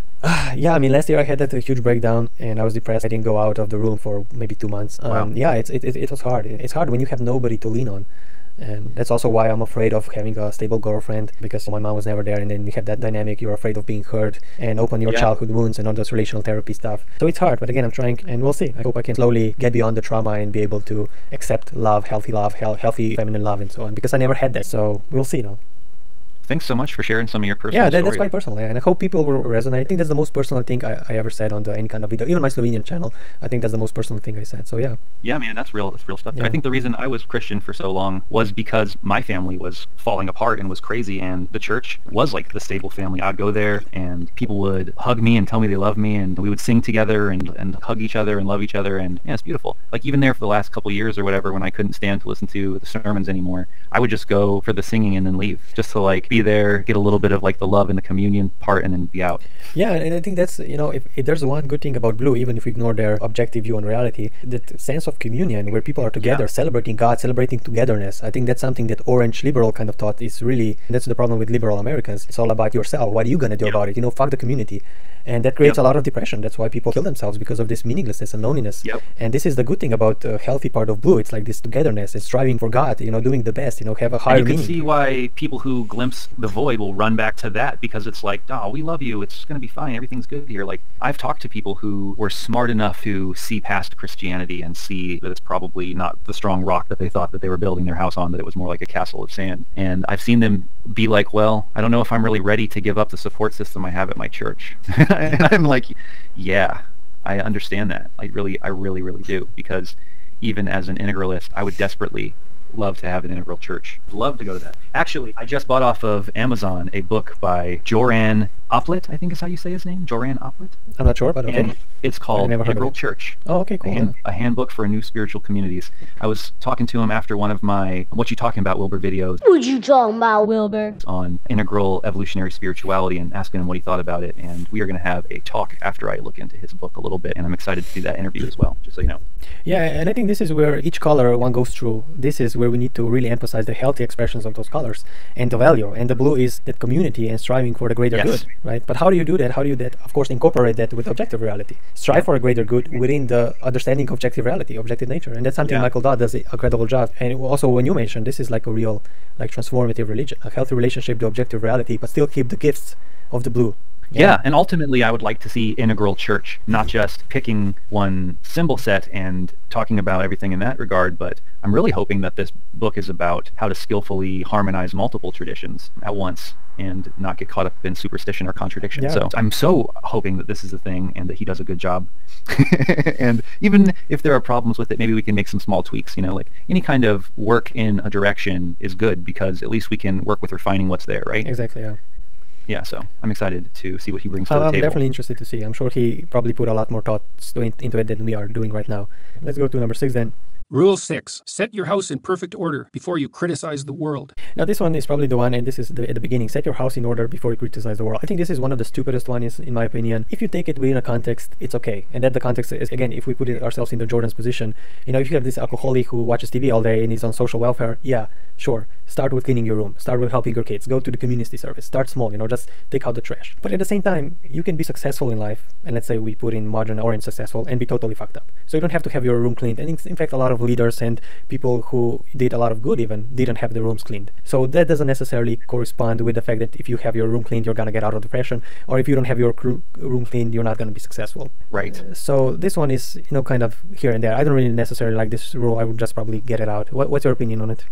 Yeah, I mean, last year I had that huge breakdown and I was depressed. I didn't go out of the room for maybe 2 months. Wow. Yeah, it was hard. It's hard when you have nobody to lean on. And that's also why I'm afraid of having a stable girlfriend, because my mom was never there, and then you have that dynamic. You're afraid of being hurt and open your childhood wounds and all those relational therapy stuff. So it's hard, but again, I'm trying, and we'll see. I hope I can slowly get beyond the trauma and be able to accept love, healthy feminine love, and so on, because I never had that. So we'll see, Thanks so much for sharing some of your personal stories. Yeah, that's story. quite personal, and I hope people will resonate. I think that's the most personal thing I ever said on any kind of video, even my Slovenian channel. I think that's the most personal thing I said. So yeah. Yeah, man, that's real stuff. Yeah. I think the reason I was Christian for so long was because my family was falling apart and was crazy, and the church was like the stable family. I'd go there, and people would hug me and tell me they love me, and we would sing together and hug each other and love each other, and yeah, it's beautiful. Like even there for the last couple of years or whatever, when I couldn't stand to listen to the sermons anymore, I would just go for the singing and then leave, just to like be there, get a little bit of like the love and the communion part, and then be out. Yeah, and I think that's, if there's one good thing about Blue, even if we ignore their objective view on reality, that sense of communion where people are together, celebrating God, celebrating togetherness. I think that's something that orange liberal kind of thought is really, that's the problem with liberal Americans. It's all about yourself. What are you going to do about it? Fuck the community. And that creates a lot of depression. That's why people kill themselves, because of this meaninglessness and loneliness. And this is the good thing about the healthy part of Blue. It's like this togetherness. It's striving for God, doing the best, have a higher meaning. You can see why people who glimpse the void will run back to that, because it's like, oh, we love you. It's going to be fine. Everything's good here. Like, I've talked to people who were smart enough to see past Christianity and see that it's probably not the strong rock that they thought that they were building their house on, that it was more like a castle of sand. And I've seen them be like, well, I don't know if I'm really ready to give up the support system I have at my church. And I'm like, yeah, I understand that. I really do, because even as an integralist, I would desperately love to have an integral church. Love to go to that. Actually, I just bought off of Amazon a book by Joran Oplet, I think is how you say his name. Joran Oplet? I'm not sure, but okay. And it's called Integral Church. Oh, okay, cool. A handbook for new spiritual communities. I was talking to him after one of my What You Talking About, Wilber videos. What you talking about, Wilber? On integral evolutionary spirituality, and asking him what he thought about it. And we are going to have a talk after I look into his book a little bit, and I'm excited to do that interview as well, just so you know. Yeah, and I think this is where each color one goes through. This is where we need to really emphasize the healthy expressions of those colors and the value. And the blue is that community and striving for the greater good, right? But how do you do that? How do you, of course, incorporate that with objective reality? Strive for a greater good within the understanding of objective reality, objective nature. And that's something Michael Dodd does an incredible job. And also, when you mentioned, this is like a real, like, transformative religion, a healthy relationship to objective reality, but still keep the gifts of the blue. Yeah, and ultimately I would like to see integral church, not just picking one symbol set and talking about everything in that regard, but I'm really hoping that this book is about how to skillfully harmonize multiple traditions at once and not get caught up in superstition or contradiction. So I'm so hoping that this is a thing and that he does a good job. And even if there are problems with it, maybe we can make some small tweaks, like any kind of work in a direction is good, because at least we can work with refining what's there, right? Exactly, yeah. Yeah, so I'm excited to see what he brings to the table. I'm definitely interested to see. I'm sure he probably put a lot more thoughts into it than we are doing right now. Let's go to number 6 then. Rule 6. Set your house in perfect order before you criticize the world. Now this one is probably the one, and this is at the beginning. Set your house in order before you criticize the world. I think this is one of the stupidest ones, in my opinion. If you take it within a context, it's okay. And that the context is, again, if we put ourselves into Jordan's position, if you have this alcoholic who watches TV all day and is on social welfare, yeah, sure. Start with cleaning your room. Start with helping your kids. Go to the community service. Start small, just take out the trash. But at the same time, you can be successful in life, and let's say we put in margin orange successful, and be totally fucked up. So you don't have to have your room cleaned. And in fact, a lot of leaders and people who did a lot of good even didn't have their rooms cleaned. So that doesn't necessarily correspond with the fact that if you have your room cleaned, you're gonna get out of depression, or if you don't have your room cleaned, you're not gonna be successful. Right. So this one is, kind of here and there. I don't really necessarily like this rule. I would just probably get it out. What's your opinion on it?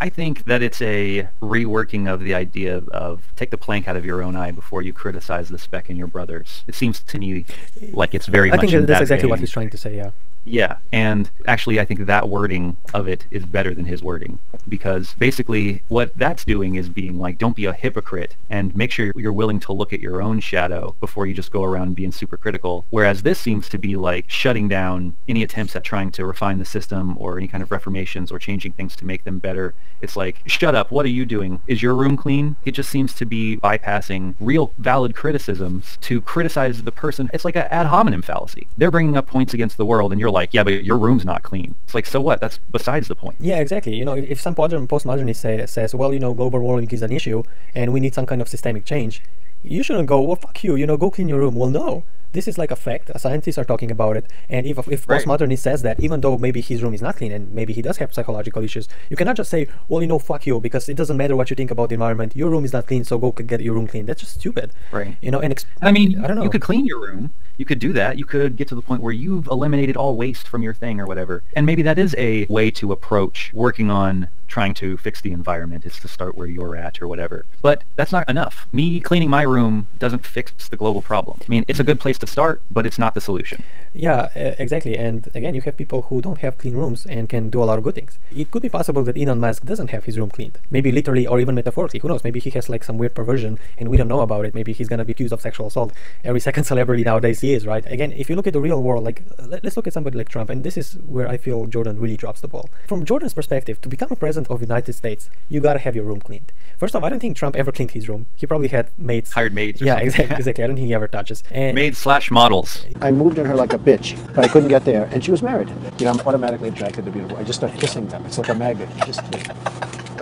I think that it's a reworking of the idea of take the plank out of your own eye before you criticize the speck in your brother's. It seems to me like it's very much in that that's exactly vein. what he's trying to say, yeah. Yeah, and actually I think that wording of it is better than his wording, because basically what that's doing is being like, don't be a hypocrite and make sure you're willing to look at your own shadow before you just go around being super critical. Whereas this seems to be like shutting down any attempts at trying to refine the system or any kind of reformations or changing things to make them better. It's like, shut up, what are you doing? Is your room clean? It just seems to be bypassing real valid criticisms to criticize the person. It's like an ad hominem fallacy. They're bringing up points against the world and you're like, yeah, but your room's not clean. It's like, so what? That's besides the point. Yeah, exactly. You know, if some postmodernist says, well, you know, global warming is an issue and we need some kind of systemic change, you shouldn't go, well, fuck you, you know, go clean your room. Well, no. This is like a fact. Scientists are talking about it. And if postmodernist says that, even though maybe his room is not clean and maybe he does have psychological issues, you cannot just say, well, you know, fuck you, because it doesn't matter what you think about the environment. Your room is not clean, so go get your room clean. That's just stupid. Right. You know, and I mean, I don't know. You could clean your room. You could do that. You could get to the point where you've eliminated all waste from your thing or whatever. And maybe that is a way to approach working on trying to fix the environment, is to start where you're at or whatever. But that's not enough. Me cleaning my room doesn't fix the global problem. I mean, it's a good place to start, but it's not the solution. Yeah, exactly. And again, you have people who don't have clean rooms and can do a lot of good things. It could be possible that Elon Musk doesn't have his room cleaned. Maybe literally or even metaphorically. Who knows? Maybe he has like some weird perversion and we don't know about it. Maybe he's going to be accused of sexual assault. Every second celebrity nowadays he is, right? Again, if you look at the real world, like let's look at somebody like Trump. And this is where I feel Jordan really drops the ball. From Jordan's perspective, to become a president of the United States, you gotta have your room cleaned. First off, I don't think Trump ever cleaned his room. He probably had maids. Hired maids. Or yeah, something. exactly. I don't think he ever touches. And Maids/models. I moved on her like a bitch, but I couldn't get there, and she was married. You know, I'm automatically attracted to beautiful. I just start kissing them. It's like a magnet. Just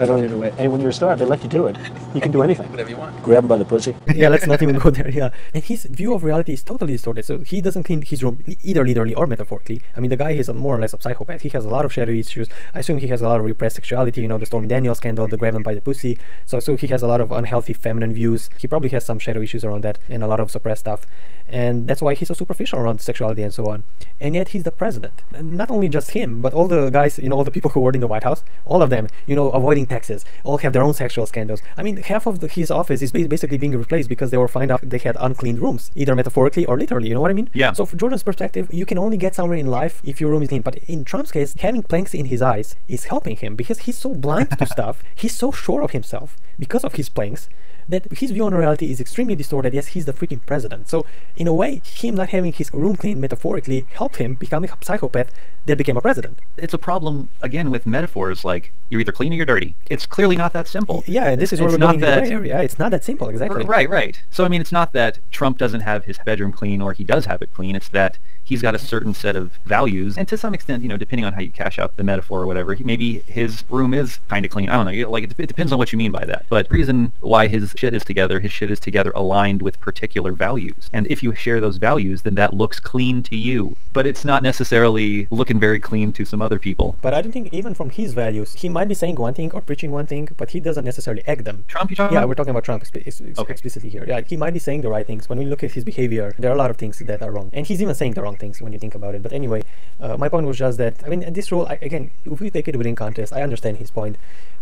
I don't even know. And when you're a star, they let you do it. You can do anything. Whatever you want. Grab them by the pussy. Yeah, let's not even go there. Yeah, and his view of reality is totally distorted. So he doesn't clean his room either literally or metaphorically. I mean, the guy is more or less a psychopath. He has a lot of shadow issues. I assume he has a lot of repressed sexuality. You know, the Stormy Daniels scandal, the grab them by the pussy. So he has a lot of unhealthy feminine views. He probably has some shadow issues around that and a lot of suppressed stuff. And that's why he's so superficial around sexuality and so on. And yet he's the president. And not only just him, but all the guys, you know, all the people who work in the White House, all of them, you know, avoiding taxes, all have their own sexual scandals. I mean, half of his office is basically being replaced because they were found out they had unclean rooms, either metaphorically or literally, you know what I mean? Yeah. So from Jordan's perspective, you can only get somewhere in life if your room is clean. But in Trump's case, having planks in his eyes is helping him because he's so blind to stuff. He's so sure of himself because of his planks that his view on reality is extremely distorted. Yes, he's the freaking president. So in a way, him not having his room clean metaphorically helped him become a psychopath that became a president. It's a problem, again, with metaphors like you're either clean or you're dirty. It's clearly not that simple. Yeah, and this is where we're going in the gray area. It's not that simple, exactly. Right. So, I mean, it's not that Trump doesn't have his bedroom clean or he does have it clean. It's that he's got a certain set of values. And to some extent, you know, depending on how you cash out the metaphor or whatever, maybe his room is kind of clean. I don't know. Like, it depends on what you mean by that. But the reason why his shit is together aligned with particular values. And if you share those values, then that looks clean to you. But it's not necessarily looking very clean to some other people. But I don't think even from his values, he might be saying one thing or preaching one thing, but he doesn't necessarily act them. Trump, you talking about? Yeah, we're talking about Trump explicitly here. Yeah, he might be saying the right things. When we look at his behavior, there are a lot of things that are wrong. And he's even saying the wrong things when you think about it. But anyway, my point was just that, I mean, this rule, again, if we take it within context, I understand his point.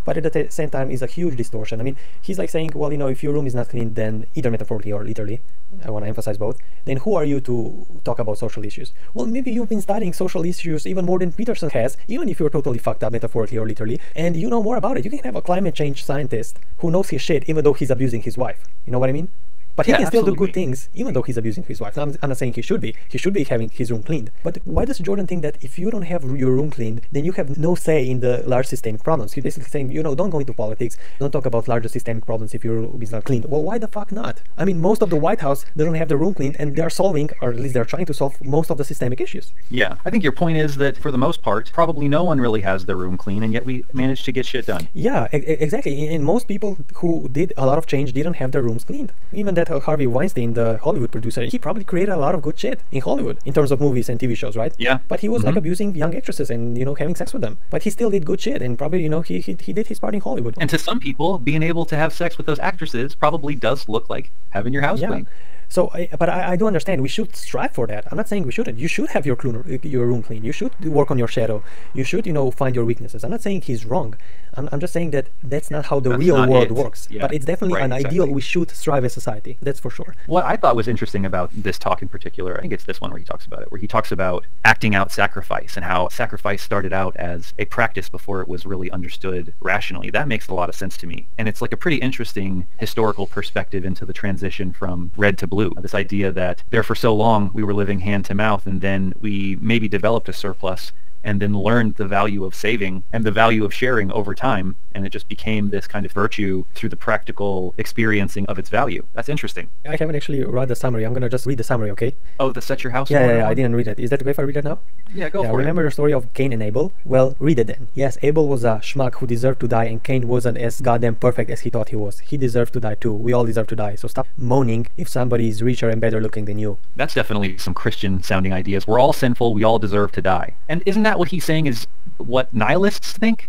But at the same time, is a huge distortion. I mean, he's like saying, well, you know, if your room is not clean, then either metaphorically or literally, I want to emphasize both, then who are you to talk about social issues? Well, maybe you've been studying social issues even more than Peterson has, even if you're totally fucked up metaphorically or literally, and you know more about it. You can have a climate change scientist who knows his shit, even though he's abusing his wife. You know what I mean? But he can still do good things, even though he's abusing his wife. Now, I'm not saying he should be. He should be having his room cleaned. But why does Jordan think that if you don't have your room cleaned, then you have no say in the large systemic problems? He's basically saying, you know, don't go into politics. Don't talk about larger systemic problems if your room is not cleaned. Well, why the fuck not? I mean, most of the White House doesn't have the room cleaned, and they're solving, or at least they're trying to solve, most of the systemic issues. Yeah, I think your point is that for the most part, probably no one really has their room clean, and yet we managed to get shit done. Yeah, exactly. And most people who did a lot of change didn't have their rooms cleaned. Even that Harvey Weinstein, the Hollywood producer, he probably created a lot of good shit in Hollywood in terms of movies and TV shows, right? Yeah. But he was like abusing young actresses and, you know, having sex with them. But he still did good shit, and probably, you know, he did his part in Hollywood. And to some people, being able to have sex with those actresses probably does look like having your house clean. So, but I do understand we should strive for that. I'm not saying we shouldn't. You should have your room clean. You should work on your shadow. You should, find your weaknesses. I'm not saying he's wrong. I'm just saying that that's not how the real world works. Yeah. But it's definitely an ideal we should strive as society. That's for sure. What I thought was interesting about this talk in particular, I think it's this one where he talks about it, where he talks about acting out sacrifice and how sacrifice started out as a practice before it was really understood rationally. That makes a lot of sense to me. And it's like a pretty interesting historical perspective into the transition from red to blue. This idea that there for so long we were living hand to mouth, and then we maybe developed a surplus and then learned the value of saving and the value of sharing over time, and it just became this kind of virtue through the practical experiencing of its value. That's interesting. I haven't actually read the summary. I'm going to just read the summary, okay? Oh, the Set Your House? Yeah, I didn't read it. Is that okay if I read it now? Yeah, go for it. Remember the story of Cain and Abel? Well, read it then. Yes, Abel was a schmuck who deserved to die, and Cain wasn't as goddamn perfect as he thought he was. He deserved to die too. We all deserve to die. So stop moaning if somebody is richer and better looking than you. That's definitely some Christian sounding ideas. We're all sinful. We all deserve to die. And isn't that what he's saying is what nihilists think?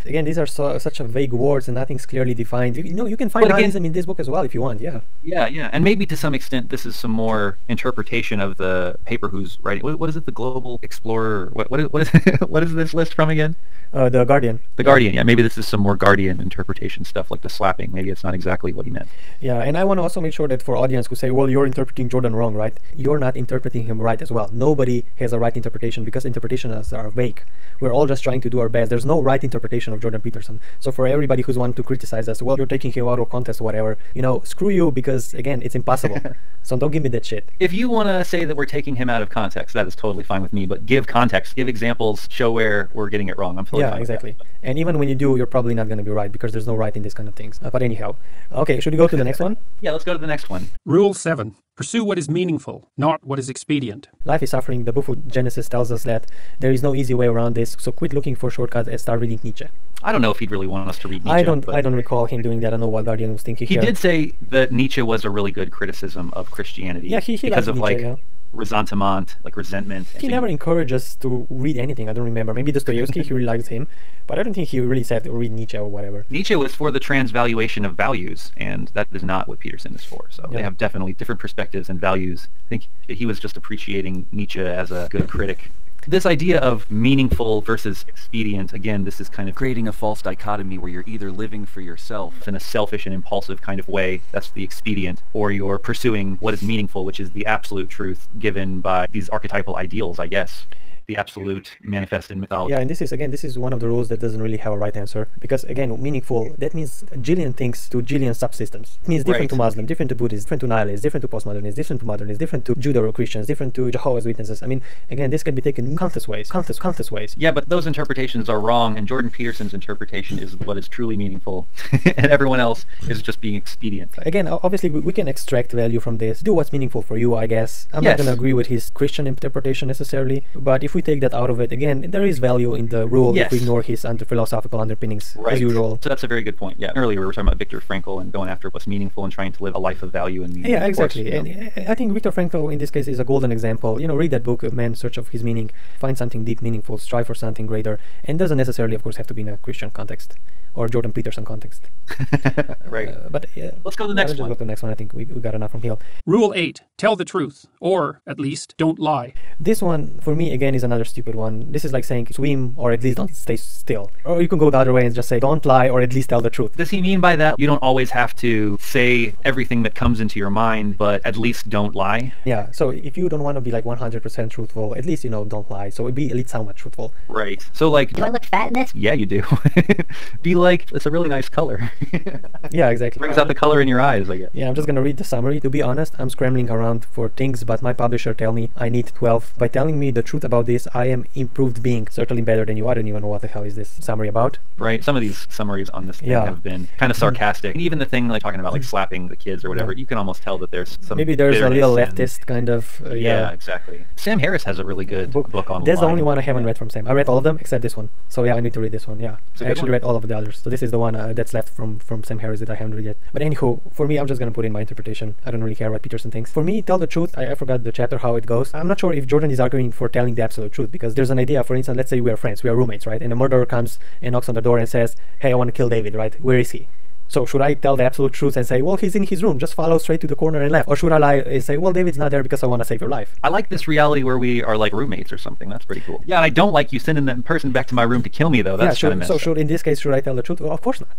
Again, these are such vague words and nothing's clearly defined. You can find nihilism in this book as well if you want, yeah. Yeah, and maybe to some extent this is some more interpretation of the paper who's writing. What is it? The Global Explorer? What is this list from again? The Guardian. The Guardian, yeah. Maybe this is some more Guardian interpretation stuff, like the slapping. Maybe it's not exactly what he meant. Yeah, and I want to also make sure that for audience who say, well, you're interpreting Jordan wrong, right? You're not interpreting him right as well. Nobody has a right interpretation because interpretations are vague. We're all just trying to do our best. There's no right interpretation of Jordan Peterson. So for everybody who's wanting to criticize us, well, you're taking him out of context or whatever, screw you, because again, it's impossible. So don't give me that shit. If you want to say that we're taking him out of context, that is totally fine with me, but give context, give examples, show where we're getting it wrong. I'm totally fine exactly. with that. And even when you do, you're probably not going to be right because there's no right in this kind of things. But anyhow, okay, should we go to the next one? Yeah, let's go to the next one. Rule 7. Pursue what is meaningful, not what is expedient. Life is suffering. The book of Genesis tells us that there is no easy way around this, so quit looking for shortcuts and start reading Nietzsche. I don't know if he'd really want us to read Nietzsche. I don't recall him doing that. I don't know what Guardian was thinking here. He did say that Nietzsche was a really good criticism of Christianity. Yeah, he because of Nietzsche, ressentiment, like resentment. He never encouraged us to read anything. I don't remember. Maybe Dostoevsky, he really liked him, but I don't think he really said read Nietzsche or whatever. Nietzsche was for the transvaluation of values, and that is not what Peterson is for. So they have definitely different perspectives and values. I think he was just appreciating Nietzsche as a good critic. This idea of meaningful versus expedient, again, this is kind of creating a false dichotomy where you're either living for yourself in a selfish and impulsive kind of way, that's the expedient, or you're pursuing what is meaningful, which is the absolute truth given by these archetypal ideals, I guess. The absolute manifest in mythology. Yeah, and this is one of the rules that doesn't really have a right answer, because again, meaningful, that means jillion things to jillion subsystems. It means different to Muslim, different to Buddhist, different to nihilists, different to postmodernists, different to modernists, different to Judeo-Christians, different to Jehovah's Witnesses. I mean, again, this can be taken countless ways. Yeah, but those interpretations are wrong, and Jordan Peterson's interpretation is what is truly meaningful, and everyone else is just being expedient. Again, obviously, we can extract value from this. Do what's meaningful for you, I guess. I'm not going to agree with his Christian interpretation necessarily, but if we take that out of it, again, there is value in the rule if we ignore his philosophical underpinnings, as usual. So that's a very good point. Yeah, earlier we were talking about Viktor Frankl and going after what's meaningful and trying to live a life of value in the exactly. And I think Viktor Frankl in this case is a golden example. Read that book, Man's Search of His Meaning, find something deep, meaningful, strive for something greater, and doesn't necessarily, of course, have to be in a Christian context or Jordan Peterson context. Right. But let's go to the next one. Go to the next one. I think we got enough from here. Rule 8. Tell the truth, or at least don't lie. This one, for me, again, is another stupid one. This is like saying swim or at least don't stay still. Or you can go the other way and just say don't lie or at least tell the truth. Does he mean by that you don't always have to say everything that comes into your mind, but at least don't lie? Yeah, so if you don't want to be like 100% truthful, at least, don't lie. So be at least somewhat truthful. Right. So like... Do I look fat in this? Yeah, you do. Be like, it's a really nice color. Yeah, exactly. Brings out the color in your eyes, I guess. Yeah, I'm just going to read the summary. To be honest, I'm scrambling around for things, but my publisher tell me I need 12. By telling me the truth about this, I am improved being. Certainly better than you. I don't even know what the hell is this summary about. Right. Some of these summaries on this thing have been kind of sarcastic. And even the thing like talking about like slapping the kids or whatever, you can almost tell that there's some maybe there's a little leftist kind of... yeah, exactly. Sam Harris has a really good book on That's the only one I haven't read from Sam. I read all of them except this one. So yeah, I need to read this one. Yeah. I actually read all of the others. So this is the one that's left from Sam Harris that I haven't read yet. But anywho, for me, I'm just going to put in my interpretation. I don't really care what Peterson thinks. For me, tell the truth. I forgot the chapter, how it goes. I'm not sure if Jordan is arguing for telling the absolute truth, because there's an idea, for instance, let's say we are friends, we are roommates, right? And a murderer comes and knocks on the door and says, hey, I want to kill David, right? Where is he? So should I tell the absolute truth and say, well, he's in his room, just follow straight to the corner and left? Or should I lie and say, well, David's not there because I want to save your life? I like this reality where we are like roommates or something. That's pretty cool. Yeah, and I don't like you sending that person back to my room to kill me, though. That's kind of so in this case, should I tell the truth? Well, of course not.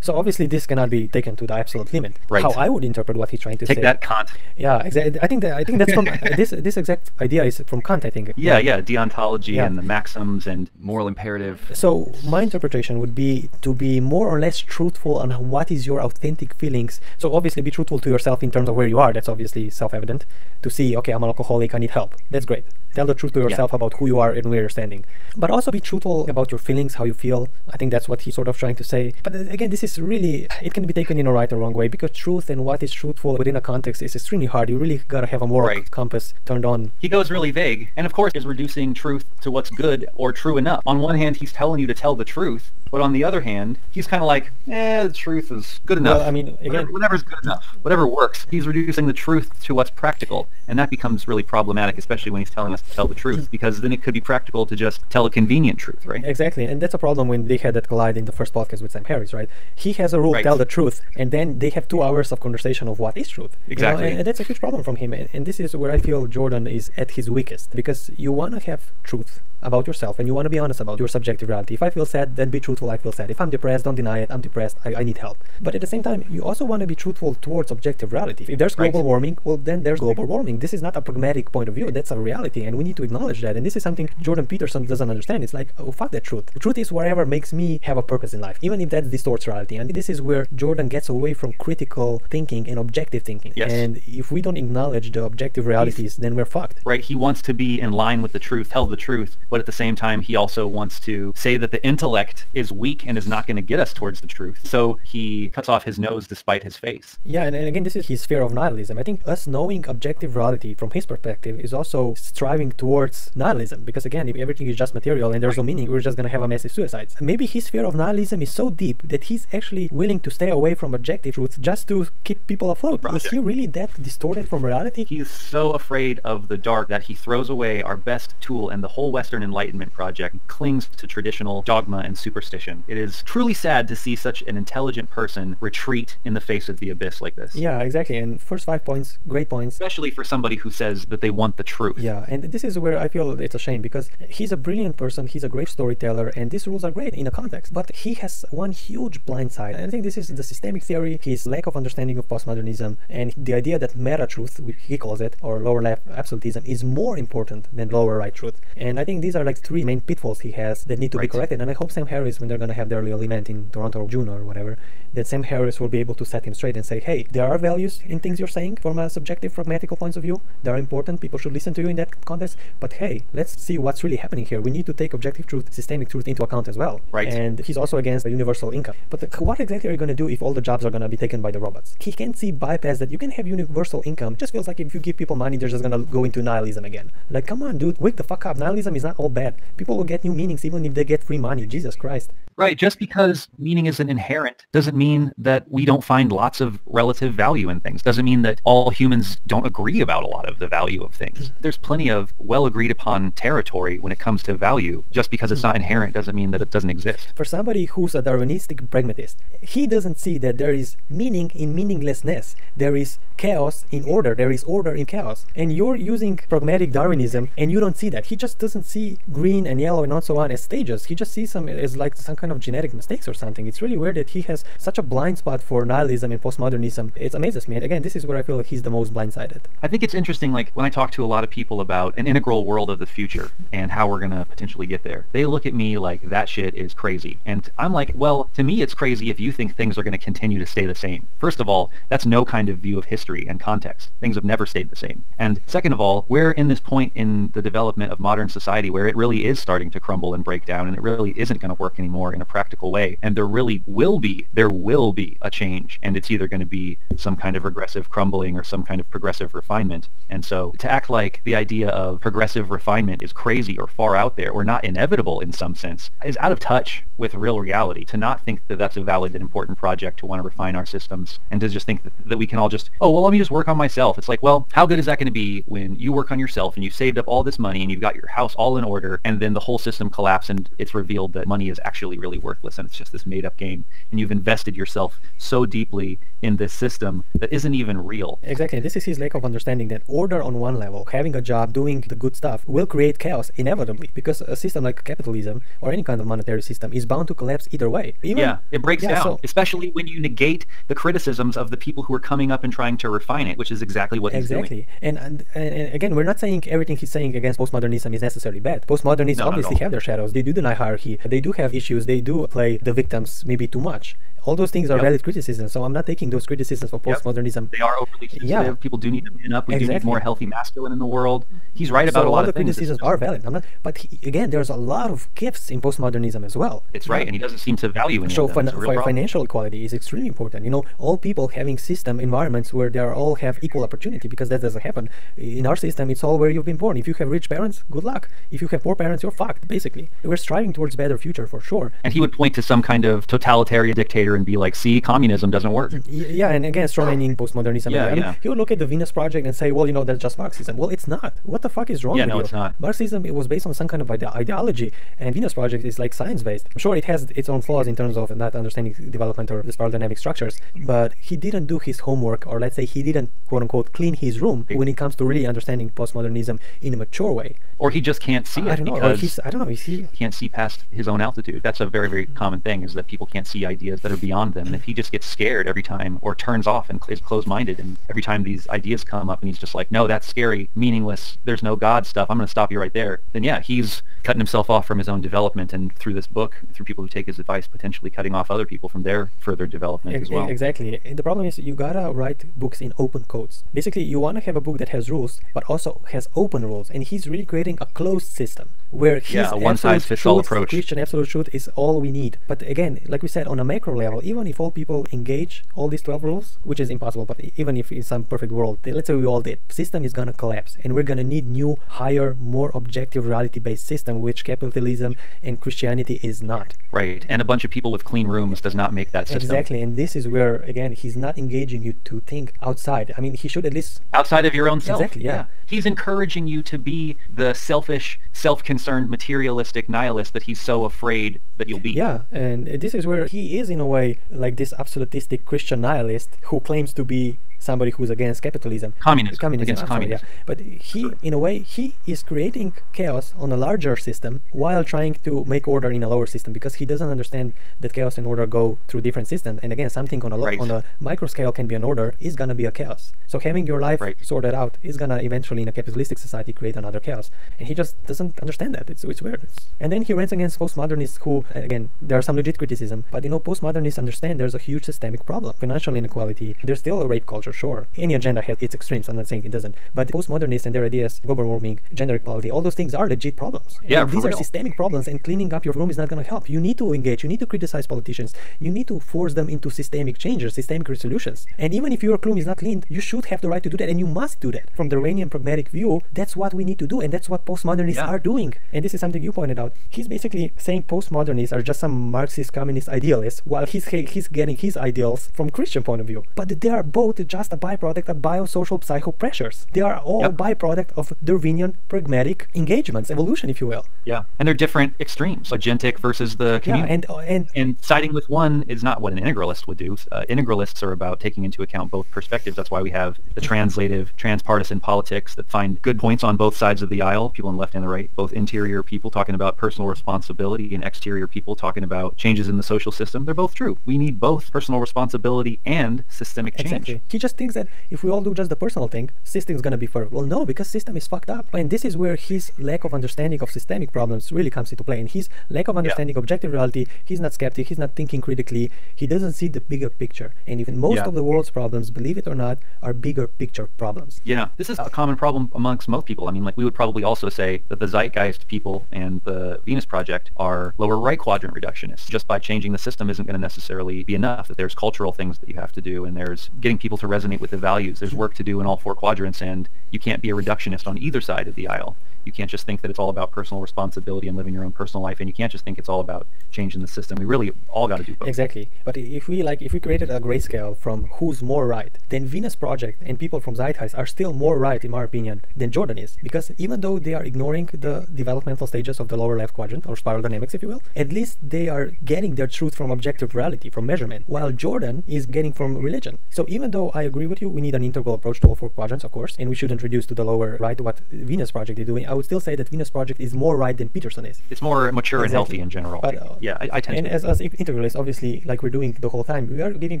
So obviously this cannot be taken to the absolute limit. Right. How I would interpret what he's trying to say. Take that, Kant. Yeah, exactly. I think that's from this exact idea is from Kant, I think. Yeah, deontology and the maxims and moral imperative. So my interpretation would be to be more or less truthful on what is your authentic feelings. So obviously be truthful to yourself in terms of where you are. That's obviously self-evident. To see, okay, I'm an alcoholic, I need help. That's great. Tell the truth to yourself about who you are and where you're standing. But also be truthful about your feelings, how you feel. I think that's what he's sort of trying to say. But again, this is really, it can be taken in a right or wrong way, because truth and what is truthful within a context is extremely hard. You really gotta have a moral compass turned on. He goes really vague, and of course is reducing truth to what's good or true enough. On one hand, he's telling you to tell the truth, but on the other hand, he's kind of like, the truth is good enough. Well, I mean, again, whatever's good enough, whatever works. He's reducing the truth to what's practical, and that becomes really problematic, especially when he's telling us to tell the truth, because then it could be practical to just tell a convenient truth, right? Exactly, and that's a problem when they had that collide in the first podcast with Sam Harris, right? He has a rule, tell the truth, and then they have 2 hours of conversation of what is truth. Exactly. You know? And that's a huge problem from him, and this is where I feel Jordan is at his weakest, because you want to have truth about yourself, and you want to be honest about your subjective reality. If I feel sad, then be truthful, I feel sad. If I'm depressed, don't deny it, I'm depressed, I need help. But at the same time, you also want to be truthful towards objective reality. If there's global warming, well, then there's global warming. This is not a pragmatic point of view, that's a reality, and we need to acknowledge that. And this is something Jordan Peterson doesn't understand. It's like, oh, fuck that truth. The truth is whatever makes me have a purpose in life, even if that distorts reality. And this is where Jordan gets away from critical thinking and objective thinking. Yes. And if we don't acknowledge the objective realities, then we're fucked. Right, he wants to be in line with the truth, tell the truth, but at the same time, he also wants to say that the intellect is weak and is not going to get us towards the truth. So he cuts off his nose despite his face. Yeah, and again, this is his fear of nihilism. I think us knowing objective reality from his perspective is also striving towards nihilism, because again, if everything is just material and there's no meaning, we're just going to have a massive suicides. Maybe his fear of nihilism is so deep that he's actually willing to stay away from objective truth just to keep people afloat. Is he really that distorted from reality? He's so afraid of the dark that he throws away our best tool, and the whole Western Enlightenment project clings to traditional dogma and superstition. It is truly sad to see such an intelligent person retreat in the face of the abyss like this. Yeah, exactly. And first 5 points, great points. Especially for somebody who says that they want the truth. Yeah, and this is where I feel it's a shame, because he's a brilliant person, he's a great storyteller, and these rules are great in a context, but he has one huge blind side. And I think this is the systemic theory, his lack of understanding of postmodernism, and the idea that meta-truth, which he calls it, or lower left absolutism, is more important than lower right truth. And I think these are like 3 main pitfalls he has that need to be corrected. And I hope Sam Harris, when they're going to have their little event in Toronto or June or whatever, that Sam Harris will be able to set him straight and say, hey, there are values in things you're saying from a subjective, pragmatical points of view. They are important. People should listen to you in that context. But hey, let's see what's really happening here. We need to take objective truth, systemic truth into account as well. Right. And he's also against the universal income. But what exactly are you going to do if all the jobs are going to be taken by the robots? He can't see bypass that you can have universal income. It just feels like if you give people money, they're just going to go into nihilism again. Like, come on, dude, wake the fuck up. Nihilism is not all bad. People will get new meanings even if they get free money. Jesus Christ. Right, just because meaning isn't inherent doesn't mean that we don't find lots of relative value in things. Doesn't mean that all humans don't agree about a lot of the value of things. There's plenty of well agreed upon territory when it comes to value. Just because it's not inherent doesn't mean that it doesn't exist. For somebody who's a Darwinistic pragmatist, he doesn't see that there is meaning in meaninglessness. There is chaos in order. There is order in chaos. And you're using pragmatic Darwinism and you don't see that. He just doesn't see green and yellow and so on as stages. He just sees them as like some kind of genetic mistakes or something. It's really weird that he has such a blind spot for nihilism and postmodernism. It amazes me. And again, this is where I feel like he's the most blindsided. I think it's interesting, like when I talk to a lot of people about an integral world of the future and how we're going to potentially get there, they look at me like that shit is crazy. And I'm like, well, to me it's crazy if you think things are going to continue to stay the same. First of all, that's no kind of view of history and context. Things have never stayed the same. And second of all, we're in this point in the development of modern society where it really is starting to crumble and break down, and it really isn't going to work anymore in a practical way. And there will be a change, and it's either going to be some kind of regressive crumbling or some kind of progressive refinement. And so to act like the idea of progressive refinement is crazy or far out there or not inevitable in some sense is out of touch with real reality. To not think that that's a valid and important project to want to refine our systems, and to just think that we can all just, oh, well, let me just work on myself. It's like, well, how good is that going to be when you work on yourself and you saved up all this money and you've got your house all in order, and then the whole system collapses, and it's revealed that money is actually really worthless, and it's just this made-up game, and you've invested yourself so deeply in this system that isn't even real. Exactly. This is his lack of understanding that order on one level, having a job, doing the good stuff, will create chaos inevitably, because a system like capitalism or any kind of monetary system is bound to collapse either way. It breaks down, especially when you negate the criticisms of the people who are coming up and trying to refine it, which is exactly what he's doing. And again, we're not saying everything he's saying against postmodernism is necessarily bad. Postmodernists obviously have their shadows. They do deny hierarchy. They do have issues. They do play the victims maybe too much. All those things are valid criticisms, so I'm not taking those criticisms of postmodernism. They are overly sensitive. People do need to man up. We do need more healthy masculine in the world. He's right about a lot of things. All the criticisms are valid. But again, there's a lot of gifts in postmodernism as well. It's right, and he doesn't seem to value any of them. So financial equality is extremely important. You know, all people having system environments where they all have equal opportunity, because that doesn't happen. In our system, it's all where you've been born. If you have rich parents, good luck. If you have poor parents, you're fucked, basically. We're striving towards a better future for sure. And he would point to some kind of totalitarian dictator and be like, see, communism doesn't work. Yeah, and again, strawmanning postmodernism. He would look at the Venus Project and say, well, you know, that's just Marxism. Well, it's not. What the fuck is wrong with you? It's not. Marxism, it was based on some kind of ideology, and Venus Project is like science-based. Sure, it has its own flaws in terms of not understanding development or the spiral dynamic structures, but he didn't do his homework, or let's say he didn't, quote-unquote, clean his room when it comes to really understanding postmodernism in a mature way. Or he just can't see it. I don't know. He can't see past his own altitude. That's a very, very common thing, is that people can't see ideas that are beyond them. And if he just gets scared every time, or turns off and is closed-minded, and every time these ideas come up and he's just like, no, that's scary, meaningless, there's no God stuff, I'm going to stop you right there, then yeah, he's cutting himself off from his own development, and through this book, through people who take his advice, potentially cutting off other people from their further development as well. Exactly. The problem is you gotta write books in open codes. Basically, you want to have a book that has rules, but also has open rules, and he's really creating a closed system where his a one-size-fits-all approach. Christian absolute truth is all we need. But again, like we said, on a macro level, even if all people engage all these 12 rules, which is impossible, but even if in some perfect world, let's say we all did, system is gonna collapse, and we're gonna need new, higher, more objective reality-based system, which capitalism and Christianity is not. Right, and a bunch of people with clean rooms does not make that system. Exactly, and this is where, again, he's not engaging you to think outside. I mean, he should at least... outside of your own self. Exactly, yeah. He's encouraging you to be the selfish, self-concerned, materialistic nihilist that he's so afraid that you'll be. Yeah, and this is where he is, in a way, like this absolutistic Christian nihilist who claims to be somebody who's against capitalism. Communism. Yeah. But he, in a way, he is creating chaos on a larger system while trying to make order in a lower system, because he doesn't understand that chaos and order go through different systems. And again, something on a micro scale can be an order, is gonna be a chaos. So having your life sorted out is gonna eventually, in a capitalistic society, create another chaos. And he just doesn't understand that. It's weird. And then he rants against postmodernists who, again, there are some legit criticism, but you know, postmodernists understand there's a huge systemic problem. Financial inequality, there's still a rape culture, sure. Any agenda has its extremes, I'm not saying it doesn't. But postmodernists and their ideas, global warming, gender equality, all those things are legit problems. Yeah, these are systemic problems, and cleaning up your room is not going to help. You need to engage, you need to criticize politicians, you need to force them into systemic changes, systemic resolutions. And even if your room is not cleaned, you should have the right to do that, and you must do that. From the Iranian pragmatic view, that's what we need to do, and that's what postmodernists are doing. And this is something you pointed out. He's basically saying postmodernists are just some Marxist communist idealists, while he's getting his ideals from Christian point of view. But they are both just a byproduct of biosocial psycho pressures. They are all byproduct of Darwinian pragmatic engagements, evolution, if you will. Yeah, and they're different extremes, agentic versus the community. Yeah, and siding with one is not what an integralist would do. Integralists are about taking into account both perspectives. That's why we have the translative, transpartisan politics that find good points on both sides of the aisle, people on the left and the right, both interior people talking about personal responsibility and exterior people talking about changes in the social system. They're both true. We need both personal responsibility and systemic change. Exactly. He just thinks that if we all do just the personal thing, system's gonna be further. Well, no, because system is fucked up. And this is where his lack of understanding of systemic problems really comes into play. And his lack of understanding of objective reality, he's not skeptic, he's not thinking critically, he doesn't see the bigger picture. And even most of the world's problems, believe it or not, are bigger picture problems. Yeah, this is a common problem amongst most people. I mean, like, we would probably also say that the Zeitgeist people and the Venus Project are lower right quadrant reductionists. Just by changing the system isn't going to necessarily be enough, that there's cultural things that you have to do, and there's getting people to resonate with the values. There's work to do in all four quadrants, and you can't be a reductionist on either side of the aisle. You can't just think that it's all about personal responsibility and living your own personal life, and you can't just think it's all about changing the system. We really all got to do both. Exactly. But if we created a grayscale from who's more right, then Venus Project and people from Zeitgeist are still more right, in my opinion, than Jordan is. Because even though they are ignoring the developmental stages of the lower left quadrant, or spiral dynamics, if you will, at least they are getting their truth from objective reality, from measurement, while Jordan is getting from religion. So even though I agree with you, we need an integral approach to all four quadrants, of course, and we shouldn't reduce to the lower right what Venus Project is doing, I would still say that Venus Project is more right than Peterson is. It's more mature and healthy in general. But, I tend to. And as integralists, obviously, like we're doing the whole time, we are giving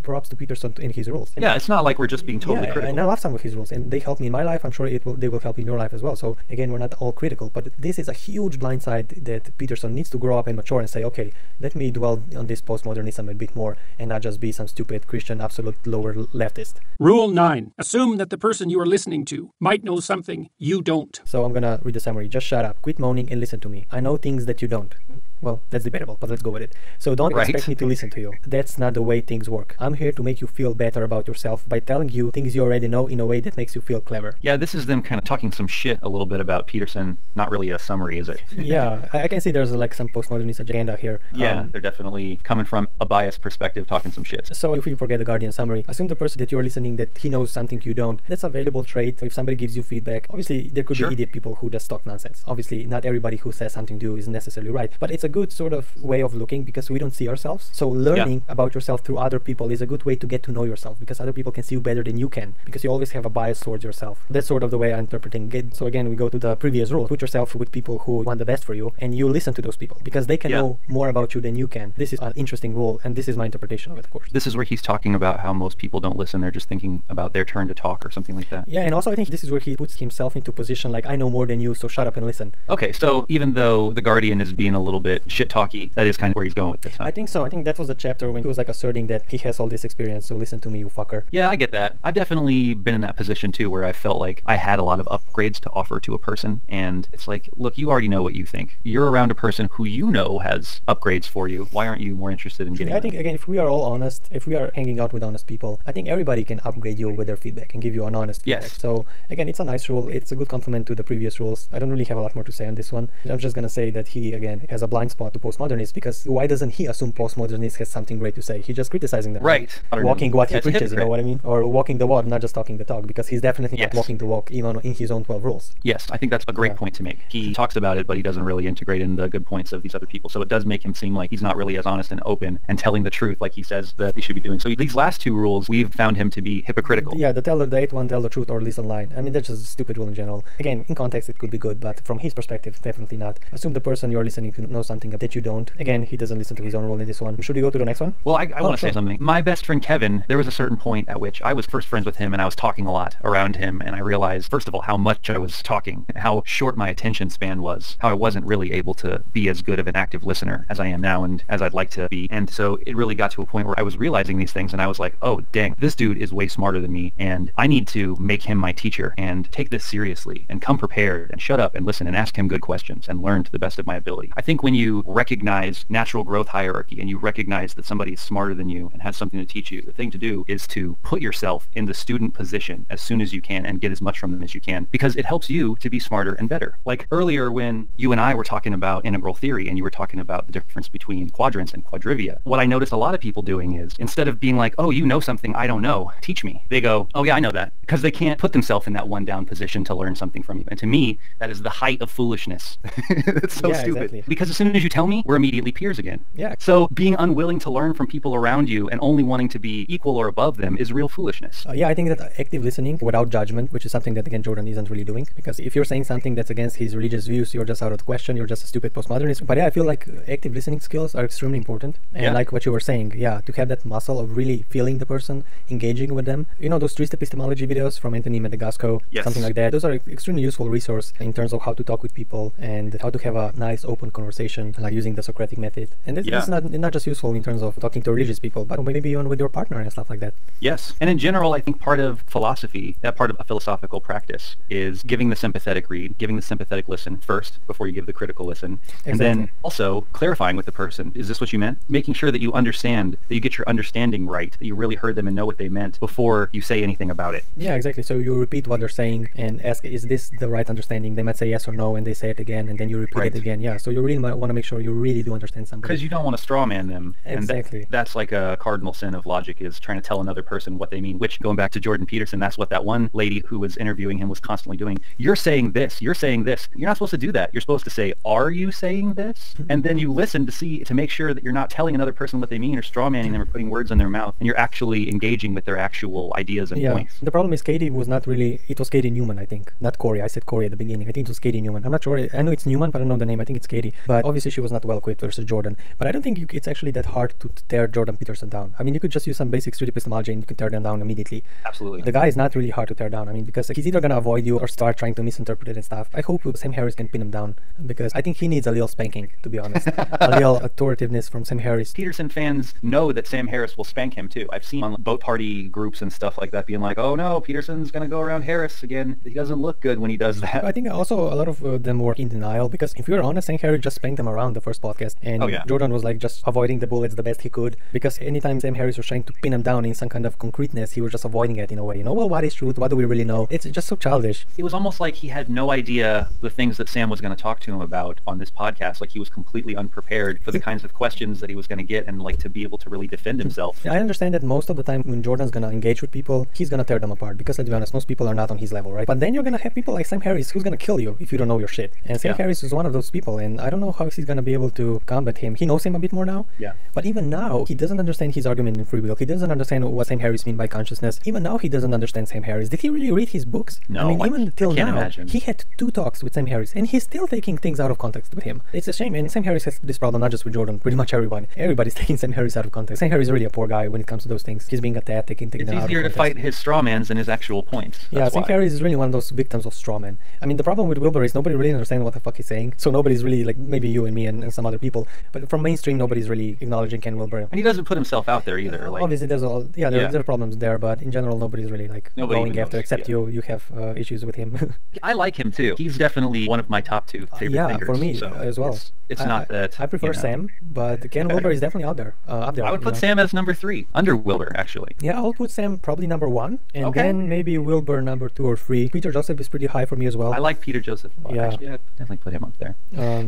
props to Peterson in his rules. And it's not like we're just being totally critical. And I love some of his rules, and they help me in my life. I'm sure they will help in your life as well. So again, we're not all critical, but this is a huge blind side that Peterson needs to grow up and mature and say, okay, let me dwell on this postmodernism a bit more and not just be some stupid Christian absolute lower leftist. Rule 9. Assume that the person you are listening to might know something you don't. So I'm gonna read the summary. Just shut up, quit moaning, and listen to me. I know things that you don't. Well, that's debatable, but let's go with it. So don't expect me to listen to you. That's not the way things work. I'm here to make you feel better about yourself by telling you things you already know in a way that makes you feel clever. Yeah, this is them kind of talking some shit a little bit about Peterson. Not really a summary, is it? Yeah, I can see there's like some postmodernist agenda here. Yeah, they're definitely coming from a biased perspective, talking some shit. So if we forget the Guardian summary, assume the person that you're listening that he knows something you don't. That's a valuable trait. If somebody gives you feedback, obviously there could be idiot people who just talk nonsense. Obviously not everybody who says something to you is necessarily right, but it's a good sort of way of looking because we don't see ourselves. So learning about yourself through other people is a good way to get to know yourself, because other people can see you better than you can, because you always have a bias towards yourself. That's sort of the way I'm interpreting it. So again, we go to the previous rule. Put yourself with people who want the best for you, and you listen to those people because they can know more about you than you can. This is an interesting rule, and this is my interpretation of it, of course. This is where he's talking about how most people don't listen. They're just thinking about their turn to talk or something like that. Yeah, and also I think this is where he puts himself into position like, I know more than you, so shut up and listen. Okay, so even though the Guardian is being a little bit shit-talky, that is kind of where he's going with this, huh? I think so. I think that was the chapter when he was like asserting that he has all this experience, so listen to me, you fucker. Yeah, I get that. I've definitely been in that position too, where I felt like I had a lot of upgrades to offer to a person, and it's like, look, you already know what you think. You're around a person who you know has upgrades for you. Why aren't you more interested in getting I think, again, if we are all honest, if we are hanging out with honest people, I think everybody can upgrade you with their feedback and give you an honest feedback. So again, it's a nice rule. It's a good compliment to the previous rules. I don't really have a lot more to say on this one. I'm just gonna say that he, again, has a blind spot to postmodernists, because why doesn't he assume postmodernists has something great to say? He's just criticizing them. Right. Walking what he preaches, you know what I mean? Or walking the walk, not just talking the talk, because he's definitely not walking the walk, even in his own 12 rules. Yes, I think that's a great point to make. He talks about it, but he doesn't really integrate in the good points of these other people. So it does make him seem like he's not really as honest and open and telling the truth like he says that he should be doing. So these last two rules, we've found him to be hypocritical. Yeah, the 8 one, tell the truth or listen line. I mean, that's just a stupid rule in general. Again, in context, it could be good, but from his perspective, definitely not. Assume the person you're listening to knows something that you don't. Again, he doesn't listen to his own rule in this one. Should we go to the next one? Well, I want to say something. My best friend Kevin, there was a certain point at which I was first friends with him and I was talking a lot around him, and I realized, first of all, how much I was talking, how short my attention span was, how I wasn't really able to be as good of an active listener as I am now and as I'd like to be. And so it really got to a point where I was realizing these things and I was like, oh, dang, this dude is way smarter than me, and I need to make him my teacher and take this seriously and come prepared and shut up and listen and ask him good questions and learn to the best of my ability. I think when you recognize natural growth hierarchy and you recognize that somebody is smarter than you and has something to teach you, the thing to do is to put yourself in the student position as soon as you can and get as much from them as you can, because it helps you to be smarter and better. Like earlier when you and I were talking about integral theory and you were talking about the difference between quadrants and quadrivia, what I noticed a lot of people doing is, instead of being like, oh, you know something I don't know, teach me, they go, oh yeah, I know that, because they can't put themselves in that one down position to learn something from you. And to me, that is the height of foolishness. It's so stupid. Exactly. Because as soon as you tell me, we're immediately peers again. Yeah. So being unwilling to learn from people around you and only wanting to be equal or above them is real foolishness. Yeah, I think that active listening without judgment, which is something that, again, Jordan isn't really doing, because if you're saying something that's against his religious views, you're just out of the question, you're just a stupid postmodernist. But yeah, I feel like active listening skills are extremely important. And like what you were saying, yeah, to have that muscle of really feeling the person, engaging with them. You know, those 3 epistemology videos from Anthony Madagasco, something like that. Those are extremely useful resource in terms of how to talk with people and how to have a nice open conversation conversation, like using the Socratic method. And this is not just useful in terms of talking to religious people, but maybe even with your partner and stuff like that. Yes. And in general, I think part of philosophy, that part of a philosophical practice, is giving the sympathetic read, giving the sympathetic listen first before you give the critical listen. Exactly. And then also clarifying with the person, is this what you meant? Making sure that you understand, that you get your understanding right, that you really heard them and know what they meant before you say anything about it. Yeah, exactly. So you repeat what they're saying and ask, is this the right understanding? They might say yes or no, and they say it again, and then you repeat it again. Yeah, so you really want to make sure you really do understand somebody. Because you don't want to straw man them. Exactly. And that's like a cardinal sin of logic, is trying to tell another person what they mean, which, going back to Jordan Peterson, that's what that one lady who was interviewing him was constantly doing. You're saying this, you're saying this. You're not supposed to do that. You're supposed to say, are you saying this? And then you listen to make sure that you're not telling another person what they mean or straw manning them or putting words in their mouth, and you're actually engaging with their actual ideas and points. The problem is Katie was not really, it was Katie Newman, I think, not Corey. I said Corey at the beginning. I think it was Katie Newman. I'm not sure. I know it's Newman, but I don't know the name. I think it's Katie. But obviously she was not well equipped versus Jordan. But I don't think it's actually that hard to tear Jordan Peterson down. I mean, you could just use some basic street epistemology and you can tear them down immediately. Absolutely. The guy is not really hard to tear down. I mean, because he's either going to avoid you or start trying to misinterpret it and stuff. I hope Sam Harris can pin him down, because I think he needs a little spanking, to be honest. A little authoritativeness from Sam Harris. Peterson fans know that Sam Harris will spank him too. I've seen on boat party groups and stuff like that being like, oh no, Peterson's going to go around Harris again. He doesn't look good when he does that. I think also a lot of them were in denial, because if you're honest, Sam Harris just spanked them around the first podcast, and Jordan was like just avoiding the bullets the best he could, because anytime Sam Harris was trying to pin him down in some kind of concreteness, he was just avoiding it in a way. Well, what is truth? What do we really know? It's just so childish. It was almost like he had no idea the things that Sam was going to talk to him about on this podcast. Like he was completely unprepared for the kinds of questions that he was going to get, and like to be able to really defend himself. I understand that most of the time when Jordan's going to engage with people, he's going to tear them apart, because let's be honest, most people are not on his level, right? But then you're going to have people like Sam Harris who's going to kill you if you don't know your shit. And Sam Harris is one of those people, and I don't know how he's going to be able to combat him. He knows him a bit more now. Yeah. But even now, he doesn't understand his argument in free will. He doesn't understand what Sam Harris means by consciousness. Even now, he doesn't understand Sam Harris. Did he really read his books? No. I mean, even till now, imagine. He had 2 talks with Sam Harris, and he's still taking things out of context with him. It's a shame, and Sam Harris has this problem not just with Jordan, pretty much everyone. Everybody's taking Sam Harris out of context. Sam Harris is really a poor guy when it comes to those things. He's being attacked, taking it's them out of context. It's easier to fight his straw mans than his actual points. Yeah, Sam Harris is really one of those victims of straw men. I mean, the problem with Wilber is nobody really understands what the fuck he's saying. So nobody's really, like, maybe you and me and some other people, but from mainstream, nobody's really acknowledging Ken Wilber. And he doesn't put himself out there either. Like, obviously, there are problems there, but in general, nobody's really like going after, except you have issues with him. I like him too. He's definitely one of my top 2 favorite thinkers. For me as well. It's not that I prefer Sam, but Ken Wilber is definitely up there. I would put Sam as number 3 under Wilber, actually. Yeah, I'll put Sam probably number 1, and then maybe Wilber number 2 or 3. Peter Joseph is pretty high for me as well. I like Peter Joseph. Actually, I'd definitely put him up there.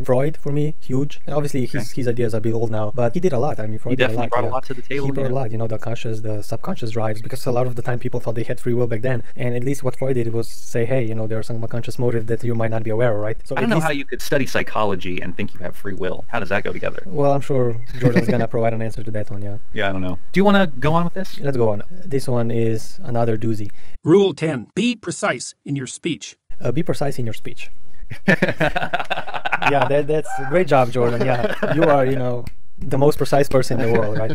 Freud for me, huge. And obviously, his ideas are a bit old now, but he did a lot. I mean, Freud did a lot. He definitely brought a lot to the table. He brought a lot. The conscious, the subconscious drives, because a lot of the time people thought they had free will back then, and at least what Freud did was say, hey, there are some unconscious motives that you might not be aware of, right? So I don't know how you could study psychology and think you have free will. How does that go together? Well, I'm sure Jordan's gonna provide an answer to that one. Yeah, I don't know. Do you want to go on with this? Let's go on. This one is another doozy. Rule 10: be precise in your speech. Be precise in your speech. Yeah, that's a great job, Jordan. Yeah, you are, the most precise person in the world, right?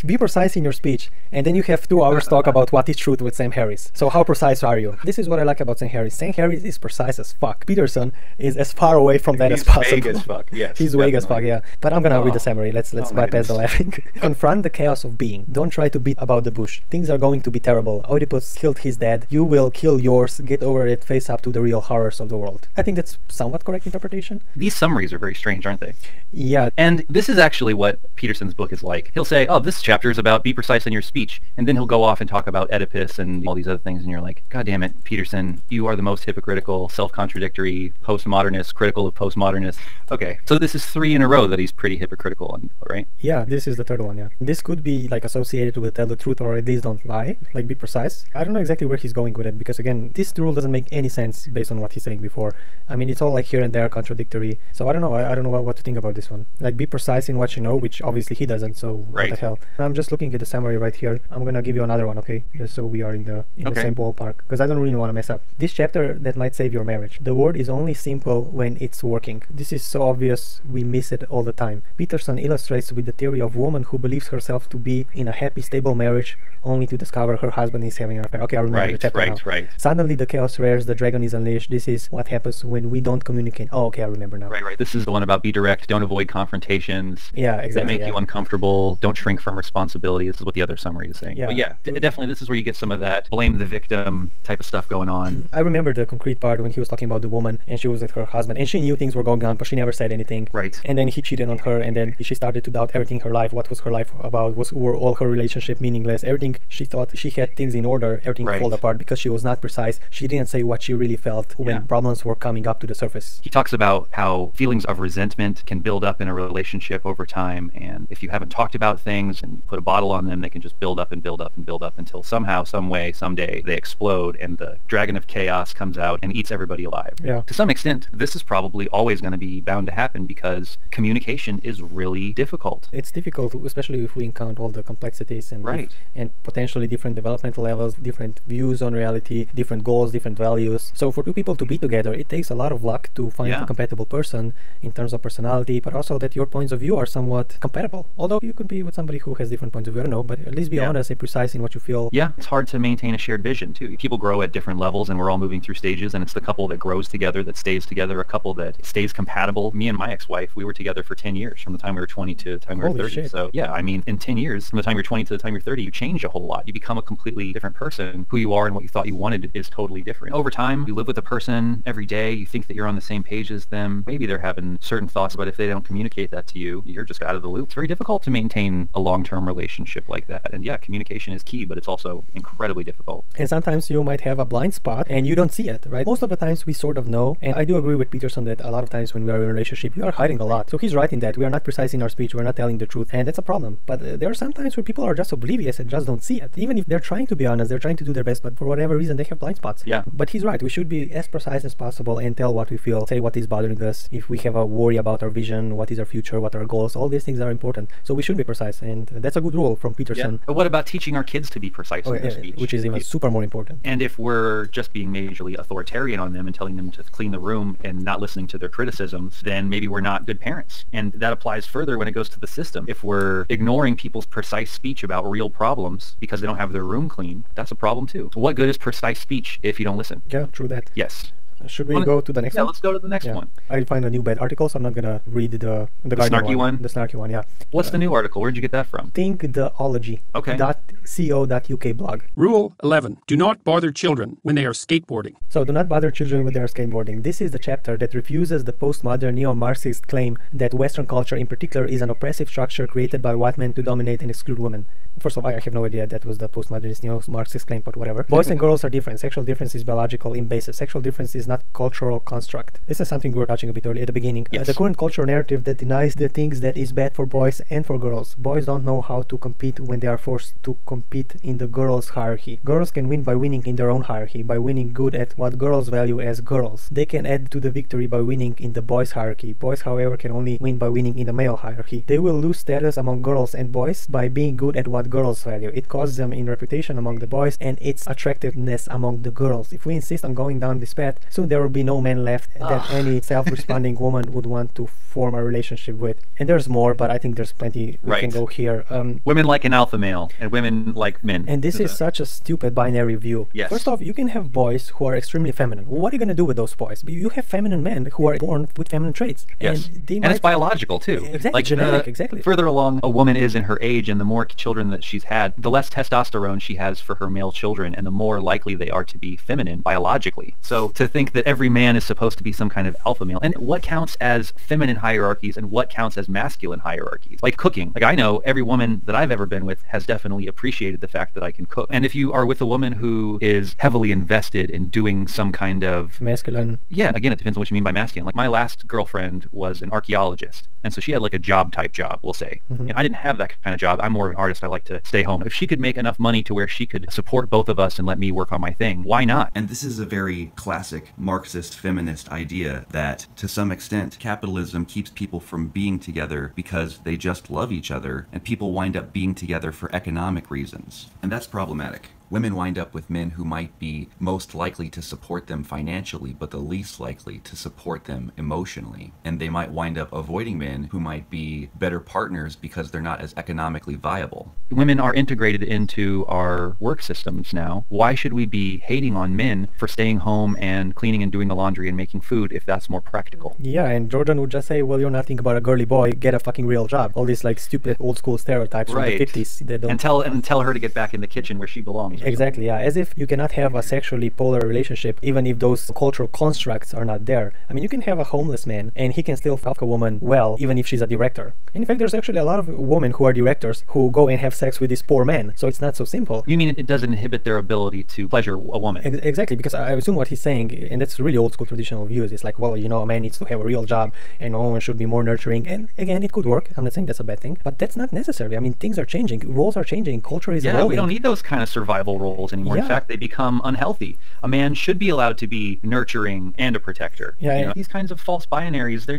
Be precise in your speech, and then you have 2 hours talk about what is truth with Sam Harris. So how precise are you? This is what I like about Sam Harris. Sam Harris is precise as fuck. Peterson is as far away from that as possible. He's vague as fuck, yes. He's vague as fuck, yeah. But I'm gonna read the summary. Let's bypass the laughing. Confront the chaos of being. Don't try to beat about the bush. Things are going to be terrible. Oedipus killed his dad. You will kill yours. Get over it. Face up to the real horrors of the world. I think that's somewhat correct interpretation. These summaries are very strange, aren't they? Yeah. And this is actually what Peterson's book is like. He'll say, oh, this chapter is about be precise in your speech, and then he'll go off and talk about Oedipus and all these other things, and you're like, God damn it, Peterson, you are the most hypocritical, self-contradictory, postmodernist, critical of postmodernists. Okay, so this is 3 in a row that he's pretty hypocritical, right? Yeah, this is the 3rd one, yeah. This could be like associated with tell the truth or at least don't lie, like be precise. I don't know exactly where he's going with it, because again, this rule doesn't make any sense based on what he's saying before. I mean, it's all like here and there contradictory, so I don't know what to think about this one. Like be precise precise in what you know, which obviously he doesn't, so what the hell. I'm just looking at the summary right here. I'm gonna give you another one, okay? Just so we are in the same ballpark, because I don't really want to mess up. This chapter that might save your marriage. The word is only simple when it's working. This is so obvious, we miss it all the time. Peterson illustrates with the theory of woman who believes herself to be in a happy, stable marriage only to discover her husband is having an affair. Okay, I remember the chapter now. Suddenly the chaos rears, the dragon is unleashed. This is what happens when we don't communicate. Oh, okay, I remember now. Right. This is the one about be direct, don't avoid confrontations. Yeah, exactly. That make you uncomfortable, don't shrink from responsibility. This is what the other summary is saying. Yeah. But yeah, definitely this is where you get some of that blame the victim type of stuff going on. I remember the concrete part when he was talking about the woman and she was with her husband and she knew things were going on, but she never said anything. Right. And then he cheated on her, and then she started to doubt everything in her life. What was her life about? Were all her relationship meaningless? Everything she thought she had things in order, everything fell apart because she was not precise. She didn't say what she really felt when problems were coming up to the surface. He talks about how feelings of resentment can build up in a relationship over time, and if you haven't talked about things and put a bottle on them, they can just build up and build up and build up until somehow, some way, someday they explode and the dragon of chaos comes out and eats everybody alive. Yeah. To some extent, this is probably always going to be bound to happen because communication is really difficult. It's difficult, especially if we encounter all the complexities and and potentially different developmental levels, different views on reality, different goals, different values. So for two people to be together, it takes a lot of luck to find a compatible person in terms of personality, but also that your points of view are somewhat compatible. Although you could be with somebody who has different points of view, I don't know, but at least be honest and precise in what you feel. Yeah, it's hard to maintain a shared vision too. People grow at different levels and we're all moving through stages, and it's the couple that grows together, that stays together, a couple that stays compatible. Me and my ex-wife, we were together for 10 years from the time we were 20 to the time we were 30. Shit. So yeah, I mean, in 10 years, from the time you're 20 to the time you're 30, you change a whole lot. You become a completely different person. Who you are and what you thought you wanted is totally different. Over time, you live with a person every day, you think that you're on the same page as them. Maybe they're having certain thoughts, but if they don't communicate that to you, you're just out of the loop. It's very difficult to maintain a long-term relationship like that. And yeah, communication is key, but it's also incredibly difficult. And sometimes you might have a blind spot and you don't see it, right? Most of the times we sort of know. And I do agree with Peterson that a lot of times when we are in a relationship, we are hiding a lot. So he's right in that we are not precise in our speech, we're not telling the truth, and that's a problem. But there are some times where people are just oblivious and just don't see it. Even if they're trying to be honest, they're trying to do their best, but for whatever reason, they have blind spots. Yeah. But he's right. We should be as precise as possible and tell what we feel, say what is bothering us. If we have a worry about our vision, what is our future, what are our goals, all these things are important. So we should be precise, and that's a good rule from Peterson. Yeah. But what about teaching our kids to be precise in their speech? Which is even super more important. And if we're just being majorly authoritarian on them and telling them to clean the room and not listening to their criticisms, then maybe we're not good parents. And that applies further when it goes to the system. If we're ignoring people's precise speech about real problems because they don't have their room clean, that's a problem too. What good is precise speech if you don't listen? Yeah, true that. Yes. Should we go to the next one? Yeah, let's go to the next one. I find a new bad article, so I'm not gonna read the snarky one. The snarky one, yeah. What's the new article? Where'd you get that from? Thinktheology. Okay. .co.uk blog. Rule 11. Do not bother children when they are skateboarding. So do not bother children when they are skateboarding. This is the chapter that refuses the postmodern neo-Marxist claim that Western culture in particular is an oppressive structure created by white men to dominate and exclude women. First of all, I have no idea that was the postmodernist neo-Marxist claim, but whatever. Boys and girls are different. Sexual difference is biological in basis. Sexual difference is not cultural construct. This is something we were touching a bit earlier at the beginning. Yes. The current cultural narrative that denies the things that is bad for boys and for girls. Boys don't know how to compete when they are forced to compete in the girls' hierarchy. Girls can win by winning in their own hierarchy, by winning good at what girls value as girls. They can add to the victory by winning in the boys' hierarchy. Boys, however, can only win by winning in the male hierarchy. They will lose status among girls and boys by being good at what girls value. It costs them in reputation among the boys and its attractiveness among the girls. If we insist on going down this path, soon there will be no men left that any self-responding woman would want to form a relationship with. And there's more, but I think there's plenty we can go here. Women like an alpha male and women like men. And this is such a stupid binary view. Yes. First off, you can have boys who are extremely feminine. What are you going to do with those boys? You have feminine men who are born with feminine traits. Yes. And it's biological too. Exactly. Like genetic, exactly. Further along a woman is in her age and the more children that she's had, the less testosterone she has for her male children and the more likely they are to be feminine biologically. So to think that every man is supposed to be some kind of alpha male, and what counts as feminine hierarchies and what counts as masculine hierarchies? Like cooking. Like I know every woman that I've ever been with has definitely appreciated the fact that I can cook. And if you are with a woman who is heavily invested in doing some kind of masculine, yeah, again, it depends on what you mean by masculine. Like my last girlfriend was an archaeologist, and so she had like a job type job, we'll say. And I didn't have that kind of job. I'm more of an artist. I like to stay home. If she could make enough money to where she could support both of us and let me work on my thing, why not? And this is a very classic Marxist feminist idea that, to some extent, capitalism keeps people from being together because they just love each other, and people wind up being together for economic reasons. And that's problematic. Women wind up with men who might be most likely to support them financially, but the least likely to support them emotionally. And they might wind up avoiding men who might be better partners because they're not as economically viable. Women are integrated into our work systems now. Why should we be hating on men for staying home and cleaning and doing the laundry and making food if that's more practical? Yeah, and Jordan would just say, well, you're not thinking about a girly boy, get a fucking real job. All these like stupid old school stereotypes from the 50s. They don't... And tell her to get back in the kitchen where she belongs. Exactly, yeah. As if you cannot have a sexually polar relationship even if those cultural constructs are not there. I mean, you can have a homeless man and he can still fuck a woman well even if she's a director. In fact, there's actually a lot of women who are directors who go and have sex with these poor men. So it's not so simple. You mean it doesn't inhibit their ability to pleasure a woman? Exactly, because I assume what he's saying, and that's really old school traditional views, is like, well, you know, a man needs to have a real job and a woman should be more nurturing. And again, it could work. I'm not saying that's a bad thing, but that's not necessary. I mean, things are changing, roles are changing, culture is evolving. Yeah, we don't need those kind of survival roles anymore. In fact, they become unhealthy. A man should be allowed to be nurturing and a protector. Yeah, you know, these kinds of false binaries, they're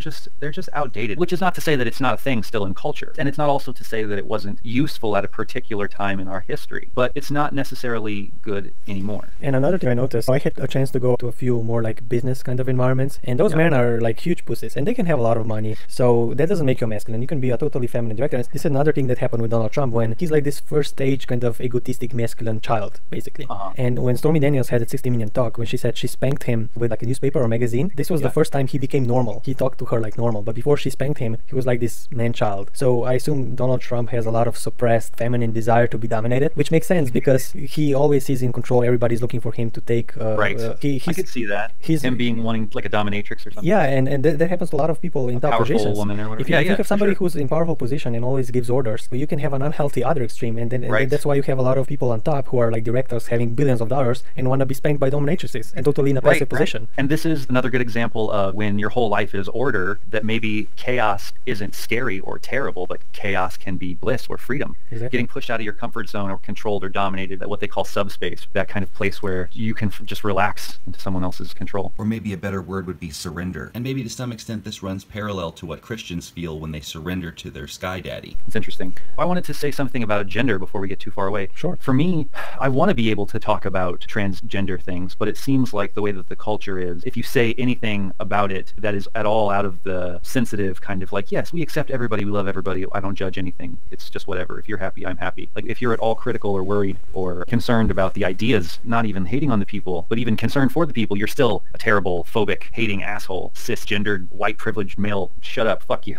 just outdated. Which is not to say that it's not a thing still in culture, and it's not also to say that it wasn't useful at a particular time in our history. But it's not necessarily good anymore. And another thing I noticed, I had a chance to go to a few more like business kind of environments, and those men are like huge pussies, and they can have a lot of money. So that doesn't make you masculine. You can be a totally feminine director. And this is another thing that happened with Donald Trump when he's like this first stage kind of egotistic masculine child, basically. And when Stormy Daniels had a 60 Minutes talk, when she said she spanked him with like a newspaper or magazine, this was the first time he became normal. He talked to her like normal, but before she spanked him, he was like this man-child. So I assume Donald Trump has a lot of suppressed feminine desire to be dominated, which makes sense because he always is in control. Everybody's looking for him to take... I could see that. Him being wanting like a dominatrix or something. Yeah, and that happens to a lot of people in top positions. Woman or whatever. If you have somebody who's in powerful position and always gives orders, you can have an unhealthy other extreme, and then and that's why you have a lot of people on top who are like directors having billions of dollars and want to be spanked by dominatrices and totally in a passive position. And this is another good example of when your whole life is order, that maybe chaos isn't scary or terrible, but chaos can be bliss or freedom. Exactly. Getting pushed out of your comfort zone or controlled or dominated at what they call subspace, that kind of place where you can just relax into someone else's control. Or maybe a better word would be surrender. And maybe to some extent this runs parallel to what Christians feel when they surrender to their sky daddy. It's interesting. I wanted to say something about gender before we get too far away. Sure. For me, I want to be able to talk about transgender things, but it seems like the way that the culture is, if you say anything about it that is at all out of the sensitive kind of like, yes, we accept everybody, we love everybody, I don't judge anything, it's just whatever, if you're happy, I'm happy. Like if you're at all critical or worried or concerned about the ideas, not even hating on the people, but even concerned for the people, you're still a terrible, phobic, hating asshole, cisgendered, white privileged male, shut up, fuck you.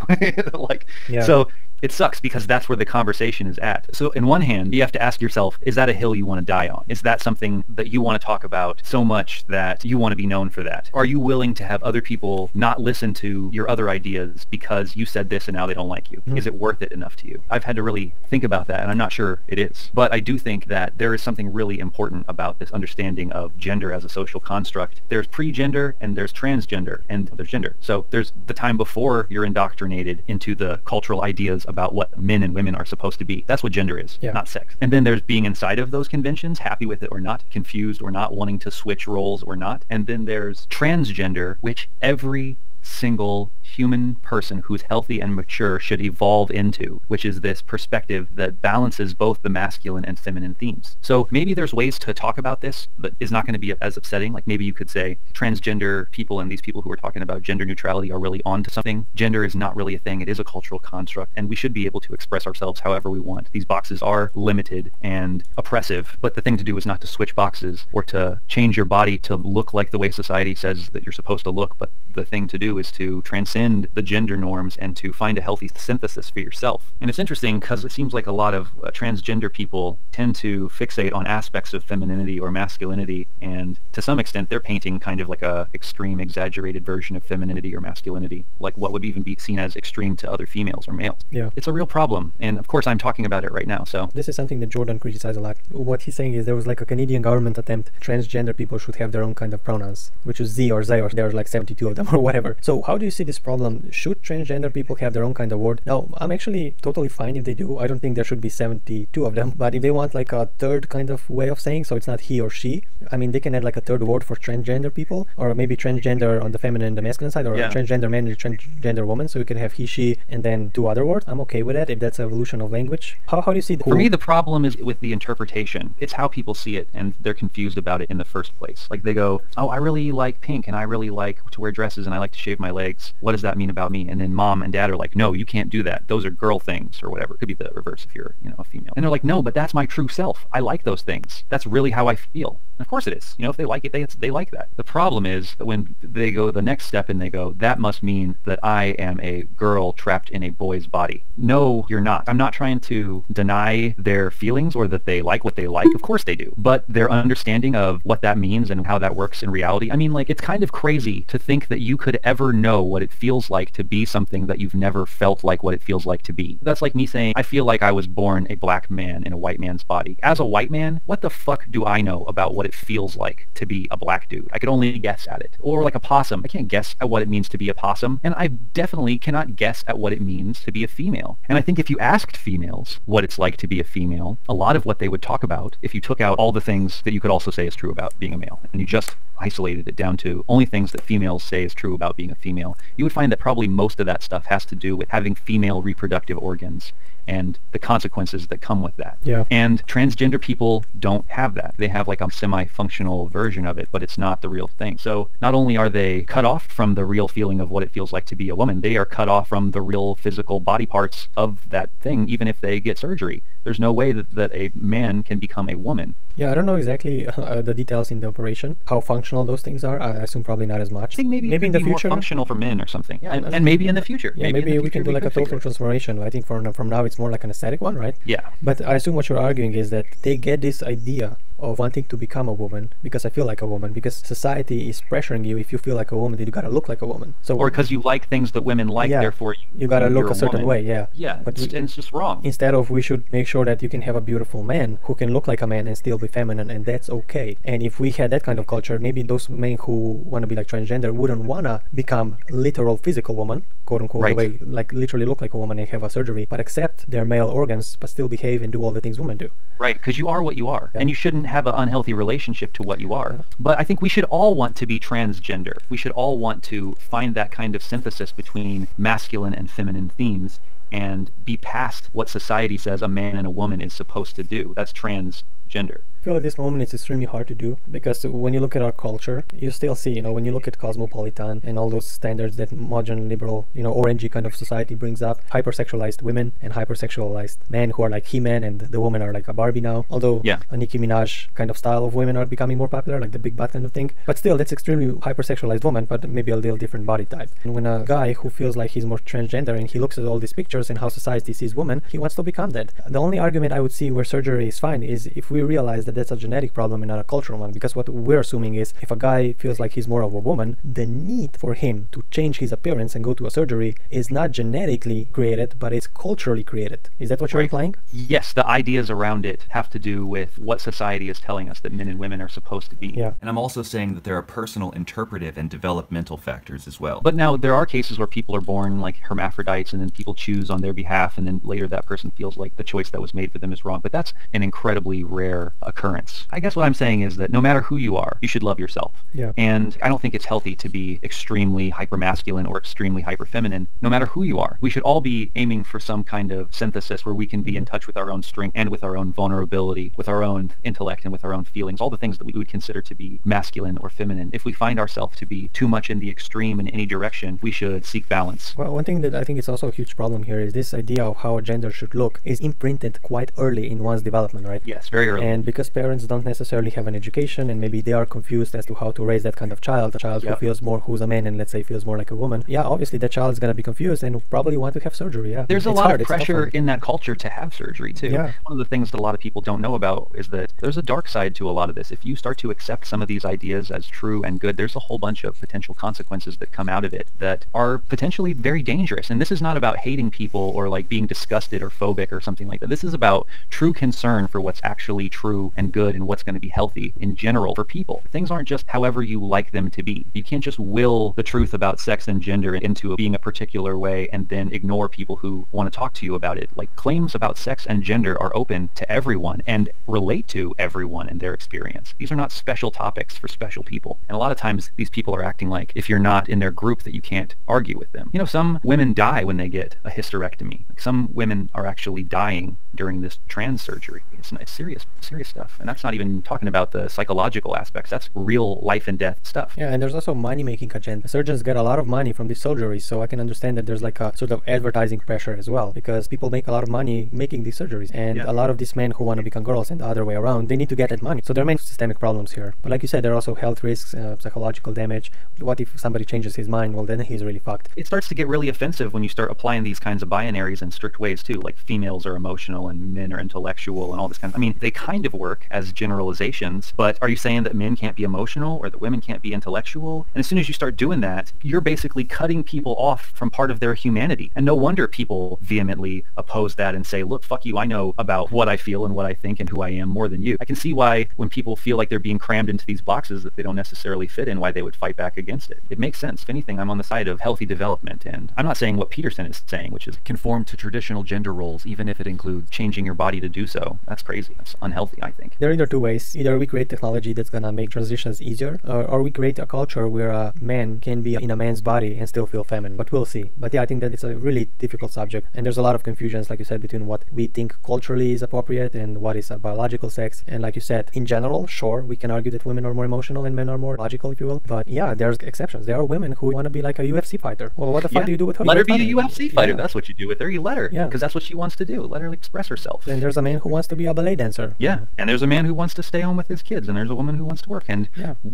So it sucks because that's where the conversation is at. So in one hand, you have to ask yourself, is that a hill you want to die on? Is that something that you want to talk about so much that you want to be known for that? Are you willing to have other people not listen to your other ideas because you said this and now they don't like you? Is it worth it enough to you? I've had to really think about that, and I'm not sure it is. But I do think that there is something really important about this understanding of gender as a social construct. There's pre-gender and there's transgender and there's gender. So there's the time before you're indoctrinated into the cultural ideas about what men and women are supposed to be. That's what gender is, not sex. And then there's being inside of those conventions, happy with it or not, confused or not, wanting to switch roles or not. And then there's transgender, which every single human person who's healthy and mature should evolve into, which is this perspective that balances both the masculine and feminine themes. So maybe there's ways to talk about this that is not going to be as upsetting. Like maybe you could say transgender people and these people who are talking about gender neutrality are really onto something. Gender is not really a thing. It is a cultural construct, and we should be able to express ourselves however we want. These boxes are limited and oppressive, but the thing to do is not to switch boxes or to change your body to look like the way society says that you're supposed to look, but the thing to do is to transcend the gender norms and to find a healthy synthesis for yourself. And it's interesting because it seems like a lot of transgender people tend to fixate on aspects of femininity or masculinity, and to some extent they're painting kind of like a extreme, exaggerated version of femininity or masculinity, like what would even be seen as extreme to other females or males. Yeah. It's a real problem, and of course I'm talking about it right now. So this is something that Jordan criticized a lot. What he's saying is there was like a Canadian government attempt, transgender people should have their own kind of pronouns, which is Z or they, or there are like 72 of them or whatever. So how do you see this problem. Should transgender people have their own kind of word? Now, I'm actually totally fine if they do. I don't think there should be 72 of them. But if they want like a third kind of way of saying, so it's not he or she, I mean, they can add like a third word for transgender people, or maybe transgender on the feminine and the masculine side, or transgender man and transgender woman. So you can have he, she, and then 2 other words. I'm okay with that if that's evolution of language. How do you see For me, the problem is with the interpretation. It's how people see it, and they're confused about it in the first place. Like they go, oh, I really like pink, and I really like to wear dresses, and I like to shave my legs. What does that mean about me? And then mom and dad are like, no, you can't do that. Those are girl things, or whatever. It could be the reverse if you're, a female. And they're like, no, but that's my true self. I like those things. That's really how I feel. And of course it is. If they like it, they like that. The problem is that when they go the next step and they go, that must mean that I am a girl trapped in a boy's body. No, you're not. I'm not trying to deny their feelings or that they like what they like. Of course they do. But their understanding of what that means and how that works in reality, I mean, like, it's kind of crazy to think that you could ever know what it feels like to be something that you've never felt like what it feels like to be. That's like me saying, I feel like I was born a black man in a white man's body. As a white man, what the fuck do I know about what it feels like to be a black dude? I could only guess at it. Or like a possum. I can't guess at what it means to be a possum. And I definitely cannot guess at what it means to be a female. And I think if you asked females what it's like to be a female, a lot of what they would talk about, if you took out all the things that you could also say is true about being a male, and you just isolated it down to only things that females say is true about being a female, you would find that probably most of that stuff has to do with having female reproductive organs and the consequences that come with that. Yeah. And transgender people don't have that. They have like a semi-functional version of it, but it's not the real thing. So not only are they cut off from the real feeling of what it feels like to be a woman, they are cut off from the real physical body parts of that thing, even if they get surgery. There's no way that a man can become a woman. Yeah, I don't know exactly the details in the operation, how functional those things are. I assume probably not as much. I think maybe in the future, more functional for men or something. Yeah, and maybe in the future. Yeah, maybe we can do like a total transformation. I think from now it's more like an aesthetic one, right? Yeah. But I assume what you're arguing is that they get this idea of wanting to become a woman because I feel like a woman, because society is pressuring you, if you feel like a woman, then you gotta look like a woman. So, or because you like things that women like, therefore you gotta look a certain way. Yeah, but it's just wrong. Instead of, we should make sure that you can have a beautiful man who can look like a man and still be feminine, and that's okay. And if we had that kind of culture, maybe those men who want to be like transgender wouldn't wanna become literal physical woman, quote unquote, right. The way, like literally look like a woman and have a surgery, but accept their male organs but still behave and do all the things women do. Right, because you are what you are, and you shouldn't have an unhealthy relationship to what you are. But I think we should all want to be transgender. We should all want to find that kind of synthesis between masculine and feminine themes and be past what society says a man and a woman is supposed to do. That's transgender. I feel at this moment it's extremely hard to do, because when you look at our culture, you still see, when you look at cosmopolitan and all those standards that modern liberal, orangey kind of society brings up, hypersexualized women and hypersexualized men who are like He-Man, and the women are like a Barbie now. Although a Nicki Minaj kind of style of women are becoming more popular, like the big butt kind of thing. But still, that's extremely hypersexualized woman, but maybe a little different body type. And when a guy who feels like he's more transgender and he looks at all these pictures and how society sees women, he wants to become that. The only argument I would see where surgery is fine is if we realize that that's a genetic problem and not a cultural one, because what we're assuming is if a guy feels like he's more of a woman, the need for him to change his appearance and go to a surgery is not genetically created, but it's culturally created. Is that what you're implying? Yes, the ideas around it have to do with what society is telling us that men and women are supposed to be. Yeah. And I'm also saying that there are personal, interpretive, and developmental factors as well. But now there are cases where people are born like hermaphrodites, and then people choose on their behalf, and then later that person feels like the choice that was made for them is wrong. But that's an incredibly rare occurrence. I guess what I'm saying is that no matter who you are, you should love yourself. Yeah. And I don't think it's healthy to be extremely hyper-masculine or extremely hyper-feminine, no matter who you are. We should all be aiming for some kind of synthesis where we can be in touch with our own strength and with our own vulnerability, with our own intellect and with our own feelings, all the things that we would consider to be masculine or feminine. If we find ourselves to be too much in the extreme in any direction, we should seek balance. Well, one thing that I think is also a huge problem here is this idea of how a gender should look is imprinted quite early in one's development, right? Yes, very early. And because parents don't necessarily have an education, and maybe they are confused as to how to raise that kind of child, a child who feels more, who's a man and let's say feels more like a woman, obviously that child is going to be confused and probably want to have surgery. There's a lot of pressure in that culture to have surgery too. One of the things that a lot of people don't know about is that there's a dark side to a lot of this. If you start to accept some of these ideas as true and good, there's a whole bunch of potential consequences that come out of it that are potentially very dangerous. And this is not about hating people or like being disgusted or phobic or something like that. This is about true concern for what's actually true and good and what's going to be healthy in general for people. Things aren't just however you like them to be. You can't just will the truth about sex and gender into being a particular way and then ignore people who want to talk to you about it. Like, claims about sex and gender are open to everyone and relate to everyone in their experience. These are not special topics for special people. And a lot of times these people are acting like if you're not in their group that you can't argue with them. You know, some women die when they get a hysterectomy. Like, some women are actually dying during this trans surgery. It's serious stuff. And that's not even talking about the psychological aspects. That's real life and death stuff. Yeah, and there's also money-making agenda. Surgeons get a lot of money from these surgeries, so I can understand that there's like a sort of advertising pressure as well, because people make a lot of money making these surgeries, and a lot of these men who want to become girls and the other way around, they need to get that money. So there are many systemic problems here. But like you said, there are also health risks, psychological damage. What if somebody changes his mind? Well, then he's really fucked. It starts to get really offensive when you start applying these kinds of binaries in strict ways too, like females are emotional and men are intellectual and all this kind of, I mean, they kind of work as generalizations, but are you saying that men can't be emotional or that women can't be intellectual? And as soon as you start doing that, you're basically cutting people off from part of their humanity. And no wonder people vehemently oppose that and say, look, fuck you, I know about what I feel and what I think and who I am more than you. I can see why when people feel like they're being crammed into these boxes that they don't necessarily fit in, why they would fight back against it. It makes sense. If anything, I'm on the side of healthy development, and I'm not saying what Peterson is saying, which is conform to traditional gender roles, even if it includes changing your body to do so. That's crazy. That's unhealthy, I think. There are either two ways. Either we create technology that's going to make transitions easier, or we create a culture where a man can be in a man's body and still feel feminine. But we'll see. But yeah, I think that it's a really difficult subject, and there's a lot of confusions, like you said, between what we think culturally is appropriate and what is a biological sex. And like you said, in general, sure, we can argue that women are more emotional and men are more logical, if you will. But yeah, there's exceptions. There are women who want to be like a UFC fighter. Well, what the fuck do you do with her? Let her be a UFC fighter. That's what you do with her. You let her. Yeah. Because that's what she wants to do. Let her express herself. And there's a man who wants to be a ballet dancer. Yeah. And there's a man who wants to stay home with his kids. And there's a woman who wants to work. And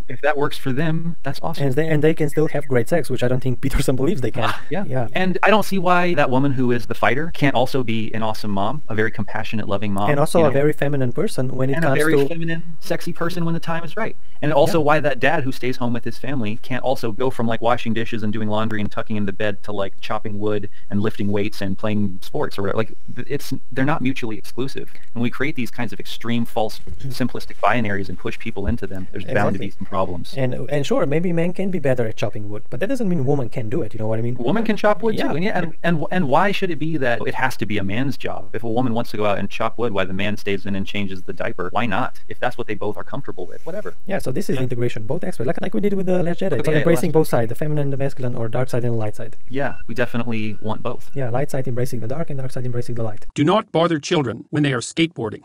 if that works for them, that's awesome. And they can still have great sex, which I don't think Peterson believes they can. Yeah. And I don't see why that woman who is the fighter can't also be an awesome mom, a very compassionate, loving mom. And also a very feminine person when it comes to... And a very feminine, sexy person when the time is right. And also why that dad who stays home with his family can't also go from like washing dishes and doing laundry and tucking into bed to like chopping wood and lifting weights and playing sports or whatever. Like, they're not mutually exclusive. When we create these kinds of extreme, false, simplistic binaries and push people into them, there's bound to be some problems. And sure, maybe men can be better at chopping wood, but that doesn't mean woman can do it. You know what I mean? A woman can chop wood too. And why should it be that it has to be a man's job? If a woman wants to go out and chop wood while the man stays in and changes the diaper, why not? If that's what they both are comfortable with, whatever. Yeah, so this is integration, both aspects, like we did with the Last Jedi. It's embracing both sides, the feminine and the masculine, or dark side and the light side. Yeah, we definitely want both. Yeah, light side embracing the dark and dark side embracing the light. Do not bother children when they are skateboarding.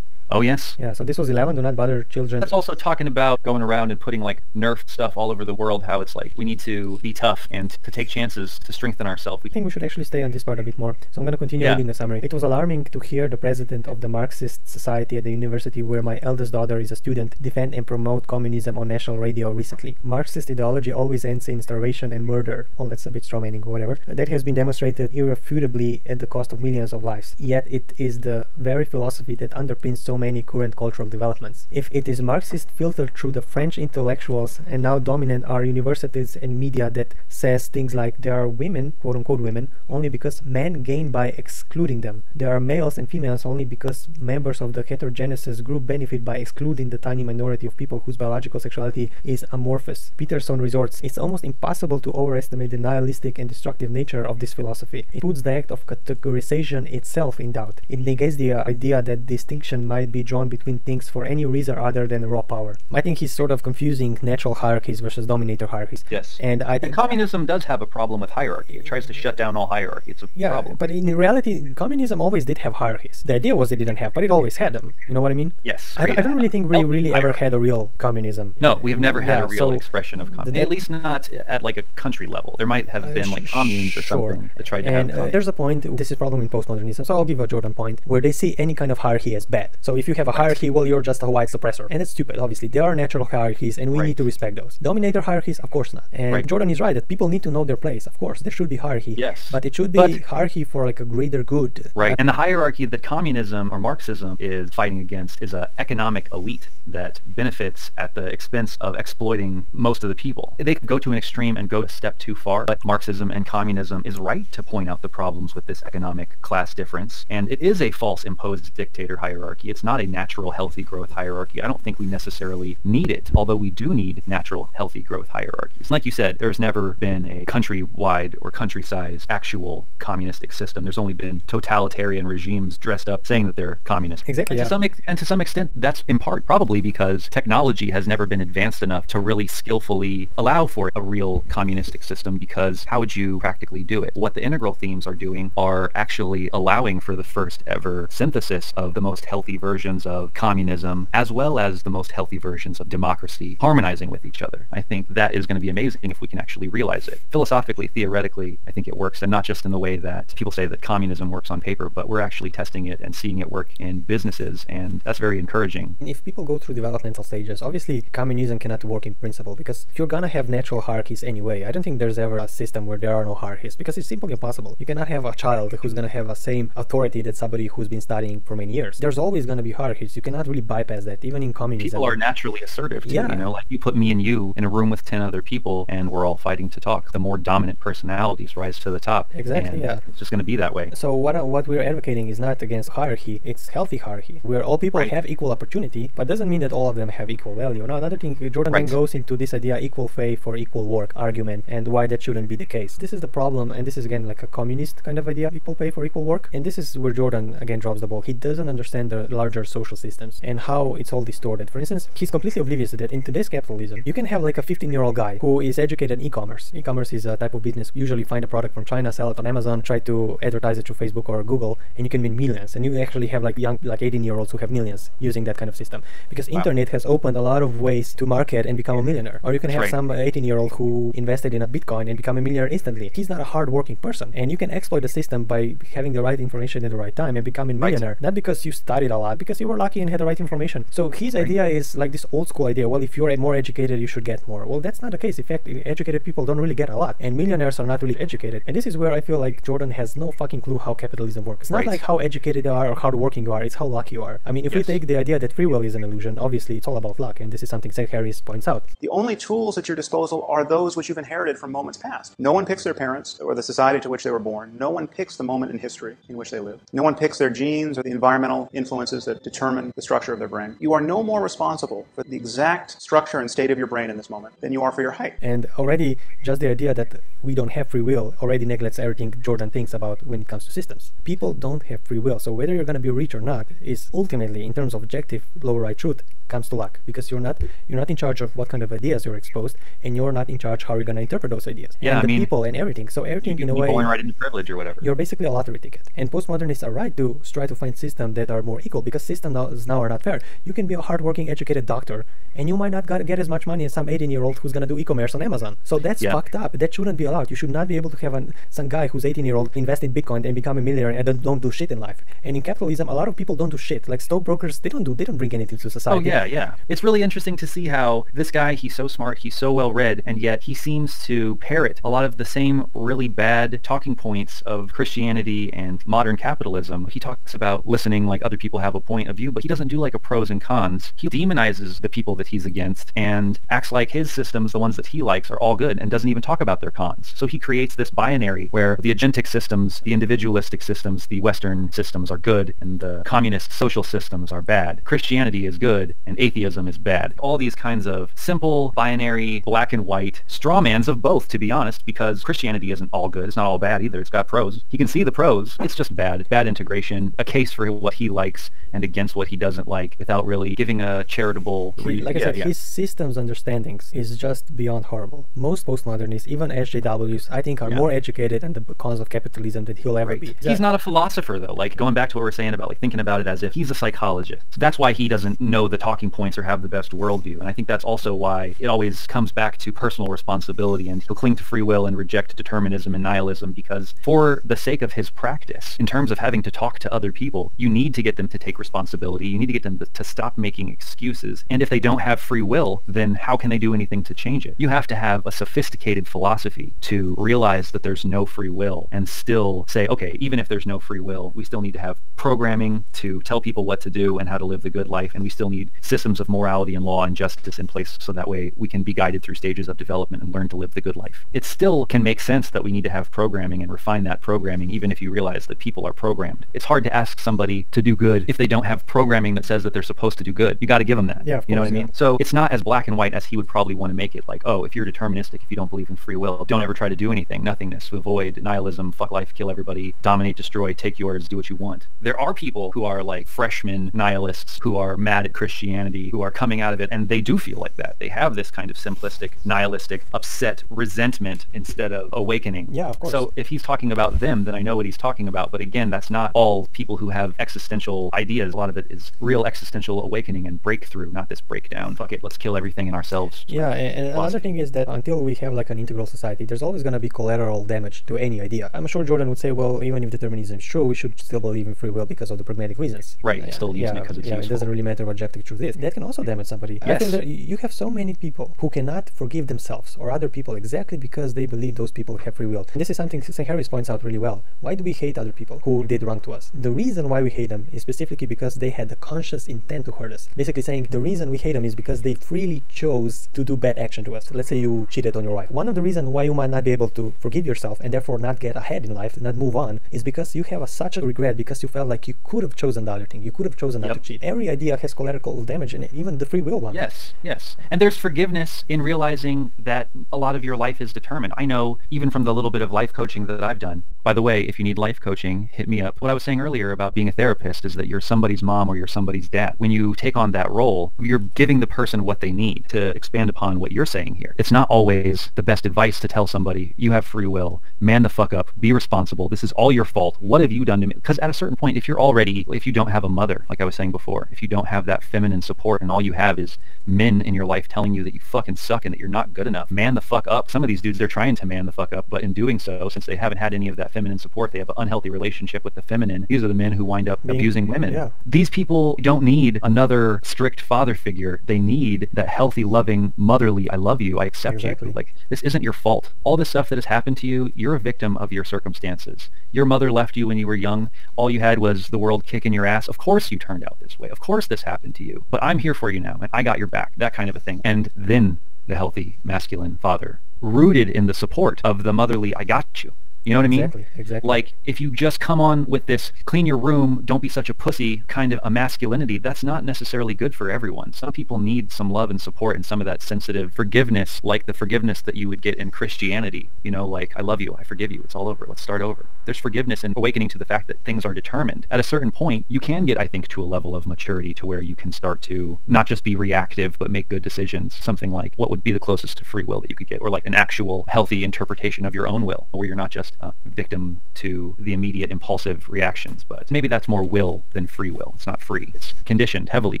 Oh, yes. Yeah, so this was 11, do not bother children. That's also talking about going around and putting like nerfed stuff all over the world, how it's like we need to be tough and to take chances to strengthen ourselves. I think we should actually stay on this part a bit more. So I'm going to continue reading the summary. It was alarming to hear the president of the Marxist Society at the university where my eldest daughter is a student defend and promote communism on national radio recently. Marxist ideology always ends in starvation and murder. Well, that's a bit strawmanning or whatever. That has been demonstrated irrefutably at the cost of millions of lives. Yet it is the very philosophy that underpins so many current cultural developments. If it is Marxist filtered through the French intellectuals and now dominant our universities and media that says things like there are women, quote-unquote women, only because men gain by excluding them. There are males and females only because members of the heterogeneous group benefit by excluding the tiny minority of people whose biological sexuality is amorphous. Peterson resorts, it's almost impossible to overestimate the nihilistic and destructive nature of this philosophy. It puts the act of categorization itself in doubt. It negates the idea that distinction might be drawn between things for any reason other than raw power. I think he's sort of confusing natural hierarchies versus dominator hierarchies. Yes. And I think communism does have a problem with hierarchy. It tries to shut down all hierarchy. It's a problem. But in reality, communism always did have hierarchies. The idea was it didn't have, but it always had them. You know what I mean? Yes. I don't really think we really ever had a real communism. No, we've never had a real expression of communism. At least not at like a country level. There might have been like communes or something that tried to have communism. There's a point, this is problem in postmodernism, so I'll give a Jordan point, where they see any kind of hierarchy as bad. So if you have a hierarchy, well, you're just a white suppressor. And it's stupid, obviously. There are natural hierarchies, and we need to respect those. Dominator hierarchies, of course not. And Jordan is right, that people need to know their place. Of course, there should be hierarchy. Yes. But it should be hierarchy for like a greater good. Right. And the hierarchy that communism or Marxism is fighting against is an economic elite that benefits at the expense of exploiting most of the people. They could go to an extreme and go a step too far, but Marxism and communism is right to point out the problems with this economic class difference. And it is a false imposed dictator hierarchy. it's not a natural healthy growth hierarchy. I don't think we necessarily need it, although we do need natural healthy growth hierarchies. Like you said, there's never been a country-wide or country-sized actual communistic system. There's only been totalitarian regimes dressed up saying that they're communist. Exactly. And to some extent, that's in part probably because technology has never been advanced enough to really skillfully allow for a real communistic system, because how would you practically do it? What the integral themes are doing are actually allowing for the first ever synthesis of the most healthy versions of communism as well as the most healthy versions of democracy harmonizing with each other. I think that is going to be amazing if we can actually realize it. Philosophically, theoretically, I think it works, and not just in the way that people say that communism works on paper, but we're actually testing it and seeing it work in businesses, and that's very encouraging. If people go through developmental stages, obviously communism cannot work in principle, because you're gonna have natural hierarchies anyway. I don't think there's ever a system where there are no hierarchies, because it's simply impossible. You cannot have a child who's gonna have the same authority that somebody who's been studying for many years. There's always gonna be hierarchies. You cannot really bypass that, even in communism. People are naturally assertive too, you know, like you put me and you in a room with 10 other people and we're all fighting to talk. The more dominant personalities rise to the top. Exactly, and it's just going to be that way. So what we're advocating is not against hierarchy, it's healthy hierarchy, where all people have equal opportunity, but doesn't mean that all of them have equal value. Now, another thing, Jordan then goes into this idea, equal pay for equal work argument, and why that shouldn't be the case. This is the problem, and this is again like a communist kind of idea, equal pay for equal work, and this is where Jordan again drops the ball. He doesn't understand the larger social systems and how it's all distorted. For instance, he's completely oblivious to that in today's capitalism, you can have like a 15-year-old guy who is educated in e-commerce. E-commerce is a type of business. Usually find a product from China, sell it on Amazon, try to advertise it through Facebook or Google, and you can win millions. And you actually have like young, like 18-year-olds who have millions using that kind of system, because internet has opened a lot of ways to market and become a millionaire. Or you can have some 18-year-old who invested in a Bitcoin and become a millionaire instantly. He's not a hard-working person, and you can exploit the system by having the right information at the right time and becoming a millionaire. Not because you studied a lot, because you were lucky and had the right information. So his idea is like this old school idea, well, if you're more educated, you should get more. Well, that's not the case. In fact, educated people don't really get a lot, and millionaires are not really educated. And this is where I feel like Jordan has no fucking clue how capitalism works. It's not like how educated you are or hardworking you are, it's how lucky you are. I mean, if we take the idea that free will is an illusion, obviously it's all about luck, and this is something Sam Harris points out. The only tools at your disposal are those which you've inherited from moments past. No one picks their parents or the society to which they were born. No one picks the moment in history in which they live. No one picks their genes or the environmental influences that determine the structure of their brain. You are no more responsible for the exact structure and state of your brain in this moment than you are for your height. And already just the idea that we don't have free will already neglects everything Jordan thinks about when it comes to systems. People don't have free will, so whether you're going to be rich or not is ultimately, in terms of objective lower right truth, comes to luck, because you're not in charge of what kind of ideas you're exposed, and you're not in charge how you're going to interpret those ideas. Yeah, and I mean, people and everything. So everything you in a way, born right into privilege or whatever. You're basically a lottery ticket. And postmodernists are right to try to find systems that are more equal, because systems now are not fair. You can be a hardworking, educated doctor, and you might not get as much money as some 18-year-old who's going to do e-commerce on Amazon. So that's fucked up. That shouldn't be allowed. You should not be able to have some guy who's 18-year-old invest in Bitcoin and become a millionaire and don't do shit in life. And in capitalism, a lot of people don't do shit. Like stockbrokers, they don't bring anything to society. Oh yeah. It's really interesting to see how this guy, he's so smart, he's so well read, and yet he seems to parrot a lot of the same really bad talking points of Christianity and modern capitalism. He talks about listening like other people have a point of view, but he doesn't do like a pros and cons. He demonizes the people that he's against and acts like his systems, the ones that he likes, are all good, and doesn't even talk about their cons. So he creates this binary where the agentic systems, the individualistic systems, the Western systems are good, and the communist social systems are bad. Christianity is good, and atheism is bad. All these kinds of simple, binary, black and white strawmans of both, to be honest, because Christianity isn't all good. It's not all bad either. It's got pros. He can see the pros. It's just bad. Bad integration, a case for what he likes and against what he doesn't like, without really giving a charitable reason. Like I said, his systems understandings is just beyond horrible. Most postmodernists, even SJWs, I think are more educated on the cons of capitalism than he'll ever be. He's not a philosopher, though. Like, going back to what we're saying about like thinking about it as if he's a psychologist. That's why he doesn't know the talking points or have the best worldview. And I think that's also why it always comes back to personal responsibility, and he'll cling to free will and reject determinism and nihilism, because for the sake of his practice, in terms of having to talk to other people, you need to get them to take responsibility. You need to get them to stop making excuses. And if they don't have free will, then how can they do anything to change it? You have to have a sophisticated philosophy to realize that there's no free will and still say, okay, even if there's no free will, we still need to have programming to tell people what to do and how to live the good life, and we still need systems of morality and law and justice in place so that way we can be guided through stages of development and learn to live the good life. It still can make sense that we need to have programming and refine that programming, even if you realize that people are programmed. It's hard to ask somebody to do good if they don't have programming that says that they're supposed to do good. You got to give them that. Yeah, of you know course, what I mean? So it's not as black and white as he would probably want to make it. Like, oh, if you're deterministic, if you don't believe in free will, don't ever try to do anything. Nothingness, avoid nihilism, fuck life, kill everybody, dominate, destroy, take yours, do what you want. There are people who are like freshman nihilists who are mad at Christianity, who are coming out of it, and they do feel like that. They have this kind of simplistic, nihilistic, upset resentment instead of awakening. Yeah, of course. So if he's talking about them, then I know what he's talking about. But again, that's not all people who have existential ideas. A lot of it is real existential awakening and breakthrough, not this breakdown. Fuck it, let's kill everything in ourselves. Yeah, and another thing is that until we have like an integral society, there's always going to be collateral damage to any idea. I'm sure Jordan would say, well, even if determinism is true, we should still believe in free will because of the pragmatic reasons. Right, still using it because it's useful. It doesn't really matter what objective truth is. That can also damage somebody. Yes. I think that you have so many people who cannot forgive themselves or other people exactly because they believe those people have free will. And this is something Sam Harris points out really well. Why do we hate other people who did wrong to us? The reason why we hate them is specifically because they had the conscious intent to hurt us. Basically saying the reason we hate them is because they freely chose to do bad action to us. Let's say you cheated on your wife. One of the reasons why you might not be able to forgive yourself and therefore not get ahead in life, not move on, is because you have such a regret because you felt like you could have chosen the other thing. You could have chosen not to cheat. Every idea has collateral damage in it, even the free will one. Yes, yes. And there's forgiveness in realizing that a lot of your life is determined. I know, even from the little bit of life coaching that I've done. By the way, if you need life coaching, hit me up. What I was saying earlier about being a therapist is that you're somebody's mom or you're somebody's dad. When you take on that role, you're giving the person what they need to expand upon what you're saying here. It's not always the best advice to tell somebody, you have free will, man the fuck up, be responsible, this is all your fault, what have you done to me? Because at a certain point, if you don't have a mother, like I was saying before, if you don't have that feminine support and all you have is men in your life telling you that you fucking suck and that you're not good enough, man the fuck up. Some of these dudes, they're trying to man the fuck up, but in doing so, since they haven't had any of that feminine support, they have an unhealthy relationship with the feminine. These are the men who wind up abusing women. Yeah. These people don't need another strict father figure. They need that healthy, loving, motherly, I love you, I accept you. Like, this isn't your fault. All this stuff that has happened to you, you're a victim of your circumstances. Your mother left you when you were young. All you had was the world kicking your ass. Of course you turned out this way. Of course this happened to you. But I'm here for you now, and I got your back. That kind of a thing. And then the healthy, masculine father, rooted in the support of the motherly, I got you. You know what I mean? Exactly. Like, if you just come on with this clean your room, don't be such a pussy kind of a masculinity, that's not necessarily good for everyone. Some people need some love and support and some of that sensitive forgiveness, like the forgiveness that you would get in Christianity. You know, like, I love you, I forgive you, it's all over, let's start over. There's forgiveness and awakening to the fact that things are determined. At a certain point, you can get, I think, to a level of maturity to where you can start to not just be reactive, but make good decisions. Something like what would be the closest to free will that you could get, or like an actual healthy interpretation of your own will, where you're not just a victim to the immediate impulsive reactions. But maybe that's more will than free will. It's not free. It's conditioned, heavily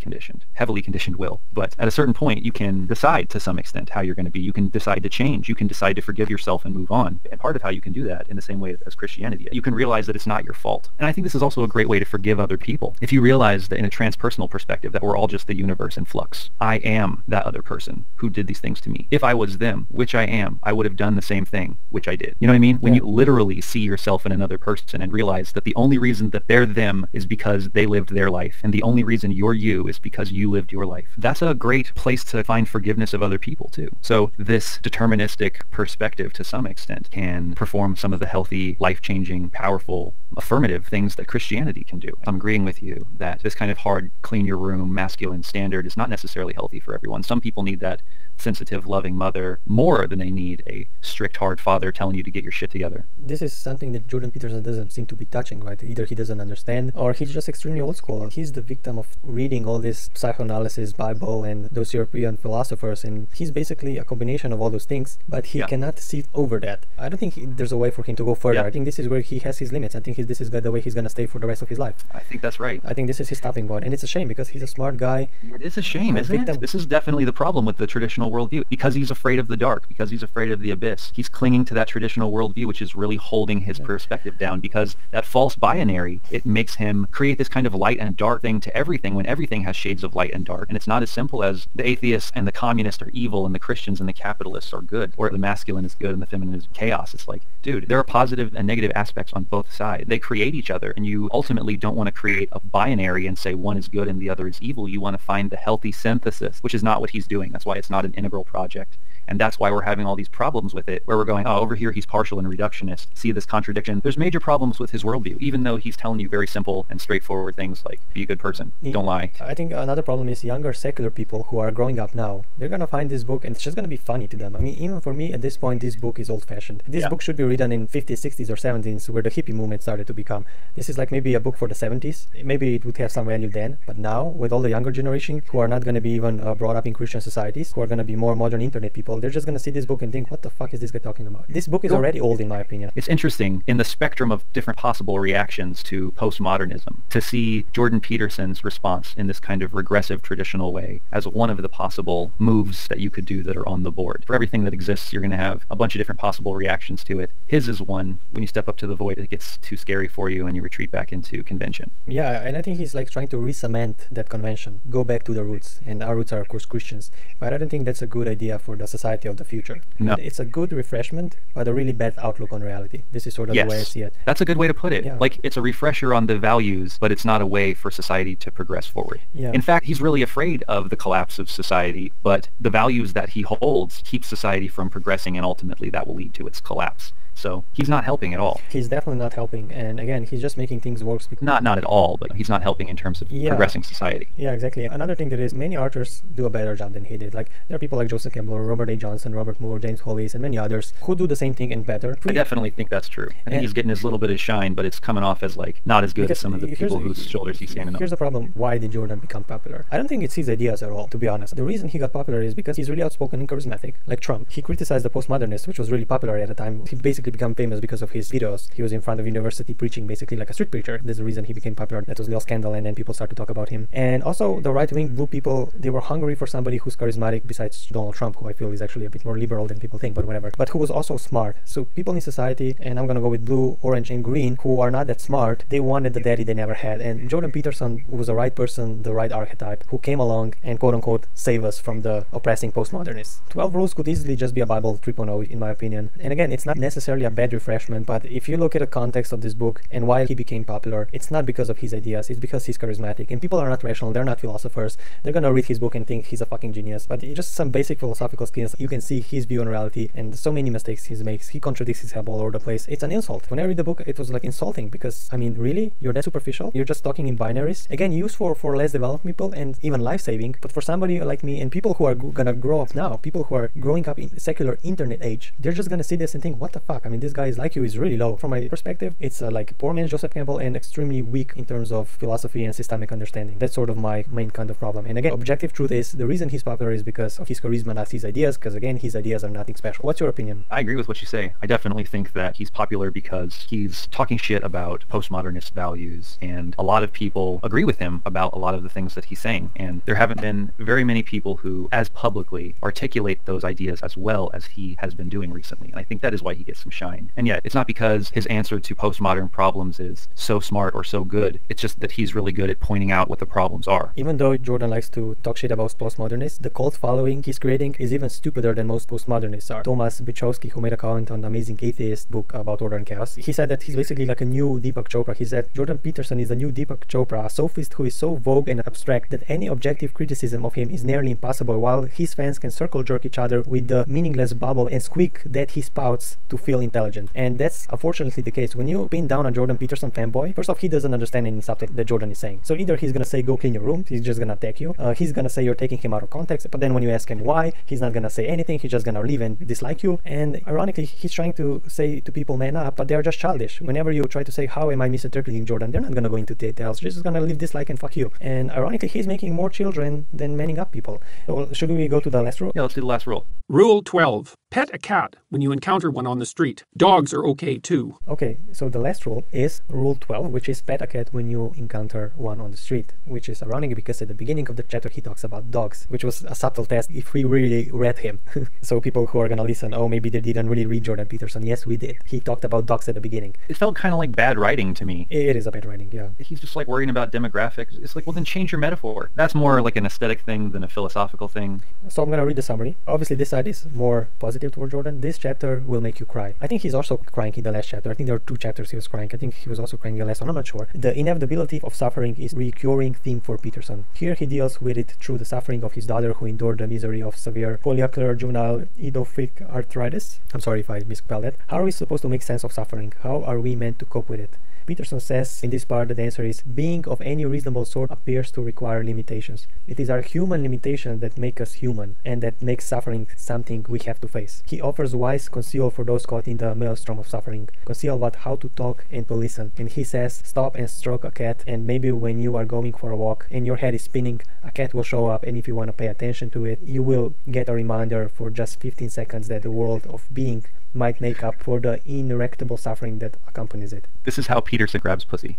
conditioned will. But at a certain point, you can decide to some extent how you're going to be. You can decide to change. You can decide to forgive yourself and move on. And part of how you can do that, in the same way as Christianity, you can realize that it's not your fault. And I think this is also a great way to forgive other people. If you realize that in a transpersonal perspective, that we're all just the universe in flux. I am that other person who did these things to me. If I was them, which I am, I would have done the same thing, which I did. You know what I mean? When you literally see yourself in another person and realize that the only reason that they're them is because they lived their life, and the only reason you're you is because you lived your life. That's a great place to find forgiveness of other people too. So this deterministic perspective, to some extent, can perform some of the healthy, life-changing, powerful, affirmative things that Christianity can do. I'm agreeing with you that this kind of hard, clean your room, masculine standard is not necessarily healthy for everyone. Some people need that sensitive, loving mother more than they need a strict, hard father telling you to get your shit together. This is something that Jordan Peterson doesn't seem to be touching, right? Either he doesn't understand, or he's just extremely old school. He's the victim of reading all this psychoanalysis, Bible, and those European philosophers, and he's basically a combination of all those things, but he cannot see over that. I don't think there's a way for him to go further. I think this is where he has his limits. I think this is the way he's going to stay for the rest of his life. I think that's right. I think this is his stopping point, and it's a shame because he's a smart guy. It is a shame, isn't it? This is definitely the problem with the traditional worldview. Because he's afraid of the dark, because he's afraid of the abyss, he's clinging to that traditional worldview, which is really holding his perspective down, because that false binary, it makes him create this kind of light and dark thing to everything when everything has shades of light and dark. And it's not as simple as the atheists and the communists are evil and the Christians and the capitalists are good, or the masculine is good and the feminine is chaos. It's like, dude, there are positive and negative aspects on both sides. They create each other, and you ultimately don't want to create a binary and say one is good and the other is evil. You want to find the healthy synthesis, which is not what he's doing. That's why it's not an integral project. And that's why we're having all these problems with it, where we're going, oh, over here he's partial and reductionist. See this contradiction? There's major problems with his worldview, even though he's telling you very simple and straightforward things like, be a good person, don't lie. I think another problem is younger secular people who are growing up now. They're gonna find this book and it's just gonna be funny to them. I mean, even for me at this point, this book is old-fashioned. This book should be written in 50s, 60s, or 70s, where the hippie movement started to become. This is like maybe a book for the 70s. Maybe it would have some value then, but now with all the younger generation who are not gonna be even brought up in Christian societies, who are gonna be more modern internet people, they're just gonna see this book and think, what the fuck is this guy talking about? This book is already old in my opinion. It's interesting in the spectrum of different possible reactions to postmodernism to see Jordan Peterson's response in this kind of regressive traditional way as one of the possible moves that you could do that are on the board. For everything that exists, you're going to have a bunch of different possible reactions to it. His is one, when you step up to the void, it gets too scary for you and you retreat back into convention. Yeah, and I think he's like trying to re-cement that convention, go back to the roots, and our roots are of course Christians, but I don't think that's a good idea for the society of the future. No. It's a good refreshment, but a really bad outlook on reality. This is sort of the way I see it. That's a good way to put it. Yeah. Like, it's a refresher on the values, but it's not a way for society to progress forward. Yeah. In fact, he's really afraid of the collapse of society, but the values that he holds keep society from progressing, and ultimately that will lead to its collapse. So he's not helping at all. He's definitely not helping, and again, he's just making things worse. Not at all, but he's not helping in terms of progressing society. Yeah, exactly. Another thing that is, many authors do a better job than he did. Like, there are people like Joseph Campbell, Robert A. Johnson, Robert Moore, James Hollis, and many others who do the same thing and better. I definitely think that's true. I think he's getting his little bit of shine, but it's coming off as like not as good as some of the people whose shoulders he's standing on. Here's the problem. Why did Jordan become popular? I don't think it's his ideas at all, to be honest. The reason he got popular is because he's really outspoken and charismatic, like Trump. He criticized the Post-Modernists, which was really popular at the time. He basically became famous because of his videos. He was in front of university preaching basically like a street preacher. There's a reason he became popular. That was a little scandal, and then people started to talk about him. And also the right-wing blue people, they were hungry for somebody who's charismatic besides Donald Trump, who I feel is actually a bit more liberal than people think, but whatever. But who was also smart. So people in society, and I'm gonna go with blue, orange, and green, who are not that smart, they wanted the daddy they never had. And Jordan Peterson was the right person, the right archetype, who came along and quote-unquote save us from the oppressing postmodernists. 12 Rules could easily just be a Bible 3.0 in my opinion. And again, it's not necessarily a bad refreshment, but if you look at the context of this book and why he became popular, it's not because of his ideas, it's because he's charismatic. And people are not rational, they're not philosophers. They're gonna read his book and think he's a fucking genius. But just some basic philosophical skills, you can see his view on reality and so many mistakes he makes. He contradicts himself all over the place. It's an insult. When I read the book, it was like insulting because, I mean, really? You're that superficial? You're just talking in binaries? Again, used for less developed people and even life-saving. But for somebody like me and people who are gonna grow up now, people who are growing up in secular internet age, they're just gonna see this and think, what the fuck? I mean, this guy's IQ is really low. From my perspective, it's like poor man's Joseph Campbell and extremely weak in terms of philosophy and systemic understanding. That's sort of my main kind of problem. And again, objective truth is the reason he's popular is because of his charisma, not his ideas, because again, his ideas are nothing special. What's your opinion? I agree with what you say. I definitely think that he's popular because he's talking shit about postmodernist values, and a lot of people agree with him about a lot of the things that he's saying. And there haven't been very many people who as publicly articulate those ideas as well as he has been doing recently. And I think that is why he gets some shine. And yet, it's not because his answer to postmodern problems is so smart or so good. It's just that he's really good at pointing out what the problems are. Even though Jordan likes to talk shit about postmodernists, the cult following he's creating is even stupider than most postmodernists are. Thomas Bichowski, who made a comment on the Amazing Atheist book about order and chaos, he said that he's basically like a new Deepak Chopra. He said Jordan Peterson is the new Deepak Chopra, a sophist who is so vogue and abstract that any objective criticism of him is nearly impossible, while his fans can circle jerk each other with the meaningless bubble and squeak that he spouts to feel intelligent. And that's unfortunately the case. When you pin down a Jordan Peterson fanboy, first off, he doesn't understand any stuff that Jordan is saying. So either he's gonna say go clean your room, he's just gonna attack you, he's gonna say you're taking him out of context, but then when you ask him why, he's not gonna say anything, he's just gonna leave and dislike you. And ironically, he's trying to say to people, man up, but they're just childish. Whenever you try to say how am I misinterpreting Jordan, they're not gonna go into details, they're just gonna leave dislike and fuck you. And ironically, he's making more children than manning up people. So should we go to the last rule? Yeah, let's do the last rule. Rule 12. Pet a cat when you encounter one on the street. Dogs are okay too. Okay, so the last rule is Rule 12, which is pet a cat when you encounter one on the street, which is ironic because at the beginning of the chapter he talks about dogs, which was a subtle test if we really read him. So people who are gonna listen, oh, maybe they didn't really read Jordan Peterson. Yes, we did. He talked about dogs at the beginning. It felt kind of like bad writing to me. It is a bad writing, yeah. He's just like worrying about demographics. It's like, well, then change your metaphor. That's more like an aesthetic thing than a philosophical thing. So I'm gonna read the summary. Obviously this side is more positive positive toward Jordan, this chapter will make you cry. I think he's also crying in the last chapter. I think there are 2 chapters he was crying. I think he was also crying in the last one. I'm not sure. The inevitability of suffering is a recurring theme for Peterson. Here he deals with it through the suffering of his daughter who endured the misery of severe polyocular juvenile idiopathic arthritis. I'm sorry if I misspelled that. How are we supposed to make sense of suffering? How are we meant to cope with it? Peterson says in this part that the answer is, being of any reasonable sort appears to require limitations. It is our human limitations that make us human, and that makes suffering something we have to face. He offers wise counsel for those caught in the maelstrom of suffering. Counsel about how to talk and to listen. And he says, stop and stroke a cat, and maybe when you are going for a walk and your head is spinning, a cat will show up, and if you want to pay attention to it, you will get a reminder for just 15 seconds that the world of being might make up for the inerectable suffering that accompanies it. This is how Peterson grabs pussy.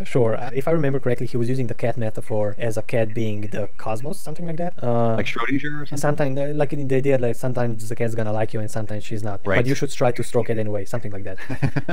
Sure. If I remember correctly, he was using the cat metaphor as a cat being the cosmos, something like that. Like Schrodinger or something? Sometimes, like the idea, like sometimes the cat's gonna like you and sometimes she's not. Right. But you should try to stroke it anyway, something like that.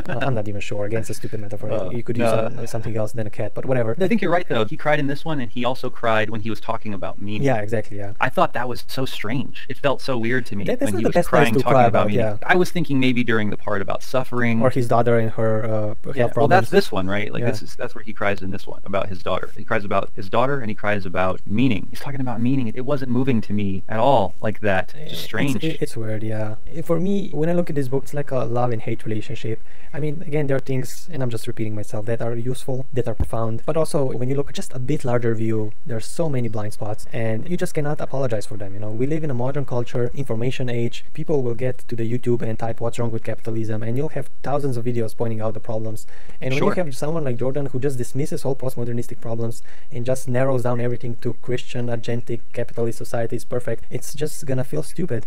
I'm not even sure. Again, it's a stupid metaphor. You could use something else than a cat, but whatever. I think you're right, though. He cried in this one, and he also cried when he was talking about meaning. Yeah, exactly, yeah. I thought that was so strange. It felt so weird to me That's when not he the was best place crying, to talking cry about about, meaning. yeah. I was thinking maybe during the part about suffering. Or his daughter and her health problems. Well, that's this one, right? Like Yeah. that's where he cries in this one, about his daughter. He cries about his daughter, and he cries about meaning. He's talking about meaning. It wasn't moving to me at all like that. Just strange. It's weird, yeah. For me, when I look at this book, it's like a love and hate relationship. I mean, again, there are things, and I'm just repeating myself, that are useful, that are profound. But also, when you look at just a bit larger view, there's so many blind spots, and you just cannot apologize for them. You know, we live in a modern culture, information age. People will get to the YouTube and type what's wrong with capitalism, and you'll have thousands of videos pointing out the problems. And when you have someone like Jordan who just dismisses all postmodernistic problems and just narrows down everything to Christian, agentic, capitalist society is perfect, it's just gonna feel stupid.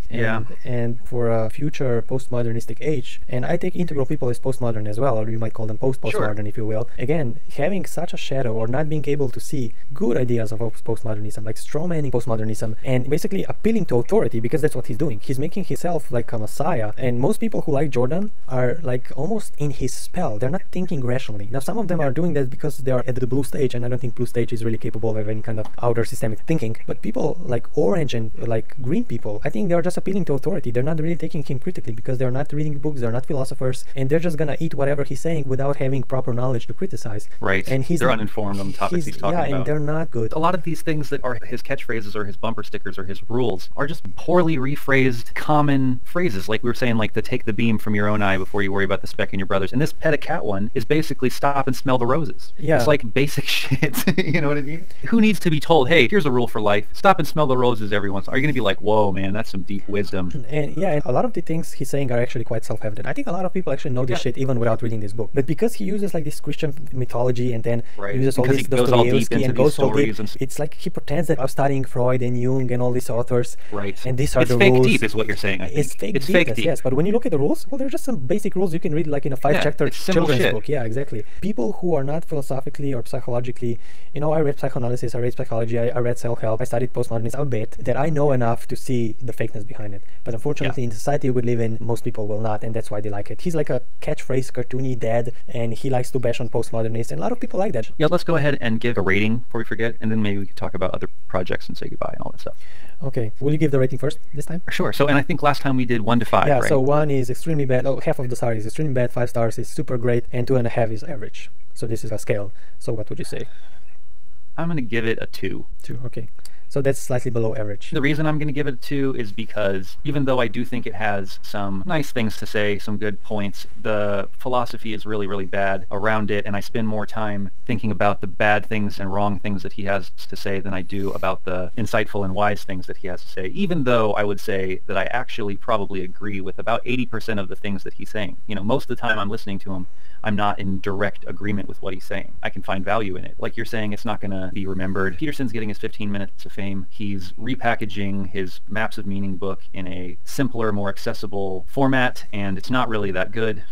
And for a future postmodernistic age, and I take integral people as postmodern as well, or you might call them post-postmodern if you will. Again, having such a shadow or not being able to see good ideas of postmodernism, like strawmanning postmodernism, and basically appealing to authority, because that's what he's doing. He's making himself like a messiah, and most people who like Jordan are like almost in his spell. They're not thinking rationally. Now, some of them are doing that because they are at the blue stage, and I don't think blue stage is really capable of any kind of outer systemic thinking. But people like orange and like green people, I think they are just appealing to authority. They're not really taking him critically because they're not reading books, they're not philosophers, and they're just gonna eat whatever he's saying without having proper knowledge to criticize. Right. And they're uninformed on the topics he's talking about. Yeah, and they're not good. A lot of these things that are his catchphrases or his bumper stickers or his rules are just poorly rephrased common phrases. Like we were saying, like to take the beam from your own eye before you worry about the speck in your brother's. And this pet a cat one is basically stop and smell the roses. Yeah. It's like basic shit. You know what I mean? Who needs to be told, hey, here's a rule for life. Stop and smell the roses every once in a while. Are you going to be like, whoa, man, that's some deep wisdom. And yeah, and a lot of the things he's saying are actually quite self-evident. I think a lot of people actually know this shit even without reading this book. But because he uses like this Christian mythology and then uses all this Dostoevsky and goes all deep, it's like he pretends that I'm studying Freud and Jung and all these authors. Right. And these are it's the fake rules. Deep is what you're saying, I think. It's fake deep, yes. But when you look at the rules, well, they're just some basic rules you can read like in a 5-chapter children's book. Yeah, exactly. People who are not philosophically or psychologically, you know, I read psychoanalysis, I read psychology, I read self-help, I studied postmodernism a bit, that I know enough to see the fakeness behind it. But unfortunately, in the society we live in, most people will not, and that's why they like it. He's like a catchphrase, cartoony dad, and he likes to bash on postmodernists, and a lot of people like that. Yeah, let's go ahead and give a rating before we forget, and then maybe we can talk about other projects and say goodbye and all that stuff. Okay, will you give the rating first this time? Sure. So, and I think last time we did 1 to 5, yeah, right? So 1 is extremely bad, half of the star is extremely bad, 5 stars is super great, and 2.5 is average. So this is a scale. So what would you say? I'm going to give it a 2. 2, okay. So that's slightly below average. The reason I'm going to give it a 2 is because even though I do think it has some nice things to say, some good points, the philosophy is really, really bad around it, and I spend more time thinking about the bad things and wrong things that he has to say than I do about the insightful and wise things that he has to say, even though I would say that I actually probably agree with about 80% of the things that he's saying. You know, most of the time I'm listening to him, I'm not in direct agreement with what he's saying. I can find value in it. Like you're saying, it's not going to be remembered. Peterson's getting his 15 minutes of fame. He's repackaging his Maps of Meaning book in a simpler, more accessible format, and it's not really that good.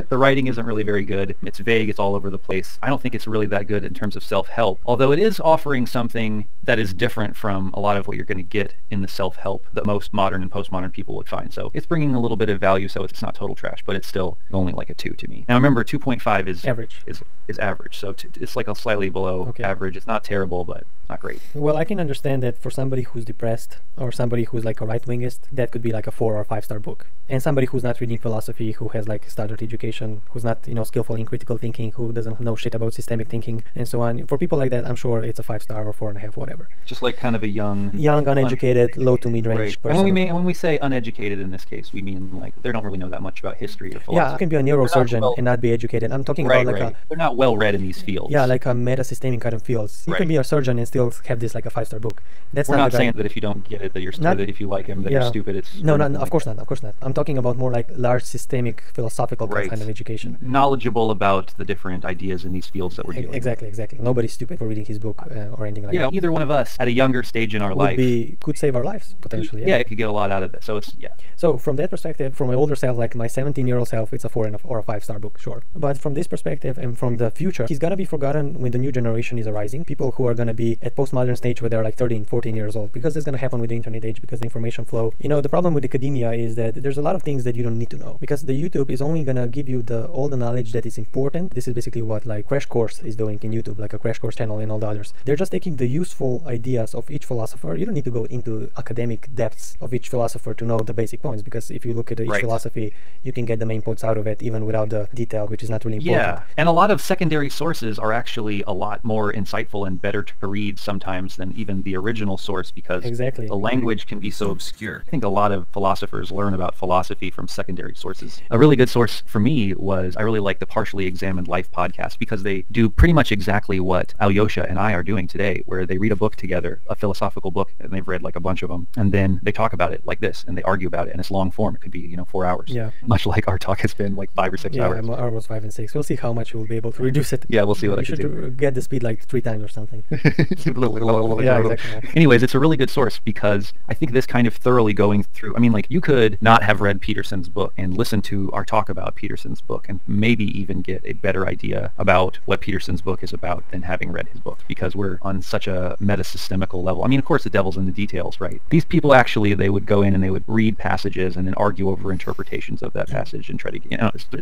The writing isn't really very good. It's vague. It's all over the place. I don't think it's really that good in terms of self-help, although it is offering something that is different from a lot of what you're going to get in the self-help that most modern and postmodern people would find. So it's bringing a little bit of value, so it's not total trash, but it's still only like a 2 to me. Now remember, 2.5 is average. Is average, so it's like a slightly below average. It's not terrible, but not great. Well, I can understand understand that for somebody who's depressed or somebody who's like a right-wingist, that could be like a 4 or 5-star book. And somebody who's not reading philosophy, who has like standard education, who's not, you know, skillful in critical thinking, who doesn't know shit about systemic thinking and so on. For people like that, I'm sure it's a 5-star or 4.5, whatever. Just like kind of a young, uneducated, low to mid-range right. person. And when we say uneducated in this case, we mean like they don't really know that much about history or philosophy. Yeah, you can be a neurosurgeon and not be educated. I'm talking about like they're not well read in these fields. Yeah, like a meta-systemic kind of fields. You can be a surgeon and still have this like a 5-star book. That's We're not saying that if you don't get it, that you're stupid. That if you like him, that you're stupid. It's no, of course not. Of course not. I'm talking about more like large systemic philosophical kind of education. Knowledgeable about the different ideas in these fields that we're dealing with. Exactly. Nobody's stupid for reading his book or anything like that. Yeah, either one of us at a younger stage in our life could save our lives potentially. Yeah, it could get a lot out of it. So it's So from that perspective, from my older self, like my 17-year-old self, it's a 4 or a 5-star book, sure. But from this perspective and from the future, he's gonna be forgotten when the new generation is arising. People who are gonna be at postmodern stage where they're like 13, 14 years old, because it's gonna happen with the internet age, because the information flow. You know, the problem with academia is that there's a lot of things that you don't need to know, because the YouTube is only gonna give you all the knowledge that is important. This is basically what like Crash Course is doing in YouTube, like a Crash Course channel and all the others. They're just taking the useful ideas of each philosopher. You don't need to go into academic depths of each philosopher to know the basic points, because if you look at each philosophy, you can get the main points out of it even without the detail, which is not really important. Yeah, and a lot of secondary sources are actually a lot more insightful and better to read sometimes than even the original source, because the language can be so obscure. I think a lot of philosophers learn about philosophy from secondary sources. A really good source for me was, I really like the Partially Examined Life podcast, because they do pretty much exactly what Aljoša and I are doing today, where they read a book together, a philosophical book, and they've read like a bunch of them, and then they talk about it like this, and they argue about it, and it's long form. It could be, 4 hours. Yeah. Much like our talk has been like 5 or 6 hours. Yeah, ours was 5 and 6. We'll see how much we'll be able to reduce it. Yeah, we'll see what I can do. You should get the speed like 3 times or something. Yeah, exactly. Anyways, it's a really good source, because I think this kind of thoroughly going through, I mean, like, you could not have read Peterson's book and listen to our talk about Peterson's book and maybe even get a better idea about what Peterson's book is about than having read his book, because we're on such a meta-systemical level. I mean, of course, the devil's in the details, right? These people actually, they would go in and they would read passages and then argue over interpretations of that passage and try to,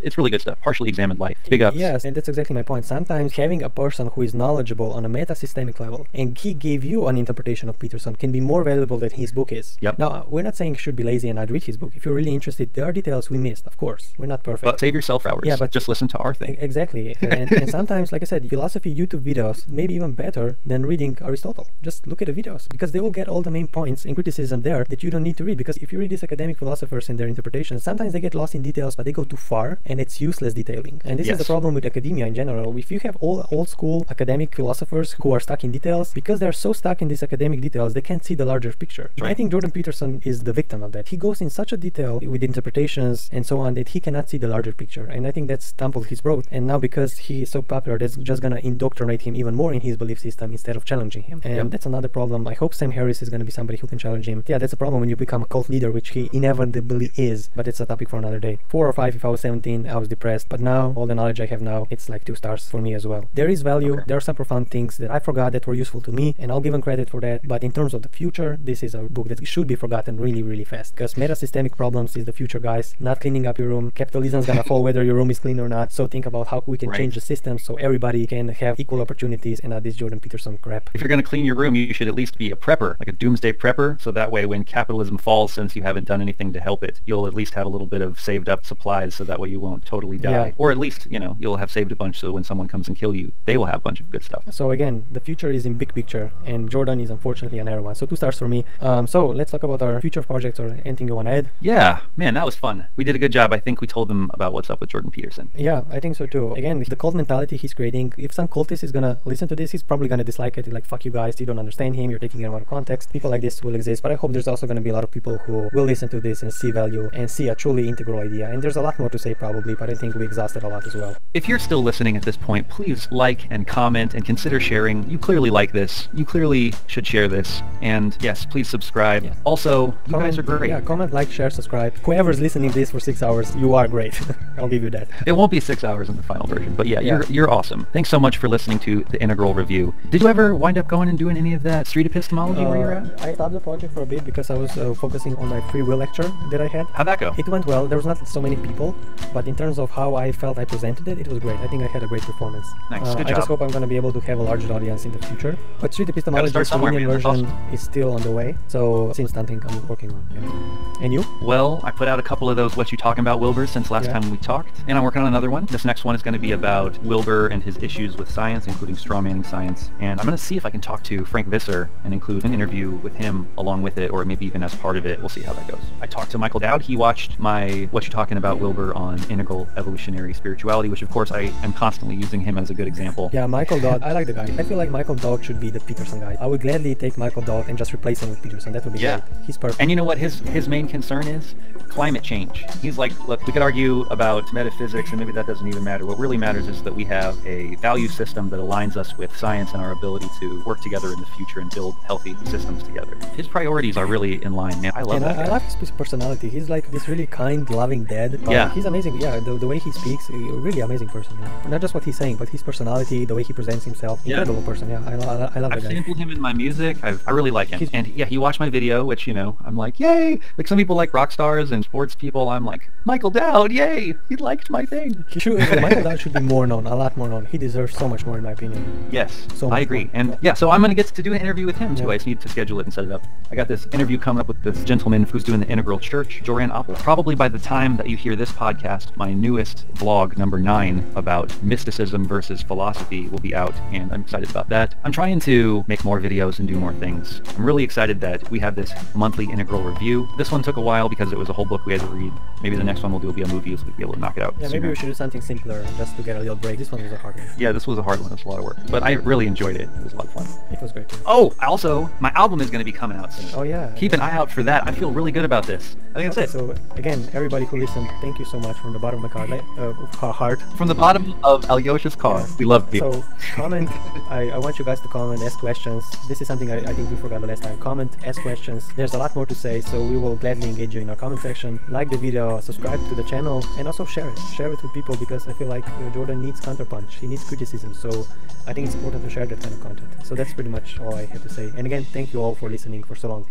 it's really good stuff. Partially Examined Life. Big ups. Yes, and that's exactly my point. Sometimes having a person who is knowledgeable on a meta-systemic level and he gave you an interpretation of Peterson can be more valuable than his book is. Yep. Now, we're not saying you should be lazy and not read his book. If you're really interested, there are details we missed, of course. We're not perfect. But save yourself hours. Yeah, but just listen to our thing. Exactly. and sometimes, like I said, philosophy YouTube videos may be even better than reading Aristotle. Just look at the videos, because they will get all the main points and criticism there that you don't need to read. Because if you read these academic philosophers and their interpretations, sometimes they get lost in details, but they go too far, and it's useless detailing. And this is the problem with academia in general. If you have all old school academic philosophers who are stuck in details, because they're so stuck in these academic details, they can't see the larger picture. Right. I think Jordan Peterson is the victim of that. He goes in such a detail with interpretations and so on that he cannot see the larger picture. And I think that's stumbled his growth. And now because he is so popular, that's just gonna indoctrinate him even more in his belief system instead of challenging him. And that's another problem. I hope Sam Harris is gonna be somebody who can challenge him. Yeah, that's a problem when you become a cult leader, which he inevitably is. But it's a topic for another day. 4 or 5 if I was 17, I was depressed. But now, all the knowledge I have now, it's like 2 stars for me as well. There is value. There are some profound things that I forgot that were useful to me, and I'll give him credit for that. But in terms of the future, this is a book that should be forgotten really, really fast. Because meta-systemic problems is the future, guys. Not cleaning up your room. Capitalism is gonna fall whether your room is clean or not. So think about how we can change the system so everybody can have equal opportunities and not this Jordan Peterson crap. If you're gonna clean your room, you should at least be a prepper, like a doomsday prepper, so that way when capitalism falls, since you haven't done anything to help it, you'll at least have a little bit of saved up supplies, so that way you won't totally die. Yeah. Or at least, you'll have saved a bunch, so when someone comes and kill you, they will have a bunch of good stuff. So again, the future is in big picture, and Jordan is unfortunately a narrow one. So 2 stars for me. So let's talk about our future projects or anything you want to add. Yeah, man, that was fun. We did a good job. I think we told them about what's up with Jordan Peterson. Yeah, I think so too. Again, the cult mentality he's creating, if some cultist is gonna listen to this, he's probably gonna dislike it. Like, fuck you guys, you don't understand him, you're taking him out of context. People like this will exist, but I hope there's also gonna be a lot of people who will listen to this and see value and see a truly integral idea. And there's a lot more to say probably, but I think we exhausted a lot as well. If you're still listening at this point, please like and comment and consider sharing. You clearly like this. You clearly should share this. And yes, please subscribe. Yeah. Also, you guys are great. Yeah, comment, like, share, subscribe. Whoever's listening to this for 6 hours, you are great. I'll give you that. It won't be 6 hours in the final version, but yeah, you're awesome. Thanks so much for listening to the Integral Review. Did you ever wind up going and doing any of that street epistemology where you're at? I stopped the project for a bit because I was focusing on my free will lecture that I had. How'd that go? It went well. There was not so many people, but in terms of how I felt I presented it, it was great. I think I had a great performance. Nice, good job. I just hope I'm going to be able to have a larger audience in the future. But street epistemology Armenian man. That's version awesome. is still on the way, so since something I'm working on. Yeah. And you? Well, I put out a couple of those What You Talking About Wilbur since last time we talked, and I'm working on another one. This next one is going to be about Wilbur and his issues with science, including strawmanning science. And I'm going to see if I can talk to Frank Visser and include an interview with him along with it, or maybe even as part of it. We'll see how that goes. I talked to Michael Dowd. He watched my What You Talking About Wilbur on integral evolutionary spirituality, which of course I am constantly using him as a good example. Yeah, Michael Dowd. I like the guy. I feel like Michael Dowd should be the Peterson guy. I would gladly take Michael Dowd and just replace him with Peterson. That would be great. He's perfect. And you know what his main concern is? Climate change. He's like, look, we could argue about metaphysics, and maybe that doesn't even matter. What really matters is that we have a value system that aligns us with science and our ability to work together in the future and build healthy systems together. His priorities are really in line, man. I love that guy. I like his personality. He's like this really kind, loving dad. Yeah. He's amazing. Yeah, the way he speaks, a really amazing person. Yeah. Not just what he's saying, but his personality, the way he presents himself. Incredible person. Yeah, I love the guy. I've sampled him in my music. I really like him. And yeah, he watched my video, which, you know, I'm like, yay! Like some people like rock stars and sports people. I'm like, Michael Dowd, yay! He liked my thing. Michael Dowd should be more known, a lot more known. He deserves so much more, in my opinion. Yes, so I agree. And yeah, so I'm going to get to do an interview with him too. I just need to schedule it and set it up. I got this interview coming up with this gentleman who's doing the Integral Church, Joran Oppel. Probably by the time that you hear this podcast, my newest vlog, number 9, about mysticism versus philosophy will be out, and I'm excited about that. I'm trying to make more videos and do more things. I'm really excited that we have this monthly integral review. This one took a while because it was a whole book we had to read. Maybe the next one we'll do will be a movie, so we'll be able to knock it out Yeah, sooner. maybe we should do something simpler just to get a little break. This one was a hard one. Yeah, this was a hard one. It was a lot of work. But I really enjoyed it. It was a lot of fun. It was great. Oh, also, my album is going to be coming out soon. Oh, yeah. Keep an eye out for that. I feel really good about this. I think that's it. So, again, everybody who listened, thank you so much from the bottom of my heart. From the bottom of Aljoša's car. We love you. So, comment. I want you guys to comment, ask questions. This is something I think we forgot the last time. Comment, ask questions. There's a lot more to say, so we will gladly engage you in our comment section. Like the video, subscribe to the channel, and also share it. Share it with people, because I feel like Jordan needs counterpunch. He needs criticism, so I think it's important to share that kind of content. So that's pretty much all I have to say. And again, thank you all for listening for so long.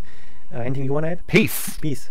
Anything you want to add? Peace. Peace.